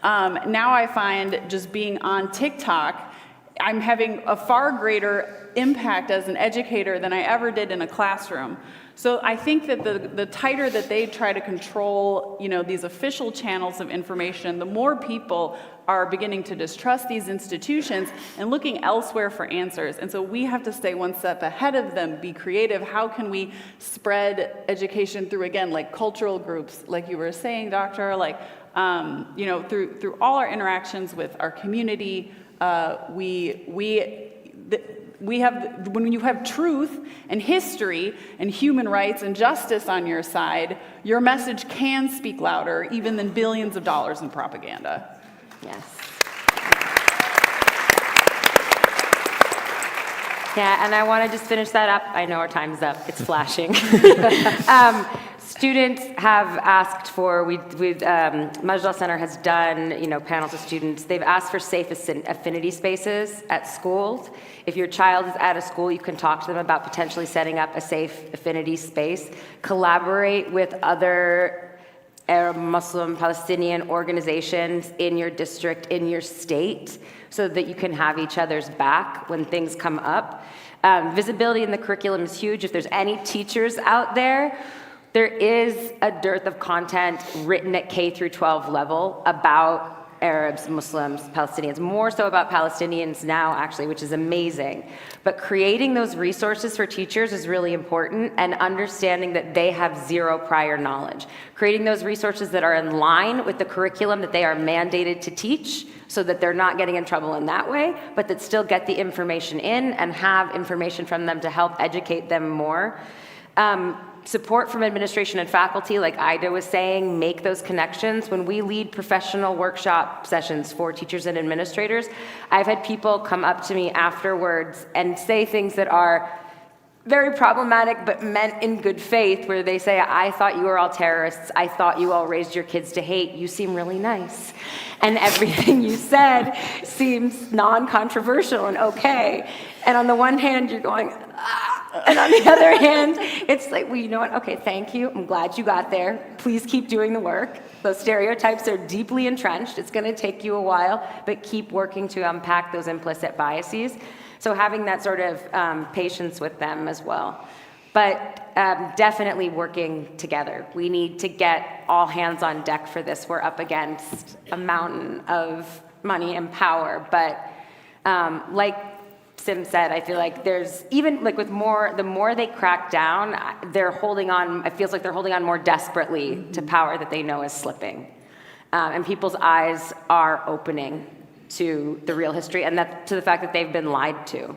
Now I find just being on TikTok, I'm having a far greater impact as an educator than I ever did in a classroom. So I think that the tighter that they try to control, these official channels of information, the more people are beginning to distrust these institutions and looking elsewhere for answers. And so we have to stay one step ahead of them, be creative. How can we spread education through, again, cultural groups, like you were saying, Doctor, through all our interactions with our community, when you have truth and history and human rights and justice on your side, your message can speak louder even than billions of dollars in propaganda. Yes. Yeah, and I want to just finish that up. I know our time's up. It's flashing. Students have asked for, Majdal Center has done, panels of students. They've asked for safe affinity spaces at schools. If your child is at a school, you can talk to them about potentially setting up a safe affinity space. Collaborate with other Arab, Muslim, Palestinian organizations in your district, in your state, so that you can have each other's back when things come up. Visibility in the curriculum is huge. If there's any teachers out there, there is a dearth of content written at K through 12 level about Arabs, Muslims, Palestinians, more so about Palestinians now, actually, which is amazing. But creating those resources for teachers is really important, and understanding that they have zero prior knowledge. Creating those resources that are in line with the curriculum that they are mandated to teach, so that they're not getting in trouble in that way, but that still get the information in and have information from them to help educate them more. Support from administration and faculty, like Aida was saying, make those connections. When we lead professional workshop sessions for teachers and administrators, I've had people come up to me afterwards and say things that are very problematic, but meant in good faith, where they say, I thought you were all terrorists. I thought you all raised your kids to hate. You seem really nice. And everything you said seems non-controversial and okay. And on the one hand, you're going, ah. And on the other hand, it's like, well, you know what? Okay, thank you. I'm glad you got there. Please keep doing the work. Those stereotypes are deeply entrenched. It's going to take you a while, but keep working to unpack those implicit biases. So having that sort of patience with them as well. But definitely working together. We need to get all hands on deck for this. We're up against a mountain of money and power. But like Sim said, I feel like there's, even like with more, the more they crack down, they're holding on, it feels like they're holding on more desperately to power that they know is slipping. And people's eyes are opening to the real history, and that to the fact that they've been lied to.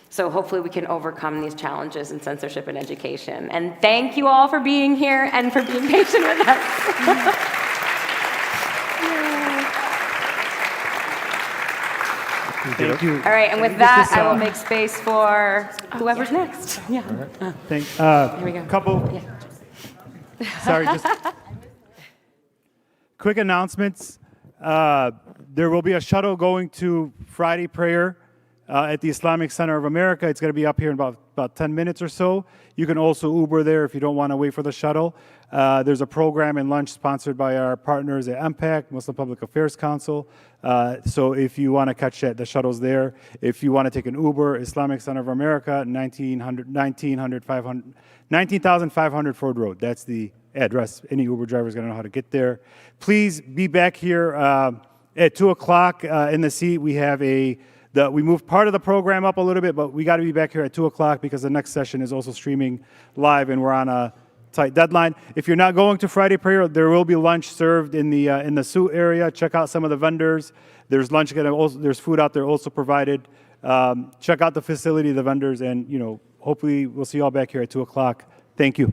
So hopefully we can overcome these challenges in censorship and education. And thank you all for being here and for being patient with us. Thank you. All right, and with that, I will make space for whoever's next. Yeah. Here we go. Couple. Sorry, just quick announcements. There will be a shuttle going to Friday prayer at the Islamic Center of America. It's going to be up here in about 10 minutes or so. You can also Uber there if you don't want to wait for the shuttle. There's a program and lunch sponsored by our partners at MPAC, Muslim Public Affairs Council. So if you want to catch that, the shuttle's there. If you want to take an Uber, Islamic Center of America, 19,500 Ford Road. That's the address. Any Uber driver is going to know how to get there. Please be back here at 2 o'clock in the seat. We have we moved part of the program up a little bit, but we got to be back here at 2 o'clock because the next session is also streaming live, and we're on a tight deadline. If you're not going to Friday prayer, there will be lunch served in the suit area. Check out some of the vendors. There's lunch. There's food out there also provided. Check out the facility, the vendors, and hopefully we'll see you all back here at 2 o'clock. Thank you.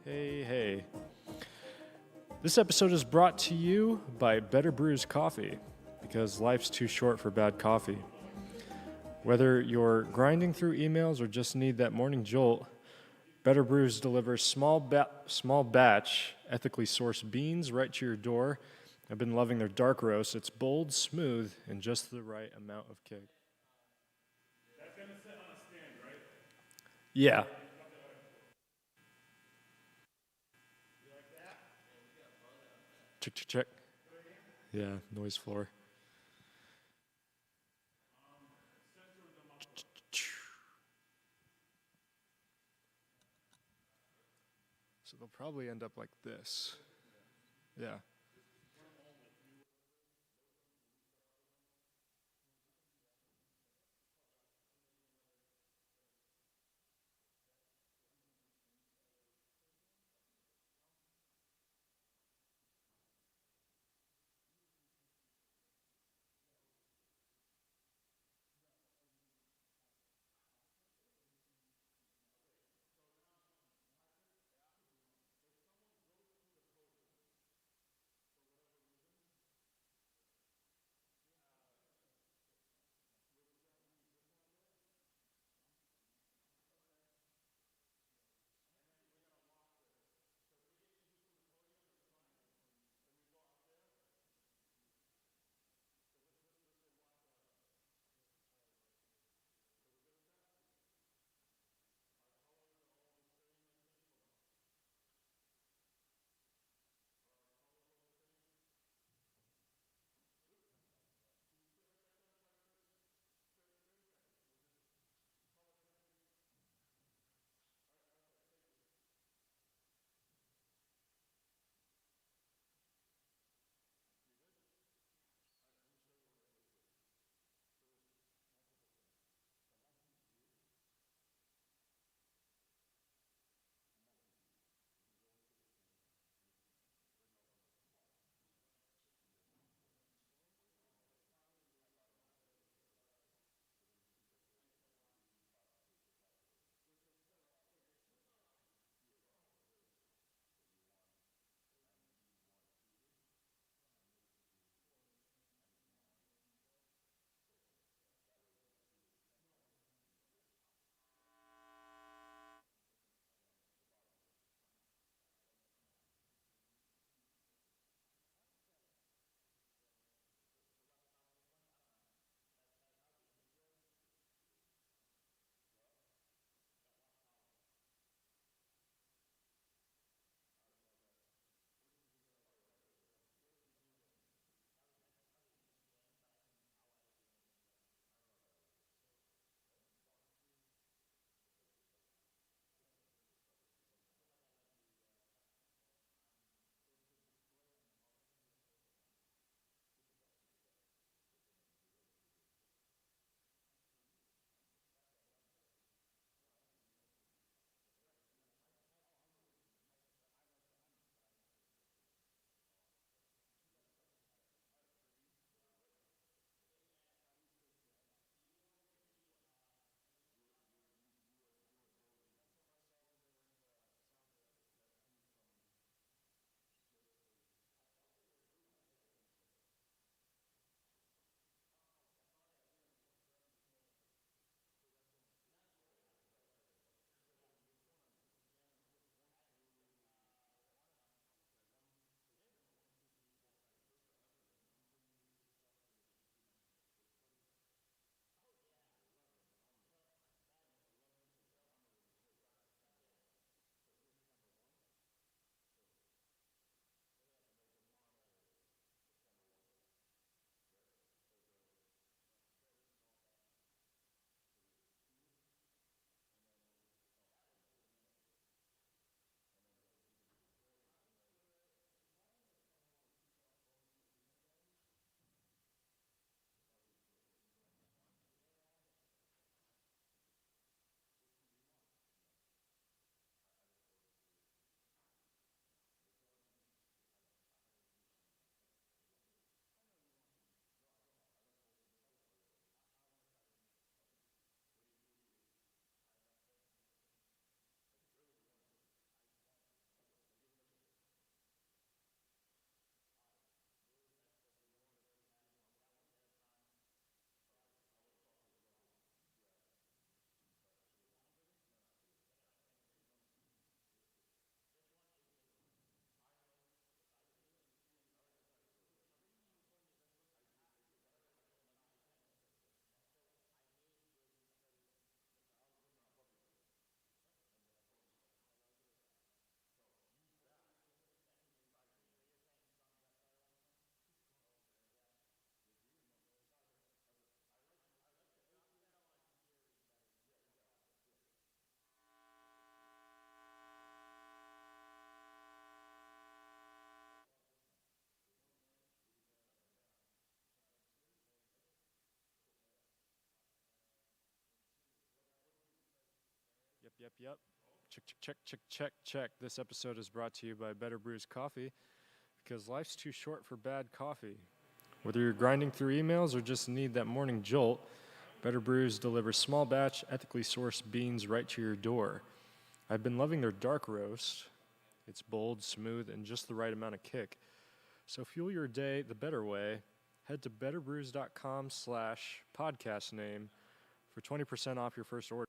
Hey, hey. This episode is brought to you by Better Brews Coffee, because life's too short for bad coffee. Whether you're grinding through emails or just need that morning jolt, Better Brews delivers small batch, ethically sourced beans right to your door. I've been loving their dark roast. It's bold, smooth, and just the right amount of kick. That's going to sit on a stand, right? Yeah. Check, check, check. Yeah, noise floor. So they'll probably end up like this. Yeah. Yep. Check. This episode is brought to you by Better Brews Coffee because life's too short for bad coffee. Whether you're grinding through emails or just need that morning jolt, Better Brews delivers small batch, ethically sourced beans right to your door. I've been loving their dark roast. It's bold, smooth, and just the right amount of kick. So fuel your day the better way. Head to betterbrews.com/podcast name for 20% off your first order.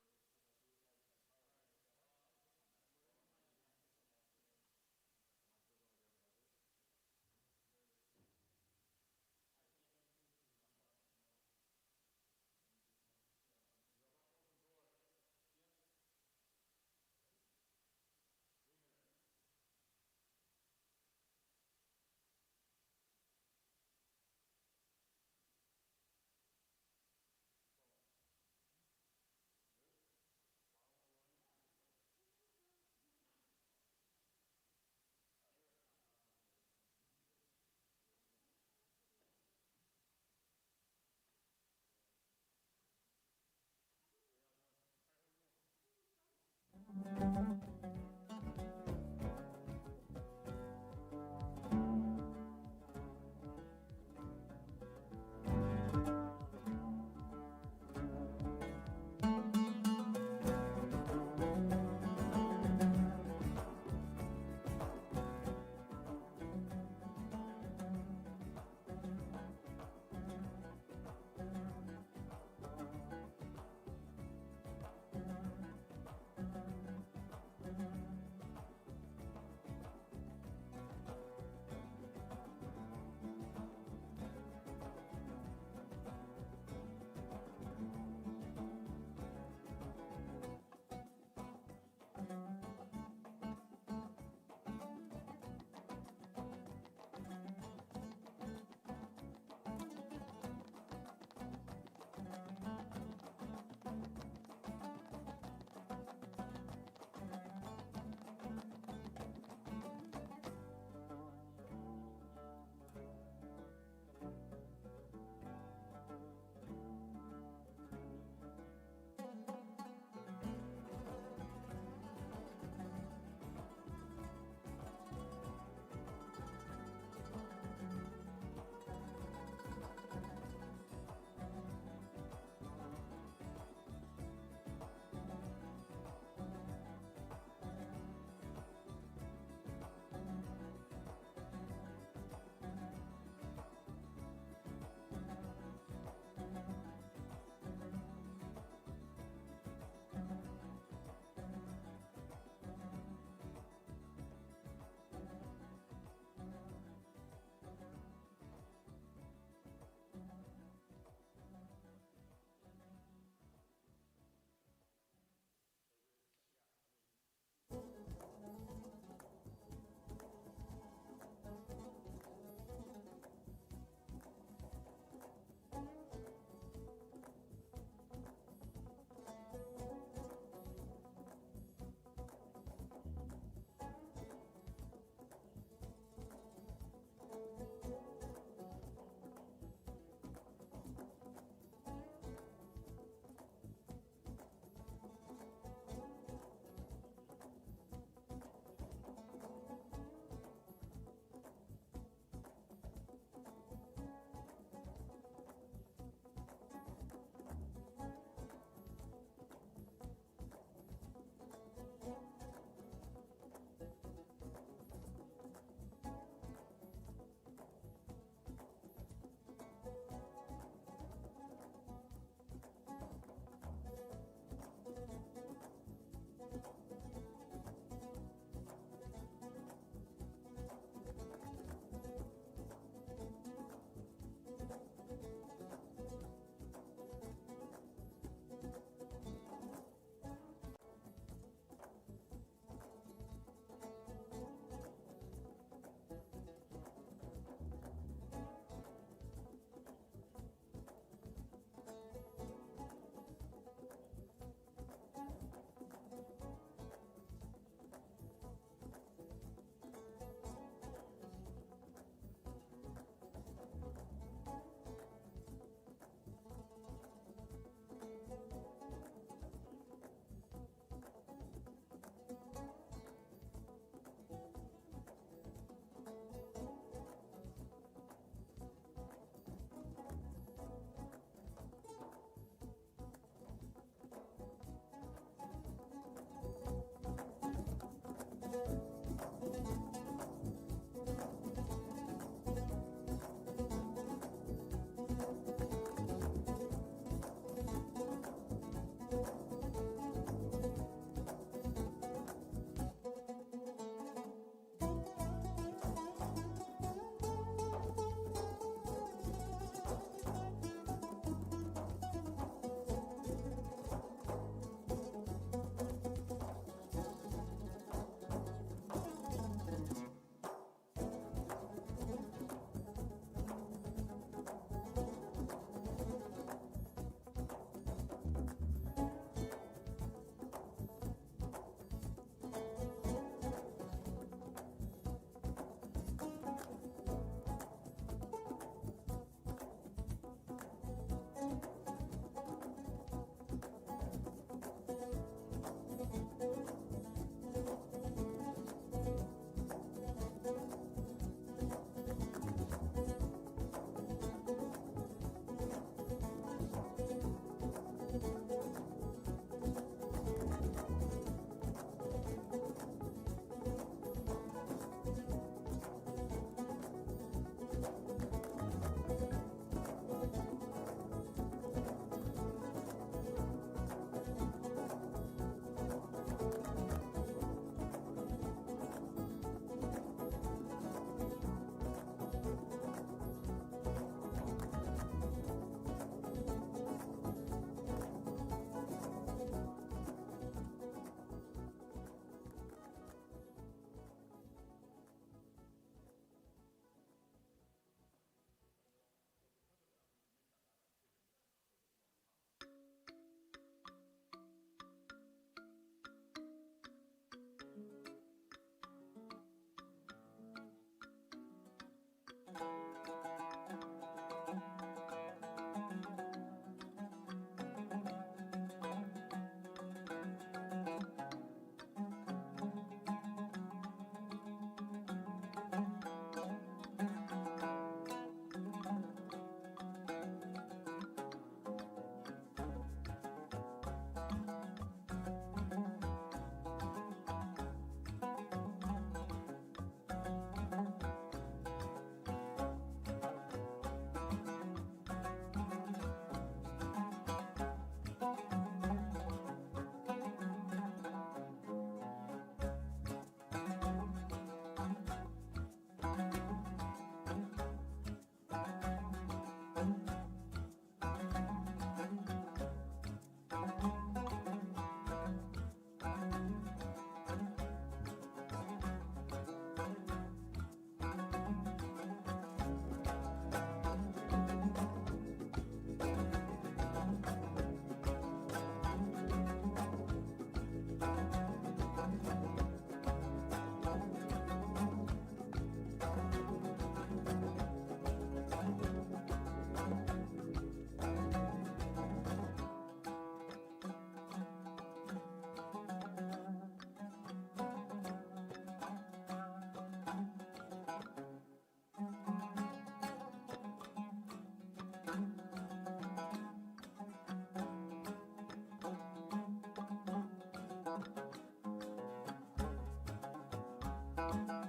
you.